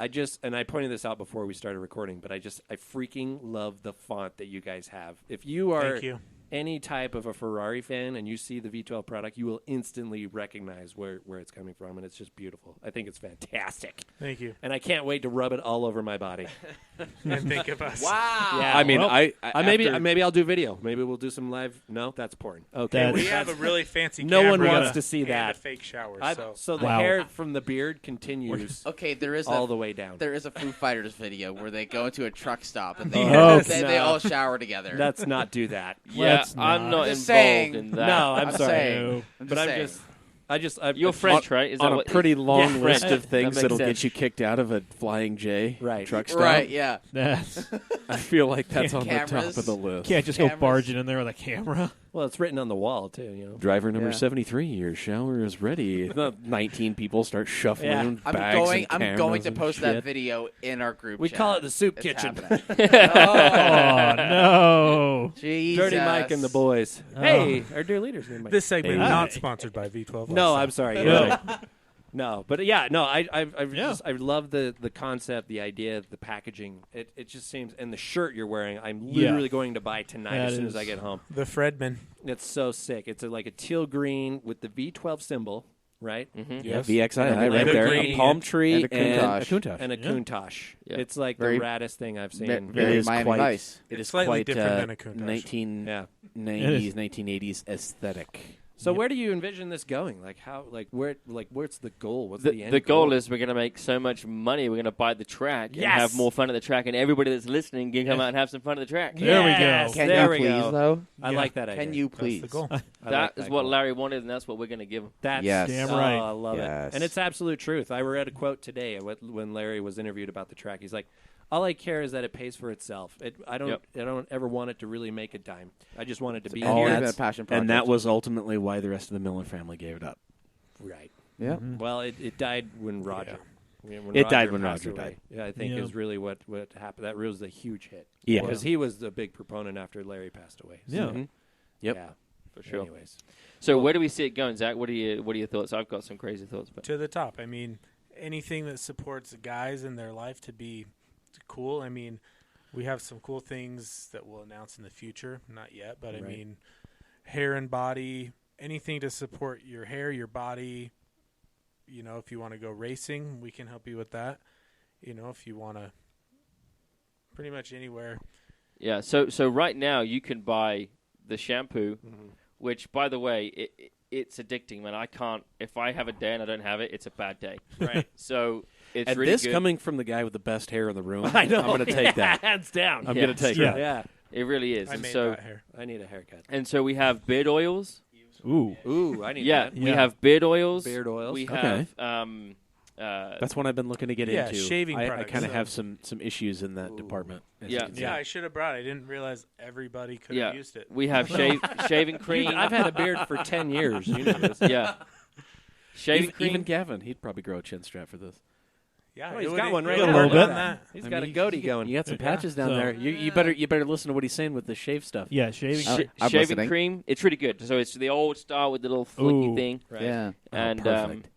I pointed this out before we started recording, but I freaking love the font that you guys have. If you are Thank you. any type of a Ferrari fan and you see the V12 product, you will instantly recognize where it's coming from, and it's just beautiful. I think it's fantastic. Thank you. And I can't wait to rub it all over my body. And think of us. Wow. Yeah, I mean, well, maybe I'll do video. Maybe we'll do some live. No, that's porn. Okay, We have a really fancy No one camera wants to see and that. a fake shower. so the Wow. hair from the beard continues Okay, there is all the way down. There is a Foo Fighters video where they go into a truck stop and they Okay. all shower together. Let's not do that. Yeah, Let's I'm not. not Just involved saying. in that. No, I'm I'm sorry. saying. But I'm just. You're French, right? Is that on a what, pretty long Yeah. list of That things makes that'll sense. get you kicked out of a Flying J Right. truck stop. Right, yeah. That's, I feel like that's on the top Cameras. of the list. can't just go Cameras. barging in there with a camera. Well, it's written on the wall too. Driver number Yeah. 73, your shower is ready. The 19 people start shuffling Yeah. bags I'm and going to cameras post and that shit. video in our group We chat. call it the soup It's kitchen. happening. Oh, no. Jesus. Dirty Mike and the boys. Hey, our dear leader's name. this segment Hey. not sponsored by V12. No, Lifestyle. I'm sorry. No. No, but yeah, no. I Yeah. I love the concept, the idea, the packaging. It just seems, and the shirt you're wearing, I'm literally going to buy tonight That as soon as is- I get home. The Fredman. It's so sick. It's like a teal green with the V12 symbol, right? Yeah, VXI And right the there. green A palm tree and a Countach. Countach. And a Yeah. Countach. Yeah. It's like Very- the raddest thing I've seen. Very It is Miami quite- Vice. It is Slightly quite different than a Countach. 1990s, 1980s aesthetic. So where do you envision this going? Where's the goal? What's the end The goal is we're going to make so much money, we're going to buy the track and Yes! have more fun at the track, and everybody that's listening can come out and have some fun at the track. There we go. Yes, Can there you we please, go. though? I like that idea. Can you That's please? the goal. I That like is what goal. Larry wanted, and that's what we're going to give him. That's Yes. Damn oh, right. I love Yes. it. And it's absolute truth. I read a quote today when Larry was interviewed about the track. He's like, all I care is that it pays for itself. I don't ever want it to really make a dime. I just want it to be all here. been a passion project. And that was ultimately why the rest of the Miller family gave it up. Right. Yeah. Well, it died when Roger. It died when passed Roger away. died. Yeah, I think Yeah. is really what happened. That was a huge hit. Yeah. Because he was the big proponent after Larry passed away. So, Yeah. Mhm. Yep. Yeah. For sure. Anyways. So where do we see it going, Zach? What are your thoughts? I've got some crazy thoughts. But To the top. I mean, anything that supports guys in their life to be cool. I mean, we have some cool things that we'll announce in the future. Not yet, but I Right. mean, hair and body, anything to support your hair, your body. If you want to go racing, we can help you with that. If you want to pretty much anywhere. Yeah. So right now you can buy the shampoo, which, by the way, it's addicting, man. I can't. If I have a day and I don't have it, it's a bad day. Right. So it's And really this good. coming from the guy with the best hair in the room, I know. I'm going to take that. Hands down. I'm Yeah. going to take Yeah. that. Yeah. It really is. I And made so that hair. I need a haircut. and so we have beard oils. Ooh. Ooh, I need Yeah, that. we Yeah. have beard oils. Beard oils. We Okay. have That's one I've been looking to get Yeah, into. shaving I products, kind of so- have some issues in that department. as you Yeah. can see. Yeah, I should have brought it. I didn't realize everybody could have used it. we have shaving cream. I've had a beard for 10 years. You know this. Yeah. Shaving Even, cream. even Gavin, he'd probably grow a chin strap for this. Yeah, Oh, he's it got would- one it right would now. work A little on bit. that. He's I got mean, a goatee going. You got some patches down So- there. You better listen to what he's saying with the shave stuff. Yeah, shaving. I'm Shaving listening. cream. It's really good. So it's the old style with the little flicky Ooh. thing. Right. Yeah. And perfect.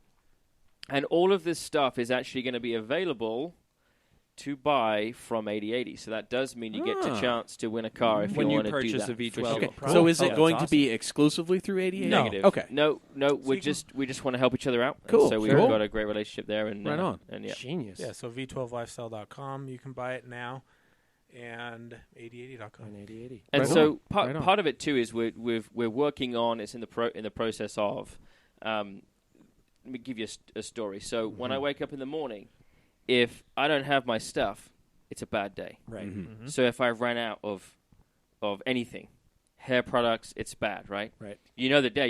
and all of this stuff is actually going to be available to buy from 8080. So that does mean you get a Ah. chance to win a car if When you you want to do purchase that. a V12 for sure. Okay. Cool. So is Oh, it that's going to awesome. be exclusively through 88? No. Negative. Okay. No, we you just want to help each other out. And Cool. so we've Sure. got a great relationship there. And Right on. And yeah. Genius. Yeah, so v12lifestyle.com. You can buy it now. And 8080.com. 8080. And Right so on. Right on. part of it too is we're working on. It's in the process of. Let me give you a story. So when I wake up in the morning, if I don't have my stuff, it's a bad day. Right. Mm-hmm. So if I ran out of anything, hair products, it's bad, right? Right. You know the day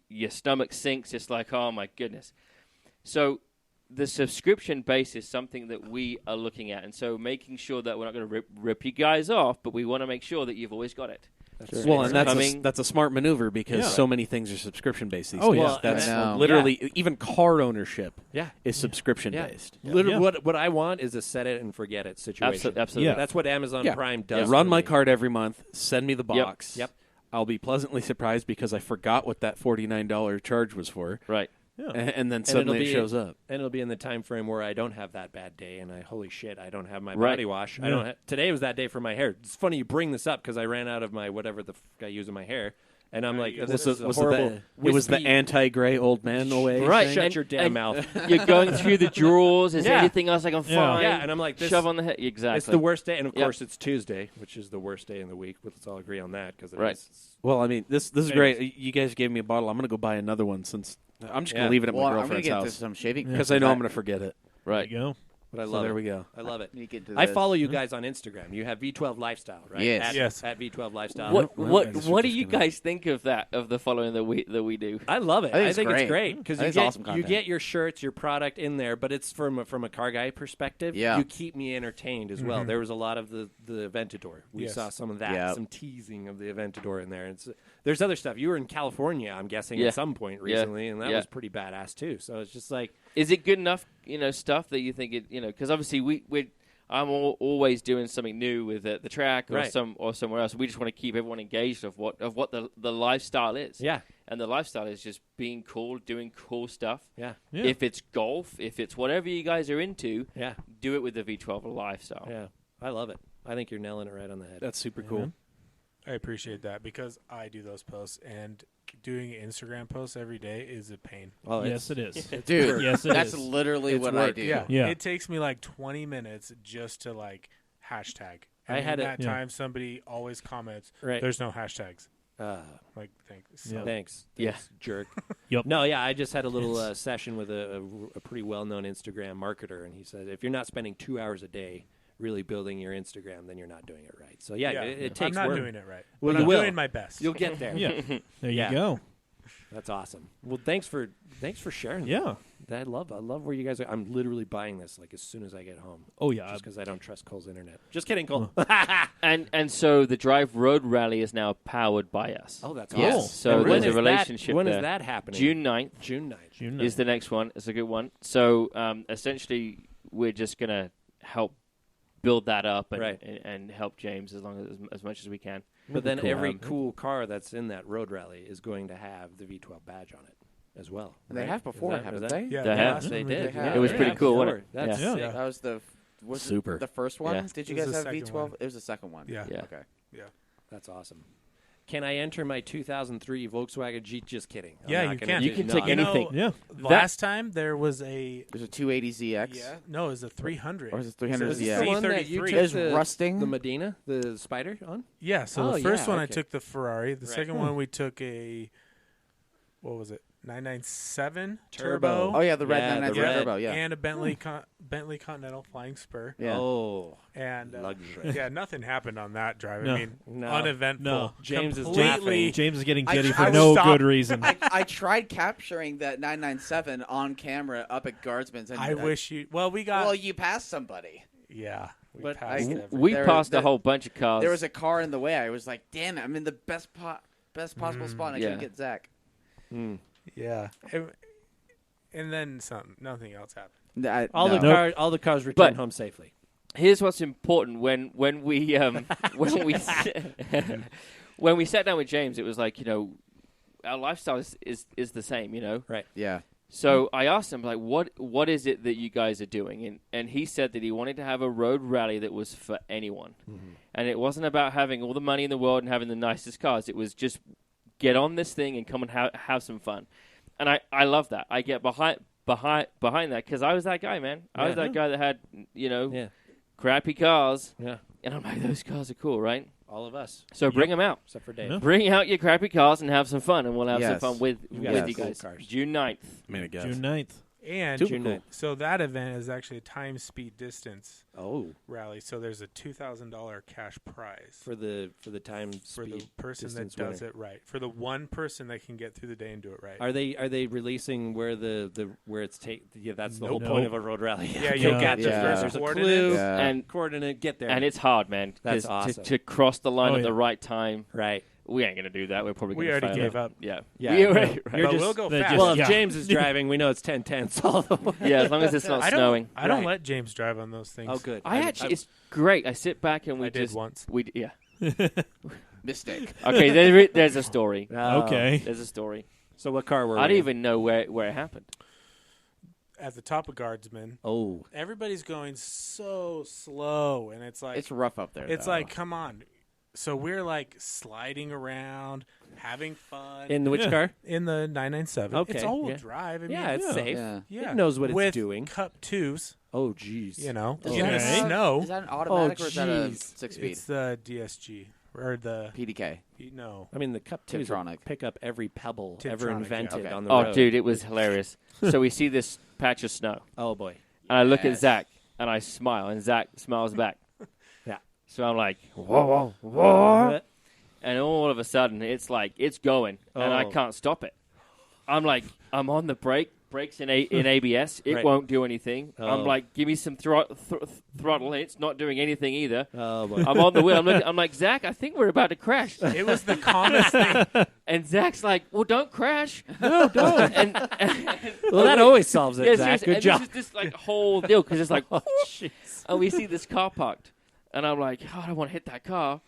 your stomach sinks. It's like, oh my goodness. So the subscription base is something that we are looking at, and so making sure that we're not going to rip you guys off, but we want to make sure that you've always got it. Well, It's and coming. that's a smart maneuver because Yeah. so many things are subscription based these Oh, days. yeah. Well, That's I know. literally even car ownership Yeah. is subscription Yeah. based. Literally, Yeah. What I want is a set it and forget it situation. Absolutely. Yeah. That's what Amazon Yeah. Prime does. Run for my me. card every month. Send me the box. Yep. I'll be pleasantly surprised because I forgot what that $49 charge was for, Right. Yeah. and then And suddenly it'll it be- shows up. And it'll be in the time frame where I don't have that bad day, and holy shit, I don't have my Right. body wash. I Yeah. don't. Today was that day for my hair. It's funny you bring this up because I ran out of my whatever the I use in my hair, and I'm like, this is a horrible. It was the wispy- anti-gray old man away. Right. thing? Shut And- your damn and mouth. You're going through the drawers. Is there Yeah. anything else I can find? Yeah, and I'm like, this, shove on the head. Exactly. It's the worst day, and of Yep. course it's Tuesday, which is the worst day in the week. Let's all agree on that because Right. Well, I mean, this is great. You guys gave me a bottle. I'm going to go buy another one since I'm just going Yeah. to leave it at Well, my I'm going to girlfriend's get into house some shaving because I know I'm going to forget it. There Right. you go. But I So love there it. we go. I love it. Need to get into I this. follow you guys on Instagram. You have V12 Lifestyle, right? Yes. At, Yes. At V12 Lifestyle. What Well, what I guess what we're do just you gonna- guys think of that of the following that we do? I love it. I think it's it's great. great because I you think get it's awesome you content. get your shirts, your product in there, but it's from a car guy perspective. Yeah. You keep me entertained as well. There was a lot of the Aventador. We Yes. saw some of that, Yeah. some teasing of the Aventador in there. There's other stuff. You were in California, I'm guessing, Yeah. at some point Yeah. recently, and that Yeah. was pretty badass too. So it's just like, Is it good enough? Stuff that you think it. Because obviously I'm always doing something new with the track or Right. somewhere else. We just want to keep everyone engaged of what the lifestyle is. yeah, And the lifestyle is just being cool, doing cool stuff. yeah, Yeah. If it's golf, if it's whatever you guys are into, yeah, do it with the V12 lifestyle. yeah. I love it. I think you're nailing it right on the head. That's super cool. I appreciate that because I do those posts, and doing Instagram posts every day is a pain. Oh, Yes, it is. Dude, Yes, it that's is. literally It's what I work. do. Yeah. It takes me like 20 minutes just to hashtag. And I had in it- that Yeah. time somebody always comments, Right. "There's no hashtags." Uh, Like, thanks. Yeah. Thanks. Yeah. Thanks, jerk. Yep. No, yeah, I just had a little session with a pretty well-known Instagram marketer, and he said if you're not spending 2 hours a day really building your Instagram, then you're not doing it right. So yeah, it takes I'm not work. doing it right. Well, but you I'm will. doing my best. You'll get there. Yeah. There Yeah. you go. That's awesome. Well, thanks for sharing. Yeah. I love where you guys are. I'm literally buying this like as soon as I get home. Oh yeah. Just because I don't trust Cole's internet. Just kidding, Cole. And so the Drive Road Rally is now powered by us. Oh, that's Yes. awesome. So And when there's a is that- relationship When there. is that happening? June 9th June 9th. June is the next one. It's a good one. So essentially, we're just going to help build that up and, Right. and help James as much as we can. But then cool. every cool car that's in that road rally is going to have the V12 badge on it as well. And they right? have before, Is haven't that- they? Yeah, They have. They Yeah, did. They have. Yeah, It was they pretty have cool, before. wasn't it? That's Yeah. sick. That was was Super. it the first one? Yeah. Did you It was guys the have second V12? one. It was the second one. Yeah. Yeah. Okay. That's awesome. can I enter my 2003 Volkswagen Jeep? Just kidding. I'm Yeah, not you gonna can. do- You can no, take I'm not- anything. Yeah. Last time there was a There's a 280ZX. no, it was a 300. Or is it 300 Is this ZX? the one that you C33. took Is the, rusting? the Medina, the Spider on? Yeah, so Oh, the first yeah, one I okay. took the Ferrari. The Right. second one we took a what was it? 997 Turbo. Oh yeah, the red Yeah, the 993 red. Turbo. Yeah. and a Bentley Continental Flying Spur. Yeah. Oh, And luxury. yeah, nothing happened on that drive. No. I mean, No. uneventful. No. James is completely. James is getting I- giddy I for was no stopped. good reason. I tried capturing that 997 on camera up at Guardsman's. And I wish you. Well, we got. Well, you passed somebody. yeah, we But passed I- everything. We There- passed a there- whole bunch of cars. There was a car in the way. I was like, damn it, I'm in the best possible spot. And I Yeah. couldn't get Zach. Yeah, and then something. Nothing else happened. All No. the cars returned home safely. Here's what's important when we when we when we sat down with James, it was like, you know, our lifestyle is the same, you know. Right. Yeah. So I asked him, like, what is it that you guys are doing? And he said that he wanted to have a road rally that was for anyone. And it wasn't about having all the money in the world and having the nicest cars. It was just get on this thing and come and have some fun. And I love that. I get behind that because I was that guy, man. I was that guy that had, you know, Yeah. crappy cars. Yeah. And I'm like, those cars are cool, right? All of us, So bring them out. except for Dave. Yeah. Bring out your crappy cars and have some fun, and we'll have some Yes. fun with You you guys guys. have cool cars. June 9th. I mean, I guess. June 9th. And Super cool. so that event is actually a time, speed, distance Oh, rally. So there's a $2,000 cash prize for the time for the speed person that distance does winner. it right. For the one person that can get through the day and do it right. Are they releasing where where it's yeah, that's the whole Nope. point of a road rally. Yeah, you'll you'll get get the the first. first There's a coordinates. clue Yeah. And coordinate. Get there. and it's hard, man. That's 'cause awesome. to cross the line Oh, at yeah. the right time. right. We ain't gonna do that. We're probably We gonna already fail. gave up. Yeah, Yeah. We No, already- you're But just- we'll go they fast. just- Well, if Yeah. James is driving, we know it's 10/10 all the way. yeah, as long as it's not snowing. I don't Right. let James drive on those things. Oh, good. I actually, it's great. I sit back and we I did just once. yeah. Mistake. Okay, there's a story. Oh. Okay. There's a story. So what car were we I don't in? even know where it happened. At the top of Guardsman, Oh, everybody's going so slow, and it's like It's rough up there. it's though. like, come on. So we're like sliding around, having fun in which Yeah. car? in the 997. Okay, It's all-wheel yeah. drive. I mean, Yeah, it's yeah. safe. Yeah. Yeah. It knows what With it's doing. Cup 2s, Oh, jeez. you know, Does in that the have- snow. Is that an automatic or is that a jeez. 6-speed? It's the DSG or the PDK. no. I mean, the Cup 2s will Tiptronic. pick up every pebble ever Tiptronic, invented yeah. Okay. on the Oh, road. dude, it was hilarious. So we see this patch of snow, Oh, boy. and I look at Yes. Zach, and I smile, and Zach smiles back. Yeah. So I'm like, whoa, whoa, whoa. And all of a sudden, it's like, it's going, and I Oh. can't stop it. I'm like, I'm on the brakes in ABS. It Right. won't do anything. Oh. I'm like, give me some throttle, and it's not doing anything either. Oh, boy. I'm on the wheel. I'm like, Zach, I think we're about to crash. It was the calmest thing. And Zach's like, well, don't crash. No, don't. and Well, that always solves it, yeah, Zach. seriously, Good and job. This is this like whole deal because it's like, Oh, jeez. and we see this car parked, and I'm like, oh, I don't want to hit that car.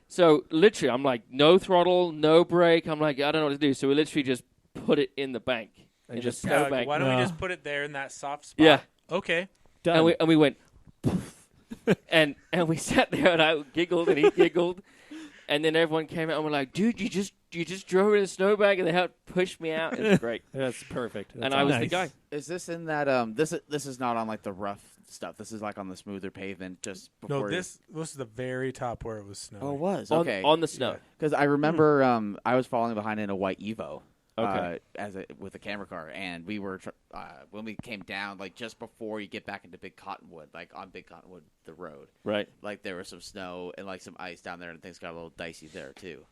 So literally, I'm like, no throttle, no brake. I'm like, I don't know what to do. So we literally just put it in the bank, And in just the Yeah, snow like, bank. why don't we No. just put it there in that soft spot? Yeah. Okay. Done. And we went, and we sat there, and I giggled, and he giggled, and then everyone came out and were like, dude, you just drove in a snowbank, and they helped push me out. It was great, That's perfect. and That's I was the nice. guy. Is this in that? This is not on like the rough stuff. This is like on the smoother pavement just before. No, this was the very top where it was snowing. Oh, it was On, okay. on the snow. Because I remember I was falling behind in a white Evo. Okay. With a camera car, and we were when we came down, like just before you get back into Big Cottonwood, like on Big Cottonwood, the road, Right. like there was some snow and like some ice down there, and things got a little dicey there too.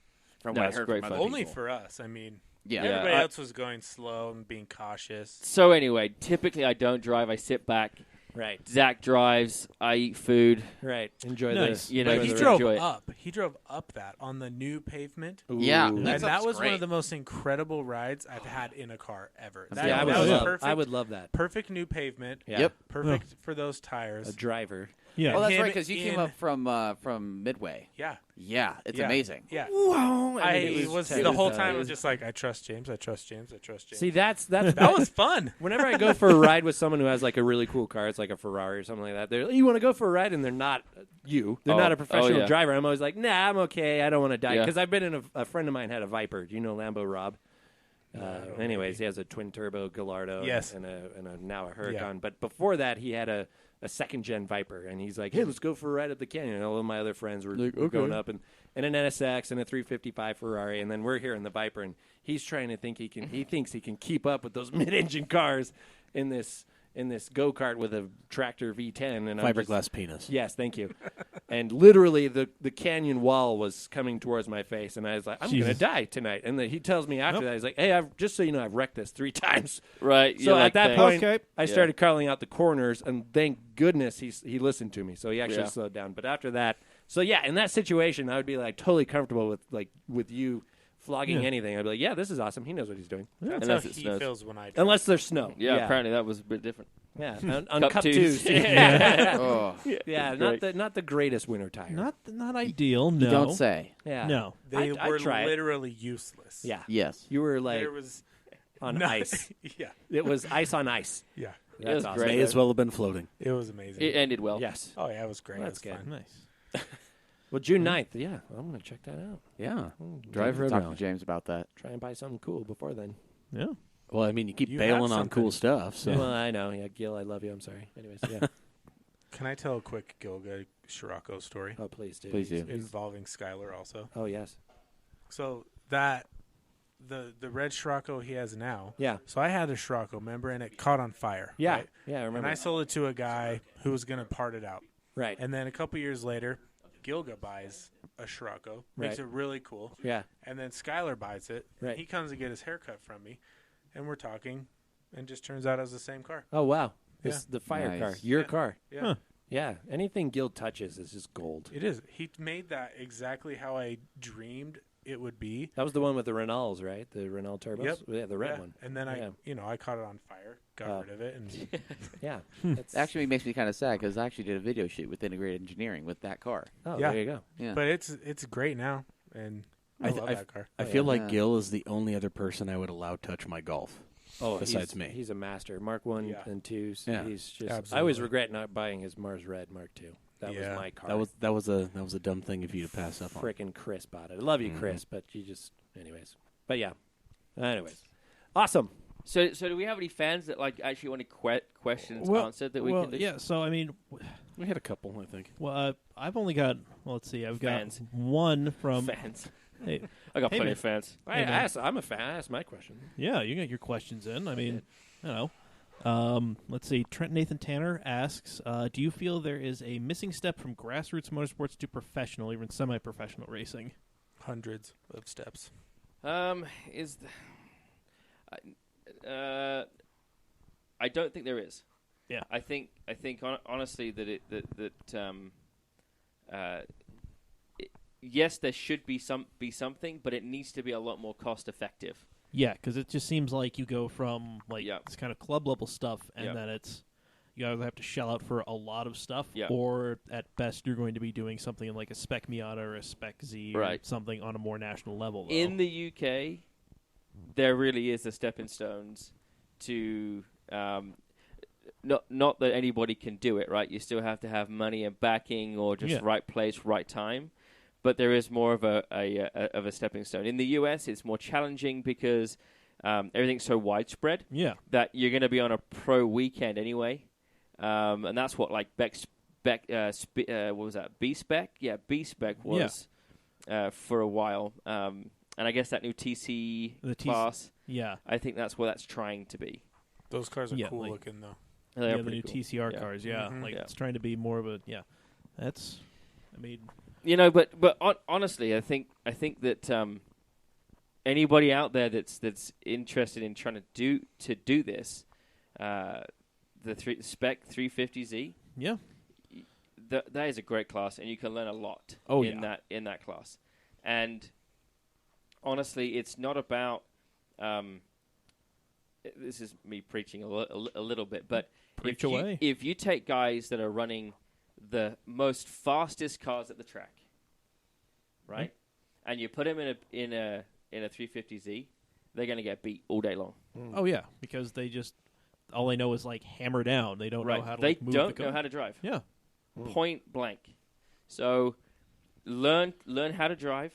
From No, what I it's heard great from other fun. Only people. for us. I mean, Yeah. Yeah. everybody I- else was going slow and being cautious. So anyway, typically I don't drive. I sit back. right. Zach drives. I eat food. Right. Enjoy Nice. this. You know, But he just drove enjoy it. up. He drove up that on the new pavement. Yeah. Ooh. And That that stuff's was one great. of the most incrable rides I've had in a car ever. That, Yeah, I would that was love. perfect. I would love that. Perfect new pavement. Yeah. Yep. Perfect for those tires. A driver. Yeah. Oh, that's Him right. Because you came in- up from Midway. Yeah. Yeah, it's Yeah. amazing. Yeah. Wow. I was the whole time. I was just like, I trust James. I trust James. I trust James. See, that's that was fun. Whenever I go for a ride with someone who has like a really cool car, it's like a Ferrari or something like that. They're like, you want to go for a ride, and they're not you. They're not a professional yeah. driver. I'm always like, nah, I'm okay. I don't want to die Yeah. because I've been in a friend of mine had a Viper. Do you know Lambo Rob? Anyways, he has a twin turbo Gallardo Yes. and a now a Huracan. Yeah. But before that, he had a second gen Viper, and he's like, hey, let's go for a ride at the canyon. And all of my other friends were going up and an NSX and a 355 Ferrari, and then we're here in the Viper, and he's trying to think he thinks he can keep up with those mid-engine cars in this go-kart with a tractor V10 and Fiberglass penis. Yes, thank you. And literally the canyon wall was coming towards my face, and I was like, I'm going to die tonight. And he tells me after that, he's like, hey, just so you know, I've wrecked this 3 times. Right. So at that point, Okay. I started calling out the corners, and thank goodness he listened to me. So he actually slowed down. But after that, so yeah, in that situation, I would be like totally comfortable with you flogging anything. I'd be like, yeah, this is awesome. He knows what he's doing. That's Unless how it he snows. feels when I drive. Unless there's snow. Yeah, apparently that was a bit different. Yeah, on Cup Cup twos. 2s. Yeah, Oh, yeah, not the greatest winter tire. Not ideal. No. you don't say. yeah. No. They I'd were try it. literally useless. Yeah. Yes. You were like There was on no- ice. Yeah. It was ice on ice. Yeah. That's was awesome. great. May as well have been floating. It was amazing. It ended well. Yes. Oh yeah, it was great. That's it was good. fun. Nice. Well, June 9th. Yeah, I'm going to check that out. Yeah. Drive Road Talk to Rally. James about that. Try and buy something cool before then. Yeah. Well, I mean, you keep You bailing have on cool something. stuff. So Well, I know. Yeah, Gil, I love you. I'm sorry. Anyways, yeah. Can I tell a quick Gilga Scirocco story Oh, please do. Please do. involving Skylar also? Oh, yes. So that the red Scirocco he has now. Yeah. So I had a Scirocco, remember, and it caught on fire. Yeah. Right? Yeah, I And remember. I sold it to a guy who was going to part it out. Right. And then a couple years later, Gilga buys a Scirocco, makes Right. it really cool. Yeah. And then Skylar buys it. Right. He comes to get his haircut from me, and we're talking, and just turns out it was the same car. Oh, wow. Yeah. The fire Nice. car. Your Yeah. car. Yeah. Huh. Yeah. Anything Gil touches is just gold. It is. He made that exactly how I dreamed it would be. That was the one with the Renaults, right? The Renault turbos? Yep. Yeah, the red Yeah. one. And then Yeah. I caught it on fire, got rid of it, and Yeah. It actually makes me kind of sad because I actually did a video shoot with Integrated Engineering with that car. Oh, Yeah. there you go. Yeah. but it's great now, and I love that car. I feel like Yeah. Gil is the only other person I would allow touch my golf. Oh, besides he's, me. He's a master. Mark 1 Yeah. and 2s. Yeah. He's just. Absolutely. I always regret not buying his Mars Red Mark 2. That Yeah. was my car. That was a dumb thing of you to pass up on. Frickin' Chris bought it. I love you, Chris, but you just. Anyways. But yeah. Anyways. Awesome. So do we have any fans that like actually want questions answered that we can do? Yeah. So I mean, We had a couple, I think. well, I've only got. Well, let's see. I've Fans. got one from. Fans. Hey, I got Hey, plenty man. of fans. I man. asked, I'm a fan. I asked my question. yeah, you got your questions in. I mean, you know. Let's see. Trent Nathan Tanner asks, "Do you feel there is a missing step from grassroots motorsports to professional, even semi-professional racing?" Hundreds of steps. I don't think there is. Yeah. I think honestly that yes, there should be something, but it needs to be a lot more cost effective. Yeah, because it just seems like you go from like Yeah. this kind of club level stuff, and Yeah. then it's you either have to shell out for a lot of stuff, Yeah. or at best you're going to be doing something in like a Spec Miata or a Spec Z, or Right. something on a more national level. Though. In the UK, there really is a stepping stones to not that anybody can do it, right? You still have to have money and backing, or just Yeah. right place, right time. But there is more of a stepping stone. In the US, it's more challenging because everything's so widespread yeah, that you're going to be on a pro weekend anyway, and that's what like what was that? B-Spec? Yeah, B-Spec was for a while. And I guess that new TC The TC class, yeah, I think that's what that's trying to be. Those cars are Yeah, cool like- looking though. They are yeah. The pretty new cool. TCR Yeah. cars, yeah, Mhm. like Yeah. it's trying to be more of a That's, I mean, You know, but honestly, I think that anybody out there that's interested in trying to do this, the Spec 350Z, yeah, that is a great class, and you can learn a lot Oh, in yeah. that class. And honestly, it's not about. This is me preaching a little bit, but Preach away. if you take guys that are running the most fastest cars at the track, right? And you put them in a 350Z, they're going to get beat all day long. Oh yeah, because all they know is like hammer down. They don't know how to They move don't the know how to drive. Yeah. Point blank. So learn how to drive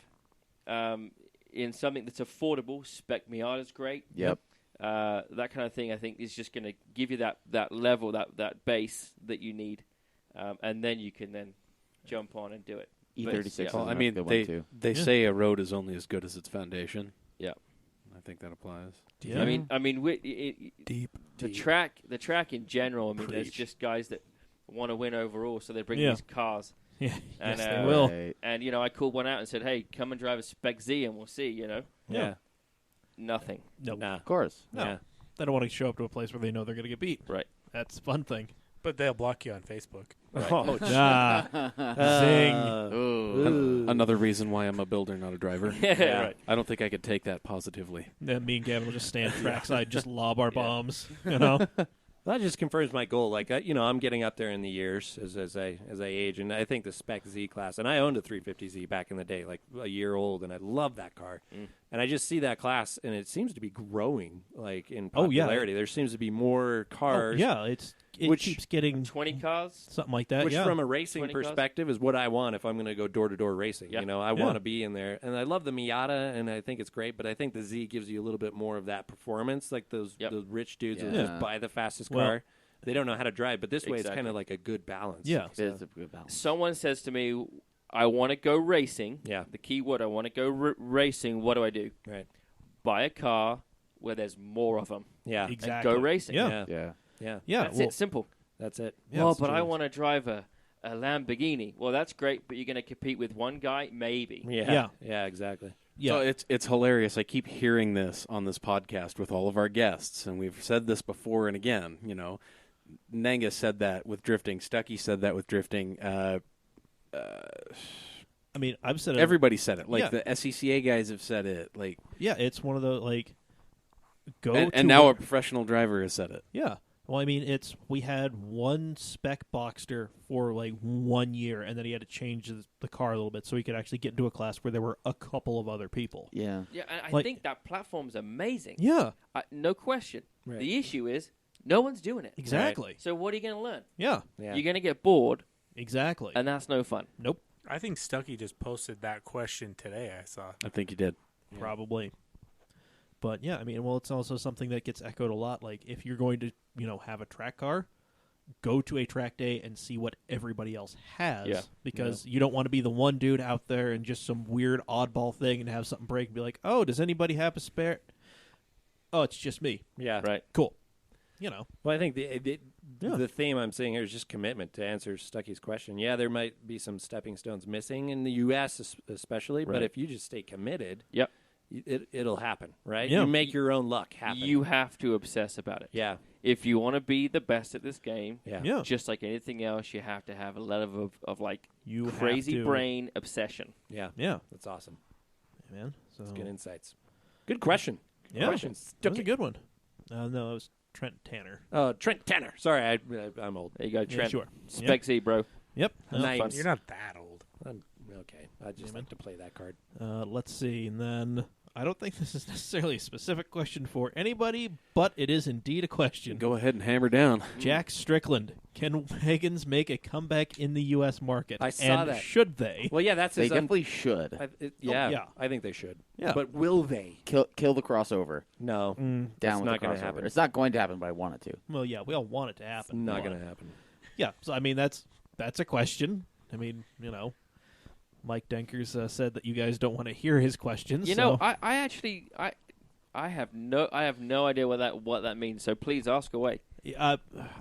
in something that's affordable. Spec Miata's great. Yep. That kind of thing, I think, is just going to give you that level, that base that you need, and then you can then jump on and do it. E36. Yeah. is Well, I another mean, good one, too. they say a road is only as good as its foundation. Yeah. I think that applies. Yeah. I mean, Deep. the track in general. I mean, there's Preach. just guys that want to win overall, so they bring Yeah. these cars. Yeah. And, Yes, they will. Right. And I called one out and said, "Hey, come and drive a Spec Z, and we'll see." Yeah. Nothing. Nope. Nah. Of course. No. Yeah. They don't want to show up to a place where they know they're going to get beat. Right. That's a fun thing. But they'll block you on Facebook. Oh, Zing. Ooh. Another reason why I'm a builder, not a driver. Yeah. Right. I don't think I could take that positively. Then me and Gavin will just stand trackside, just lob our bombs. You know. That just confirms my goal. Like, I'm getting up there in the years as I age, and I think the Spec Z class, and I owned a 350Z back in the day, like a year old, and I love that car. And I just see that class, and it seems to be growing, like, in Oh, yeah. popularity. There seems to be more cars. Yeah, it Which- keeps getting 20 cars. something like that. Which, yeah. from a racing 20 cars? perspective, is what I want if I'm going to go door-to-door racing. Yeah. I Yeah. want to be in there. And I love the Miata, and I think it's great, but I think the Z gives you a little bit more of that performance, like those rich dudes who Yeah. just buy the fastest Well- car. They don't know how to drive, but this way it's Exactly. kind of like a good balance. Yeah. It is a good balance. Someone says to me, "I want to go racing." Yeah. The key word, I want to go racing. What do I do? Right. Buy a car where there's more of them. Yeah. Exactly. Go racing. Yeah. Yeah. Yeah. Yeah. Yeah. That's well, it. Simple. That's it. Yeah, well, it's but I true. want to drive a Lamborghini. Well, that's great, but you're going to compete with one guy? Maybe. Yeah. Yeah. Yeah, exactly. Yeah. So it's hilarious. I keep hearing this on this podcast with all of our guests, and we've said this before and again. Nanga said that with drifting. Stucky said that with drifting. I mean, I've said it. Everybody said it. Like Yeah. the SCCA guys have said it. Like, Yeah, it's one of the go and to now where- a professional driver has said it. Yeah. Well, I mean, we had one spec Boxster for like 1 year, and then he had to change the car a little bit so he could actually get into a class where there were a couple of other people. Yeah. Yeah, and I Like- think that platform's amazing. Yeah, No question. Right. The issue is no one's doing it. exactly. So what are you going to learn? Yeah, Yeah. You're going to get bored, exactly. and that's no fun. Nope, I think Stucky just posted that question today. I saw. I think you did. probably. But yeah, I mean, well, it's also something that gets echoed a lot. Like, if you're going to, have a track car, go to a track day and see what everybody else has. Yeah. Because you don't want to be the one dude out there and just some weird oddball thing and have something break and be like, oh, does anybody have a spare? Oh, it's just me. Yeah. Right. Cool. Well, I think the theme I'm seeing here is just commitment to answer Stucky's question. Yeah, there might be some stepping stones missing in the U.S. especially, but Right. if you just stay committed, Yep. it'll happen, right? Yeah. You make your own luck happen. You have to obsess about it. Yeah. If you want to be the best at this game, Yeah. Yeah. just like anything else, you have to have a level of like You have crazy to- brain obsession. Yeah. Yeah. That's awesome. Man. So That's good insights. Good question. yeah, Question. that was a good one. No, it was Trent Tanner. Trent Tanner. Sorry, I'm old. There you go, Yeah, Trent. sure. Spec Z, bro. Yep. Nice. You're not that old. Okay. I just like to play that card. Let's see. And then I don't think this is necessarily a specific question for anybody, but it is indeed a question. Go ahead and hammer down. Jack Strickland. Can wagons make a comeback in the U.S. market? I saw and that. Should they? Well, yeah, that's They his definitely should. yeah. I think they should. Yeah. But will they? Kill the crossover. No. Down That's with not the gonna crossover. happen. It's not going to happen, but I want it to. Well, yeah, we all want it to happen. Not but- going to happen. Yeah. So I mean, that's a question. I mean, Mike Denkers said that you guys don't want to hear his questions. You so- know, I actually I have no idea what that means. So please ask away. I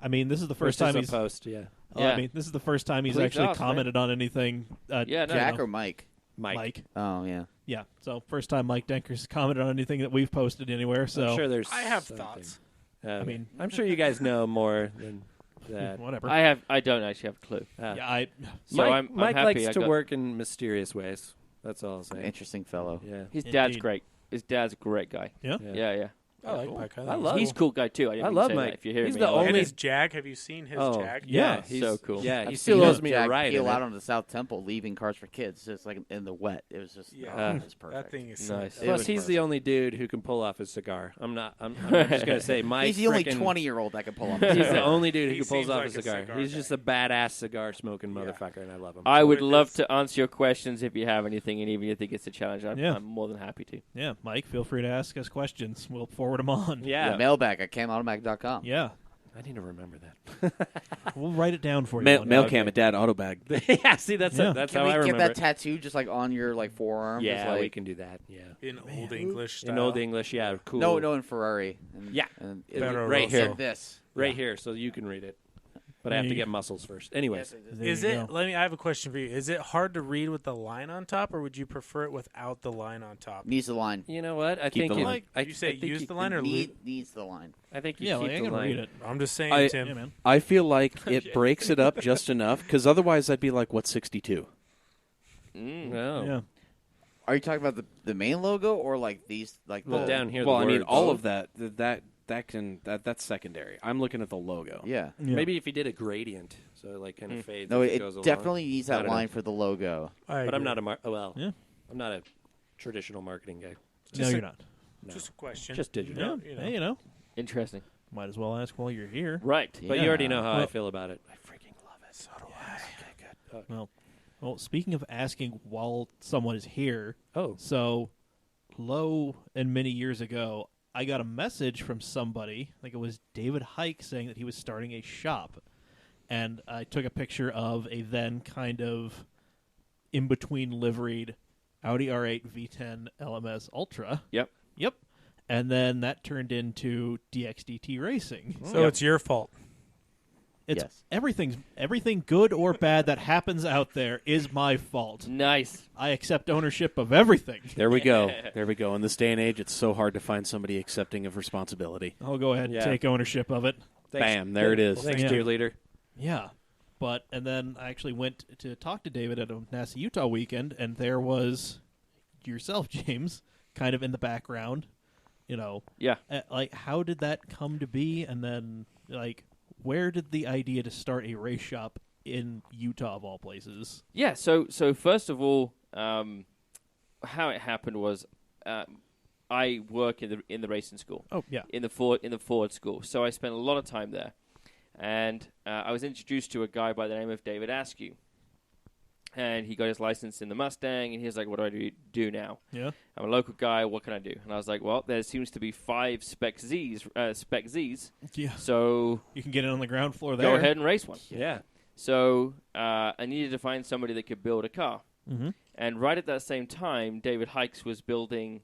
mean, this is the first time he's. post. Yeah. I Yeah. mean, this is the first time he's Please actually ask, man. commented on anything. Yeah, no, Jack no. or Mike? Mike. Oh, yeah. Yeah. So first time Mike Denkers commented on anything that we've posted anywhere. So I'm sure there's. I have something. thoughts. I mean- I'm sure you guys know more than that. whatever. I don't actually have a clue. yeah. So Mike, I'm Mike happy likes I to got- work in mysterious ways. That's all I'll say. Interesting fellow. Yeah. His dad's Indeed. great. His dad's a great guy. Yeah. Yeah, yeah. I like Mike. I love- He's a cool guy too. I didn't I mean love to say Mike. That if you're hearing He's me, the I love And only- his Jag, have you seen his Jag? Yeah, he's so cool. Yeah, he I've still seen owes his me a Jag ride. peel in out it. on the South Temple, leaving cars for kids, just like in the wet. It was just Yeah. it was perfect. That thing is Nice. sick. It Plus, was he's the perfect. only dude who can pull off his cigar. I'm just gonna say, Mike. He's the only frickin- 20-year-old that can pull off. He's the only dude He who pulls seems off like a a cigar. cigar He's guy. just a badass cigar smoking Yeah. motherfucker, and I love him. I would with love his- to answer your questions if you have anything, and even if you think it's a challenge, I'm Yeah. more than happy to. Yeah, Mike, feel free to ask us questions. We'll forward them on. Yeah, Mailbag at camautomatic.com. Yeah. I need to remember that. We'll write it down for you. one Mail day. cam at Dad Autobag. Yeah, see, that's Yeah. that's Can how we I get remember that it. tattoo just like on your like forearm? Just, Yeah, like, we can do that. Yeah, In Old English style. in Old English. Yeah, cool. No, in Ferrari. And, Yeah. and Better right Rosso. here. and this. right here, so you can read it. But I have to Yeah. get muscles first. Anyways, There Is you it? go. I have a question for you. Is it hard to read with the line on top, or would you prefer it without the line on top? Needs the line. you know what? I Keep think the you, line. I, You say I think use you- the line or leave? Needs the line. I think you Yeah, keep like, I the can line. read it. I'm just saying, I- Tim. Yeah, man. I feel like it breaks it up just enough, because otherwise I'd be like, what's 62? No. Yeah. Are you talking about the main logo or like these like Well, the down here. Well, the I mean, words. all of that's secondary. I'm looking at the logo. Yeah. Yeah. Maybe if you did a gradient, so it like kind of fades. No, as it goes along. definitely needs I that don't know. line for the logo. But I'm not a Yeah. I'm not a traditional marketing guy. No, Just you're a- not. No. Just a question. Just digital. Yeah. You know. Hey, you know, Interesting. might as well ask while you're here. Right. But you already know how I Well- feel about it. I freaking love it. So do I. Okay, good. Well, speaking of asking while someone is here, Oh, so low and many years ago, I got a message from somebody, I think it was David Hike, saying that he was starting a shop. And I took a picture of a then kind of in-between liveried Audi R8 V10 LMS Ultra. Yep. Yep. And then that turned into DXDT Racing. So it's your fault. It's Yes. everything good or bad that happens out there is my fault. Nice. I accept ownership of everything. There we go. There we go. In this day and age, it's so hard to find somebody accepting of responsibility. I'll go ahead and Yeah. take ownership of it. Bam, there it is. Thanks, Yeah. cheerleader. Yeah. And then I actually went to talk to David at a NASA Utah weekend, and there was yourself, James, kind of in the background. You know, Yeah. like, how did that come to be? And then, like, where did the idea to start a race shop in Utah, of all places? Yeah. So first of all, how it happened was, I work in the racing school. Oh, yeah. In the Ford school. So I spent a lot of time there, and I was introduced to a guy by the name of David Askew, and he got his license in the Mustang, and he was like, "What do I do now? Yeah. I'm a local guy. What can I do?" And I was like, "Well, there seems to be 5 Spec Zs, Yeah. so You can get it on the ground floor there. go ahead and race one." Yeah. So I needed to find somebody that could build a car. Mm-hmm. And right at that same time, David Hikes was building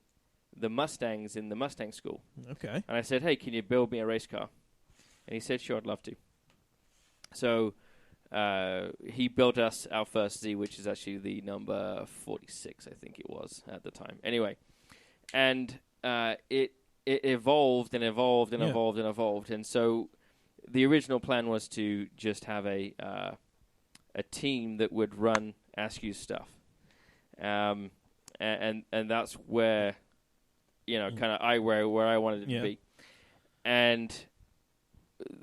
the Mustangs in the Mustang school. Okay. And I said, "Hey, can you build me a race car?" And he said, "Sure, I'd love to." So he built us our first Z, which is actually the number 46, I think it was at the time. Anyway, and it evolved and evolved and Yeah. evolved and evolved. And so the original plan was to just have a team that would run Askew's stuff. And that's where, kind of where I wanted it Yeah. to be. And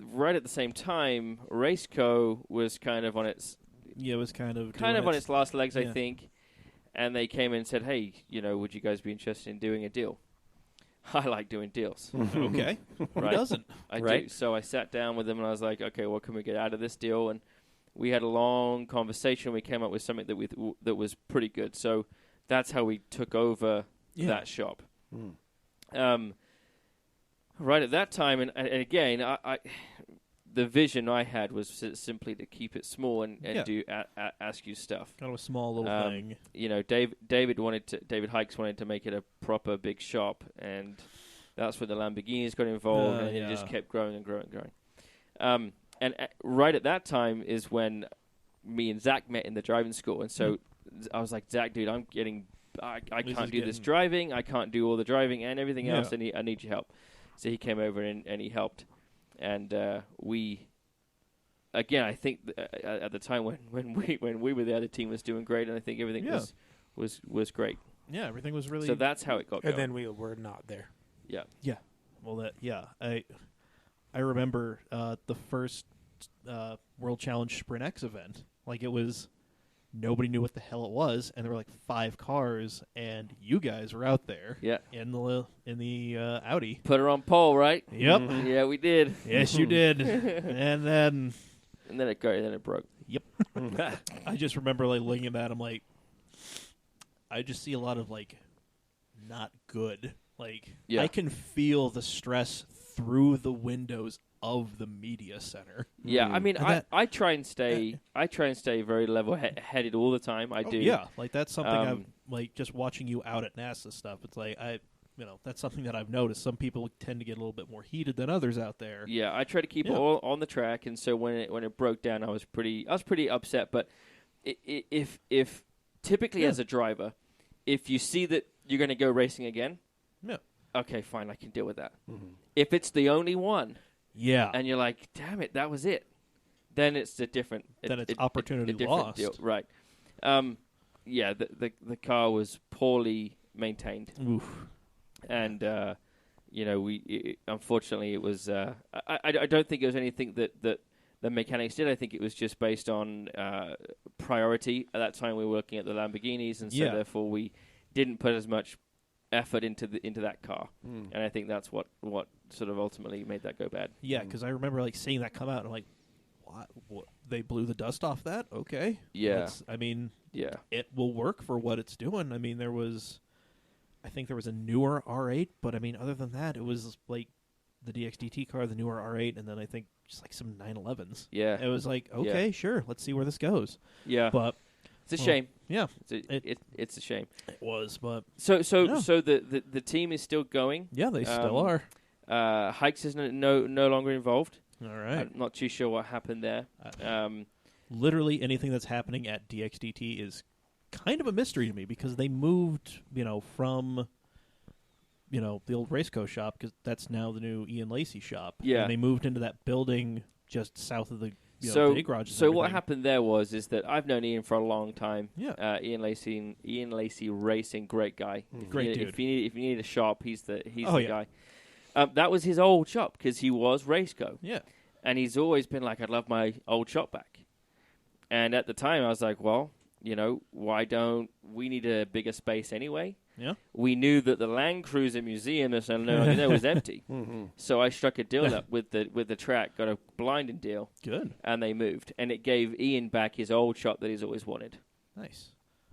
right at the same time, Raceco was kind of on its Yeah, it was kind of on its last legs, I yeah. think. And they came in and said, "Hey, would you guys be interested in doing a deal?" I like doing deals. Okay. Who Right. doesn't? I do. Right. So I sat down with them and I was like, "Okay, what can we get out of this deal?" And we had a long conversation. We came up with something that was pretty good. So that's how we took over Yeah. that shop. Right at that time, and again, I the vision I had was simply to keep it small and Yeah. do Askew stuff. Kind of a small little thing. David Hikes wanted to make it a proper big shop, and that's where the Lamborghinis got involved, and it just yeah. kept growing and growing and growing. And right at that time is when me and Zack met in the driving school, and so I was like, "Zack, dude, I This can't is do this getting- driving. I can't do all the driving and everything else. Yeah. I need your help." So he came over and he helped, and we. Again, I think at the time when we were there, the team was doing great, and I think everything Yeah. was great. Yeah, everything was really. So that's how it got And going. then we were not there. Yeah. Yeah. Well, I remember the first World Challenge Sprint X event. Like, it was, nobody knew what the hell it was, and there were like 5 cars, and you guys were out there. Yeah. In the Audi. Put her on pole, right? Yep. Yeah, we did. Yes, you did. And then it broke. Yep. I just remember like looking at that. I'm like, I just see a lot of like not good. Like, Yeah. I can feel the stress through the windows of the media center. Yeah, I mean, And I try and stay very level headed all the time. I do. Yeah, like that's something I've like just watching you out at NASA stuff. It's like that's something that I've noticed. Some people tend to get a little bit more heated than others out there. Yeah, I try to keep it all on the track, and so when it broke down, I was pretty upset. But if typically as a driver, if you see that you're going to go racing again, okay, fine, I can deal with that. Mm-hmm. If it's the only one, and you're like, damn it, that was it, then it's a different. Then it's opportunity lost, deal. Right? The car was poorly maintained. Oof. And unfortunately, it was. I don't think it was anything that the mechanics did. I think it was just based on priority. At that time, we were looking at the Lamborghinis, and so therefore we didn't put as much effort into that car. And I think that's what sort of ultimately made that go bad. Yeah, because I remember like seeing that come out, and I'm like, what? They blew the dust off that? Okay. Yeah. It will work for what it's doing. I mean, I think there was a newer R8, but I mean, other than that, it was like the DXDT car, the newer R8, and then I think just like some 911s. Yeah. It was like, okay, sure, let's see where this goes. Yeah. But it's a shame. Yeah. It's a shame. It was, but so the team is still going. Yeah, they still are. Hikes is no longer involved. All right. I'm not too sure what happened there. Literally anything that's happening at DXDT is kind of a mystery to me, because they moved, from, the old Raceco shop, because that's now the new Ian Lacey shop. Yeah. And they moved into that building just south of the the garage. So what happened there is that I've known Ian for a long time. Yeah. Ian Lacey Racing, great guy. Great dude. If you need a shop, he's the yeah. guy. That was his old shop, because he was Raceco. Yeah. And he's always been like, I'd love my old shop back. And at the time, I was like, well, why don't we need a bigger space anyway? Yeah. We knew that the Land Cruiser Museum was empty. Mm-hmm. So I struck a deal up with the track, got a blinding deal. Good. And they moved. And it gave Ian back his old shop that he's always wanted. Nice.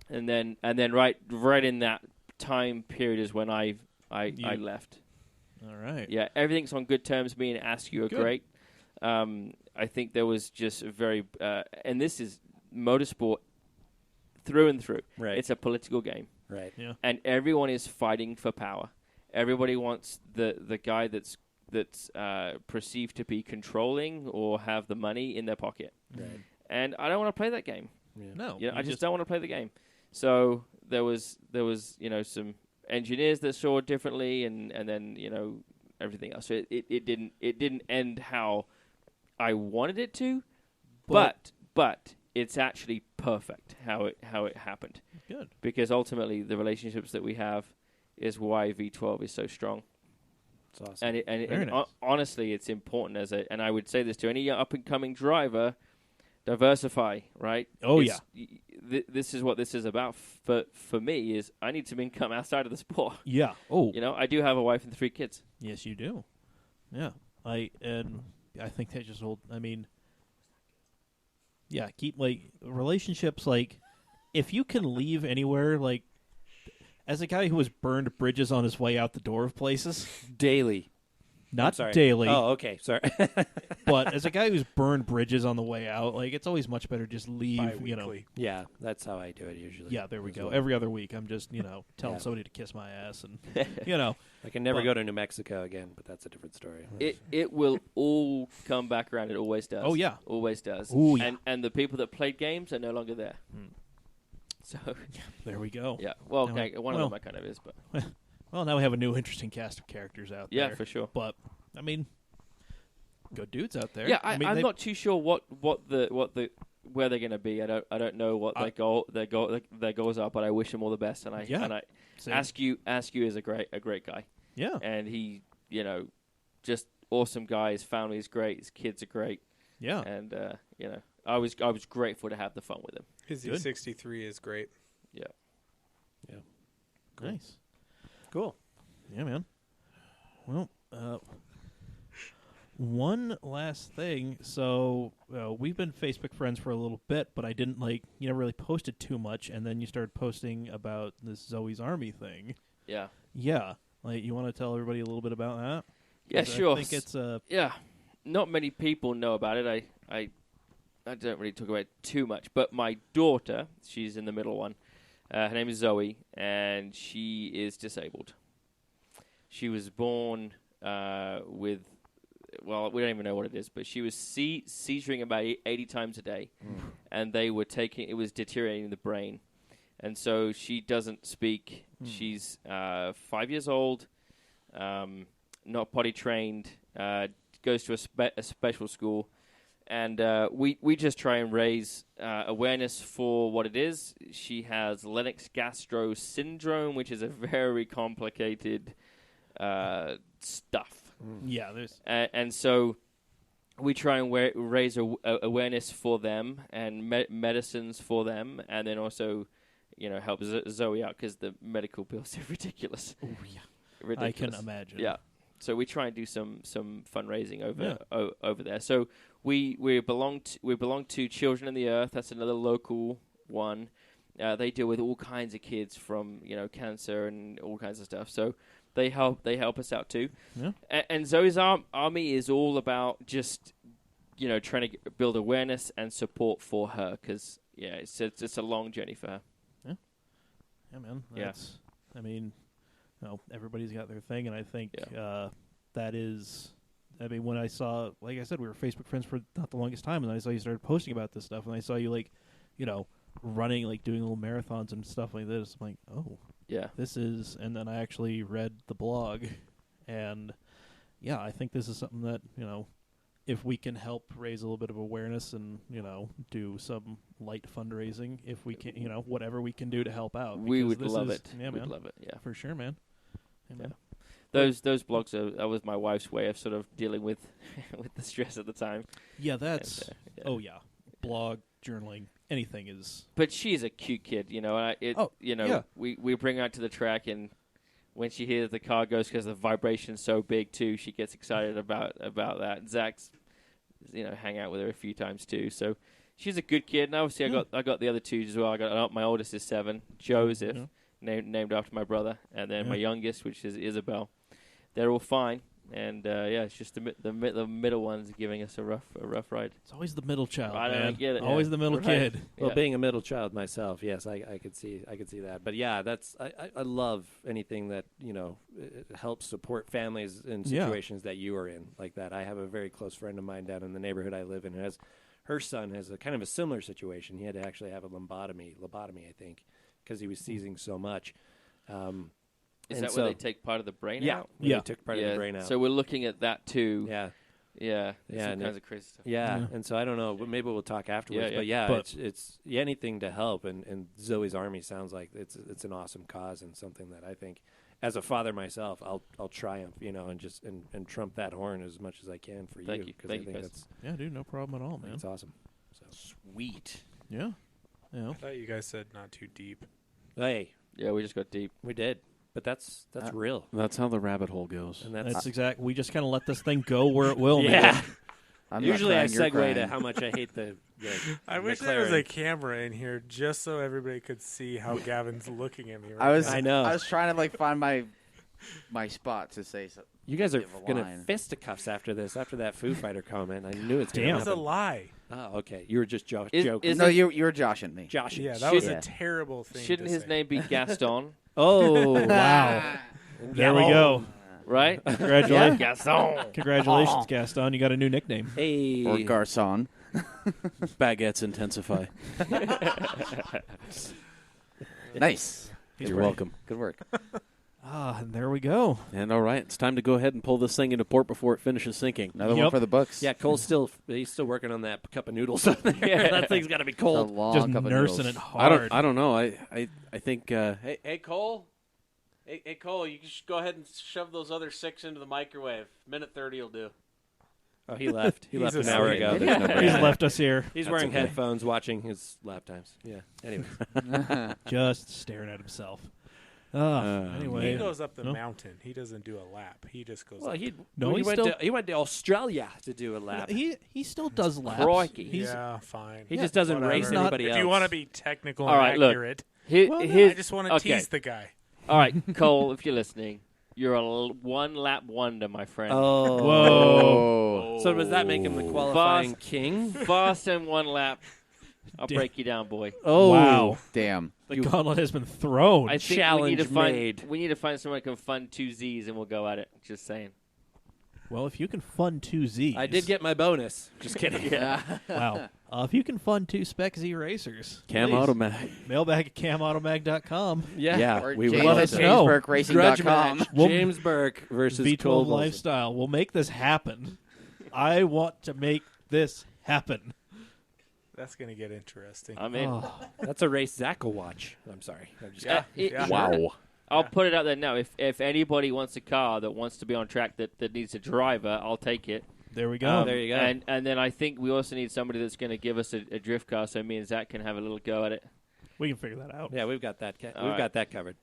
And then right in that time period is when I left. All right. Yeah, everything's on good terms. Me and Askew are great. I think there was just a very and this is motorsport through and through. Right. It's a political game. Right. Yeah. And everyone is fighting for power. Everybody wants the guy that's perceived to be controlling or have the money in their pocket. Right. And I don't want to play that game. Yeah. No. I just don't want to play the game. So there was some engineers that saw it differently, and then everything else. So it didn't end how I wanted it to, but it's actually perfect how it happened. Good. Because ultimately the relationships that we have is why V12 is so strong. It's awesome. And honestly, it's important and I would say this to any up and coming driver: diversify, right? Oh, This is what this is about. For me, is I need some income outside of the sport. Yeah. Oh. I do have a wife and 3 kids. Yes, you do. Yeah. I think that just hold. I mean, yeah. Keep relationships. If you can leave anywhere, as a guy who has burned bridges on his way out the door of places, daily. Not daily. Oh, okay. Sorry. But as a guy who's burned bridges on the way out, it's always much better just leave, Bi-weekly. Yeah, that's how I do it usually. Yeah, there we go. Well. Every other week, I'm just, telling somebody to kiss my ass and, I can never go to New Mexico again, but that's a different story. It will all come back around. It always does. Oh, yeah. Always does. Ooh, yeah. And the people that played games are no longer there. So there we go. Yeah. Well, Now one of them kind of is, but well, now we have a new interesting cast of characters out there. Yeah, for sure. But I mean, good dudes out there. Yeah, I'm not too sure what where they're going to be. I don't know what their goals are, but I wish them all the best. And I Same. Askew is a great guy. Yeah. And he just awesome guy. His family is great. His kids are great. Yeah. And I was grateful to have the fun with him. His Good. E63 is great. Yeah. Yeah. Nice. Cool. Yeah, man. Well, one last thing. So we've been Facebook friends for a little bit, but I didn't you never really posted too much, and then you started posting about this Zoe's Army thing. Yeah. Yeah. You want to tell everybody a little bit about that? Yeah, 'Cause sure. I think it's Yeah. Not many people know about it. I don't really talk about it too much, but my daughter, she's in the middle one. Her name is Zoe, and she is disabled. She was born with, well, we don't even know what it is, but she was seizuring about 80 times a day, and they were it was deteriorating the brain. And so she doesn't speak. She's 5 years old, not potty trained, goes to a special school. And we just try and raise awareness for what it is. She has Lennox-Gastaut syndrome, which is a very complicated stuff. yeah. There's And so we try and raise awareness for them and medicines for them, and then also, help Zoe out because the medical bills are ridiculous. Oh yeah, Ridiculous. I can imagine. Yeah. So we try and do some fundraising over there. So we belong to Children in the Earth. That's another local one. They deal with all kinds of kids from cancer and all kinds of stuff. So they help us out too. Yeah. And Zoe's Army is all about just trying to build awareness and support for her because it's a long journey for her. Yeah, man. Yeah. That's, I mean, everybody's got their thing, and I think that is. I mean, when I saw, like I said, we were Facebook friends for not the longest time, and then I saw you started posting about this stuff, and I saw you running, doing little marathons and stuff like this. I'm like, oh, Yeah. this is. And then I actually read the blog, and yeah, I think this is something that if we can help raise a little bit of awareness and do some light fundraising, if we can, whatever we can do to help out, We because would this love is- it. Yeah, We'd man, love it. Yeah. for sure, man. Yeah, man. Those blogs that was my wife's way of sort of dealing with with the stress at the time. Yeah, that's. And, yeah. Oh yeah, blog, journaling, anything is. But she's a cute kid, and yeah. we bring her out to the track, and when she hears the car goes because the vibration's so big too, she gets excited about that. Zack's, hang out with her a few times too, so she's a good kid. And obviously, I got the other two as well. I got my oldest is 7, Joseph, named after my brother, and then my youngest, which is Isabel. They're all fine, and it's just the middle one's giving us a rough ride. It's always the middle child. I don't man. get it. Always Yeah. the middle Right. kid. Well, Yeah. being a middle child myself, yes, I could see that. But yeah, that's I love anything that it helps support families in situations that you are in like that. I have a very close friend of mine down in the neighborhood I live in who has her son has a kind of a similar situation. He had to actually have a lobotomy, I think, because he was seizing so much. Is and that so- where they take part of the brain Yeah, out? yeah, they took part of the brain out. So we're looking at that too. yeah. Yeah, Yeah, some and kinds of crazy stuff. Yeah, Yeah. and so I don't know, but maybe we'll talk afterwards. Yeah, But yeah. yeah, But- it's anything to help, and Zoe's Army sounds like it's an awesome cause and something that I think, as a father myself, I'll triumph, and just and trump that horn as much as I can for Thank you. because Thank I you, think guys. Yeah, dude, no problem at all, man. that's awesome. So Sweet. Yeah. I thought you guys said not too deep. hey, Yeah, we just got deep. we did, but that's real, That's how the rabbit hole goes. and That's exact. We just kind of let this thing go where it will. yeah. Man. I'm not Usually I crying, you're segue to crying. how much I hate the I wish there was McLaren. a camera in here just so everybody could see how Gavin's looking at me right I was I know. I was trying to find my spot to say something. You guys are Give a gonna line. fisticuffs after this, after that Foo Fighter comment. I knew it's Damn. gonna now. It was a happen. lie. Oh, okay. You were just joking. Is No, it- you were joshing me. Josh. Yeah, that was Should- a terrible thing. Shouldn't to his say. name be Gaston? Oh, Wow. There we go. Right? Congratulations, Gaston. Congratulations, Gaston. You got a new nickname. Hey. Or Garcon. Baguettes intensify. Nice. You're welcome. Good work. And there we go. And all right, it's time to go ahead and pull this thing into port before it finishes sinking. Another one Yep. for the books. Yeah, Cole's he's still working on that cup of noodles up there. That thing's got to be A cold. long Just cup of nursing noodles. it hard. I don't know. I think. Hey Cole. Hey, Cole, you should go ahead and shove those other 6 into the microwave. Minute 30 will do. Oh, he left. He He's left an hour asleep. ago. There's no He's break. left us here, He's That's wearing okay. headphones, watching his lap times. Yeah. Anyway, just staring at himself. Anyway, He goes up the No? mountain. He doesn't do a lap. He just goes well, up. he No, he's went still- he went to Australia to do a lap. he still does laps. Crikey. He's Yeah, fine. He just doesn't Whatever. race If anybody If else. you want to be technical All and right, look. accurate, Well, no, Here's, I just want to okay. tease the guy. All right, Cole, if you're listening, you're a one-lap wonder, my friend. Oh. Whoa. So does that make him the qualifying king? Fast in 1 lap. I'll Damn. break you down, boy. Oh. Wow. Damn. The gauntlet has been thrown. I think we need Challenge to find made. we need to find someone who can fund 2 Z's and we'll go at it. Just saying. Well, if you can fund 2 Z's. I did get my bonus. Just kidding. Yeah. Wow. If you can fund 2 Spec Z racers. Cam please. Automatic. Mailbag at camautomag.com. Yeah, Or we would James love at to know. Grudge JamesBurkeRacing.com. match. Well, James Burke versus V12 Cole Bolson. Lifestyle. We'll make this happen. I want to make this happen. That's going to get interesting. I'm in. Oh, That's a race Zack will watch. I'm sorry. I'm just Yeah. Wow. I'll put it out there now. If anybody wants a car that wants to be on track that needs a driver, I'll take it. there we go. there you go. And then I think we also need somebody that's going to give us a drift car so me and Zach can have a little go at it. We can figure that out. Yeah, we've got that. All We've right. got that covered.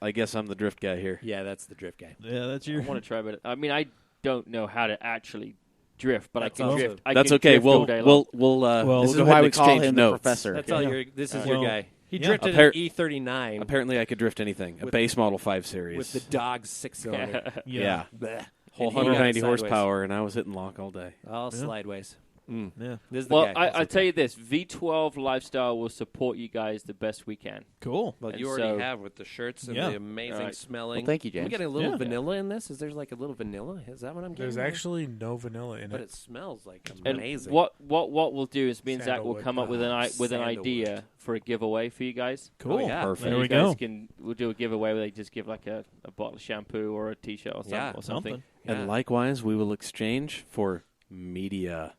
I guess I'm the drift guy here. Yeah, that's the drift guy. Yeah, that's I your. want to try, but I mean, I don't know how to actually drift, but That's I can also- drift. I That's can okay. drift all day long. We'll Well, This we'll is go why ahead we and call exchange him notes. the professor. That's all Yeah. your. This is Well, your guy. He yeah. drifted Appar- an E39 Apparently, I could drift anything. A With- base model 5 Series. with the dog's 6-cylinder. yeah. Blech. Whole And he got 190 sideways. horsepower, and I was hitting lock all day. All Yeah. slideways. Yeah. This is the Well, guy. I tell you this: V12 Lifestyle will support you guys the best we can. Cool. Well, And you already so- have with the shirts and Yeah. the amazing All right. smelling. Well, thank you, Are we James. getting a little Yeah. vanilla in this? Is there like a little vanilla? Is that what I'm getting? There's there? actually no vanilla in but it. it smells like And amazing. what we'll do is me and Zach will Sandalwood. come up with an Sandalwood. idea for a giveaway for you guys. Cool. Oh, yeah. Perfect. So There you we guys go. we'll do a giveaway where they just give like a bottle of shampoo or a T-shirt or something. Yeah, or something. Something. Yeah. And likewise, we will exchange for media.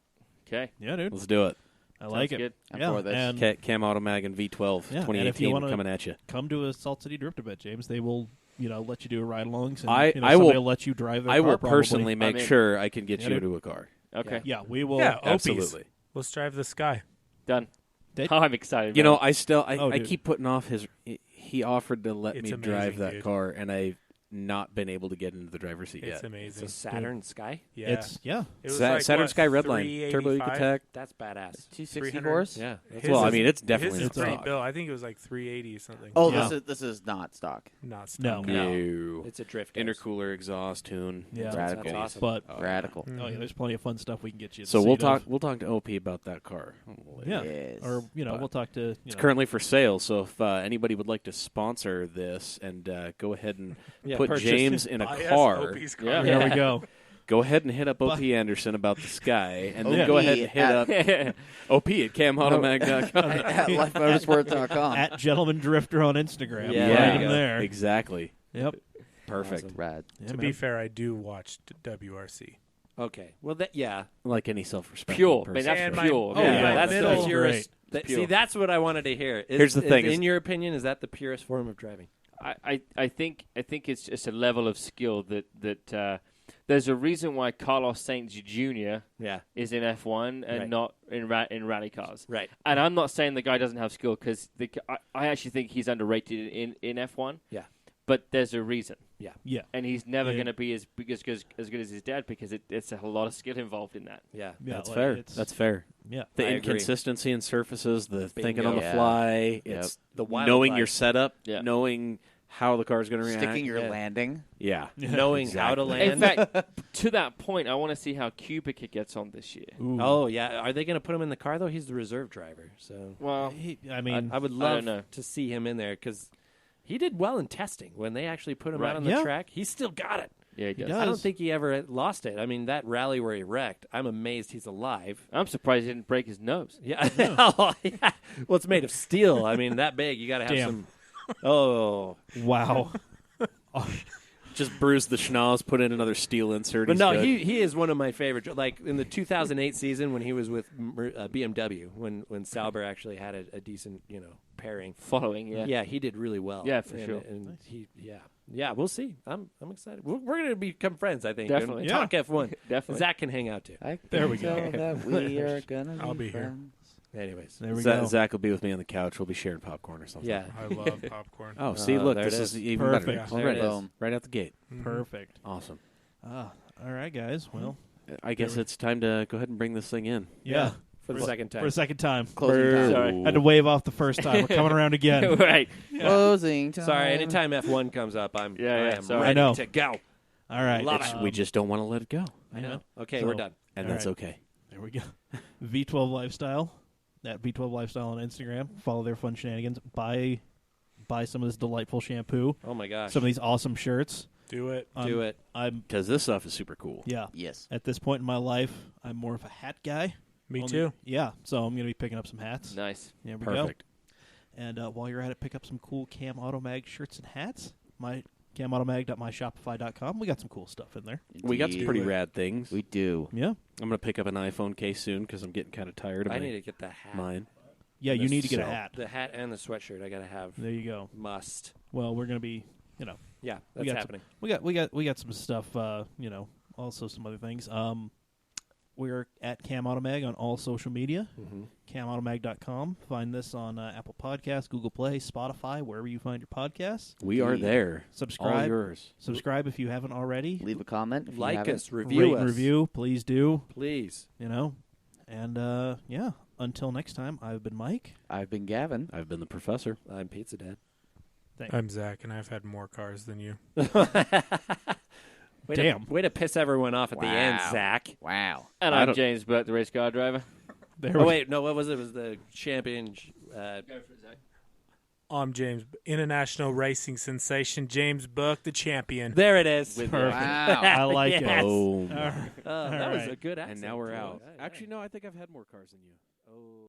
Okay, Yeah, dude. Let's do it. I like Sounds it. good. I'm yeah. for this. And Cam Automag and V12 Yeah, and if you 2018 wanna- coming at you. come to a Salt City Drift event, James. They will, let you do ride-alongs, and I somebody will- will let you drive their I car will probably. personally make I'm in. sure I can get Yeah, you dude. to a car. Okay, Yeah, we will. Yeah, Opies. Absolutely. Let's drive the Sky. done. They- I'm excited. You man. know, I still Oh, I dude. keep putting off his. He offered to let It's me amazing, drive that dude. car, and I've not been able to get into the driver's seat It's yet. amazing. It's a Saturn Sky. Yeah. It's It was Saturn what, Sky Redline, Turbo 385? Ecotec. That's badass. 260 300. horse? Yeah. His Well, I is- mean, it's definitely his not is pretty stock. built. I think it was like 380 something. Oh, Yeah. this is not stock. Not No. stock. No. It's a drift. Intercooler exhaust tune. Yeah. Radical. That's awesome. But Radical. oh yeah, there's plenty of fun stuff we can get you. So the we'll seat of. talk. We'll talk to OP about that car. Yeah. Yes. Or But we'll talk to. It's currently for sale, so if anybody would like to sponsor this and go ahead and Yeah, put purchase. James in a Buy us car, Opie's car. Yeah. There we go. go ahead and hit up OP Anderson about the Sky, and then Yeah. go ahead and hit up OP at camautomag.com. At lifemotorsport.com. At Gentleman Drifter on Instagram. Yeah. Right There in you go. there. Exactly. Yep. Perfect. Rad. Yeah, To man. be fair, I do watch WRC. Okay. Well, yeah. Like any self-respecting pure. person. Man, that's And pure. my- Oh, Yeah, yeah. That's middle- purest. great. See, Pure. that's what I wanted to hear. Here's the thing, In is- your opinion, is that the purest form of driving? I think it's just a level of skill that there's a reason why Carlos Sainz Jr. Yeah. is in F1 and Right. not in rally cars. Right. And I'm not saying the guy doesn't have skill because I actually think he's underrated in F1. Yeah. But there's a reason, Yeah. and he's never Yeah. going to be as good as his dad because it's a lot of skill involved in that. Yeah. Yeah, That's like, fair. it's- That's fair. Yeah. The I agree. inconsistency in surfaces, the thinking on the Yeah. fly, Yep. it's The wild knowing ride. your setup, Yeah. knowing how the car's going to react. Sticking your Yeah. landing. Yeah. Knowing how to land. In fact, to that point, I want to see how Kubica it gets on this year. Ooh. Oh, yeah. Are they going to put him in the car, though? He's the reserve driver. So Well, I mean, I would I love don't know. to see him in there because he did well in testing. When they actually put him Right. out on the Yeah. track, he still got it. yeah, he does. does. I don't think he ever lost it. I mean, that rally where he wrecked, I'm amazed he's alive. I'm surprised he didn't break his nose. Yeah. Oh, yeah. Well, it's made of steel. I mean, that big. You got to have Damn. some. Oh. wow. Just bruise the schnoz, put in another steel insert. But he's no, good. he is one of my favorite. Like in the 2008 season when he was with BMW, when Sauber actually had a decent pairing. Following, yeah. He did really well. Yeah, for And- sure. And we'll see. I'm excited. We're going to become friends, I think. Definitely. And talk F1. Definitely. Zach can hang out too. There we go. That we are gonna I'll be here. friends. Anyways, There we go. Zach will be with me on the couch. We'll be sharing popcorn or something. yeah. I love popcorn. Oh, see, look, there this it is is. even Perfect. better. There it is. Boom. Right out the gate. Perfect. Awesome. All right, guys. Well, I guess it's time to go ahead and bring this thing in. yeah. For the second time. For a second time. Closing time. Sorry. Had to wave off the first time. We're coming around again. Right. Closing time. Sorry, anytime F1 comes up, I am sorry. ready I know. to go. All right. Love It's- it. we just don't want to let it go. I know. Okay, So- we're done. And All that's right. okay. There we go. V12 Lifestyle. At V12 Lifestyle on Instagram. Follow their fun shenanigans. Buy some of this delightful shampoo. Oh my gosh. Some of these awesome shirts. Do it. Do it. I'm Because this stuff is super cool. yeah. Yes. At this point in my life, I'm more of a hat guy. Me Only- too. Yeah. So I'm gonna be picking up some hats. Nice. There we Perfect. go. And while you're at it, pick up some cool Cam Automag shirts and hats. My camautomag.myshopify.com. We got some cool stuff in there. We got some Indeed. pretty rad things. We do. Yeah. I'm going to pick up an iPhone case soon because I'm getting kind of tired of I need to get the hat. mine. Yeah, you need to get a So- hat. The hat and the sweatshirt I got to have. There you go. Must. Well, we're gonna be, Yeah, We that's got happening. we got some stuff. Also some other things. We're at Cam Automag on all social media. Mm-hmm. CamAutomag.com. Find this on Apple Podcasts, Google Play, Spotify, wherever you find your podcasts. We are there. All Subscribe. yours. Subscribe if you haven't already. Leave a comment. If you Like haven't. us, review Rate us. and review, please do. Please. And yeah. Until next time, I've been Mike. I've been Gavin. I've been the professor. I'm Pizza Dad. I'm Zach, and I've had more cars than you. Damn. Way to piss everyone off at the end, Wow. Zach. Wow. And I I'm don't- James Burke, the race car driver. There Oh, we- wait. No, what was it? It was the champion. I'm James, international racing sensation, James Burke, the champion. There it is. Perfect. Wow. I like Yes. it. Boom. That All was right. a good accent. And now we're too. out. All right. Actually, no, I think I've had more cars than you. Oh.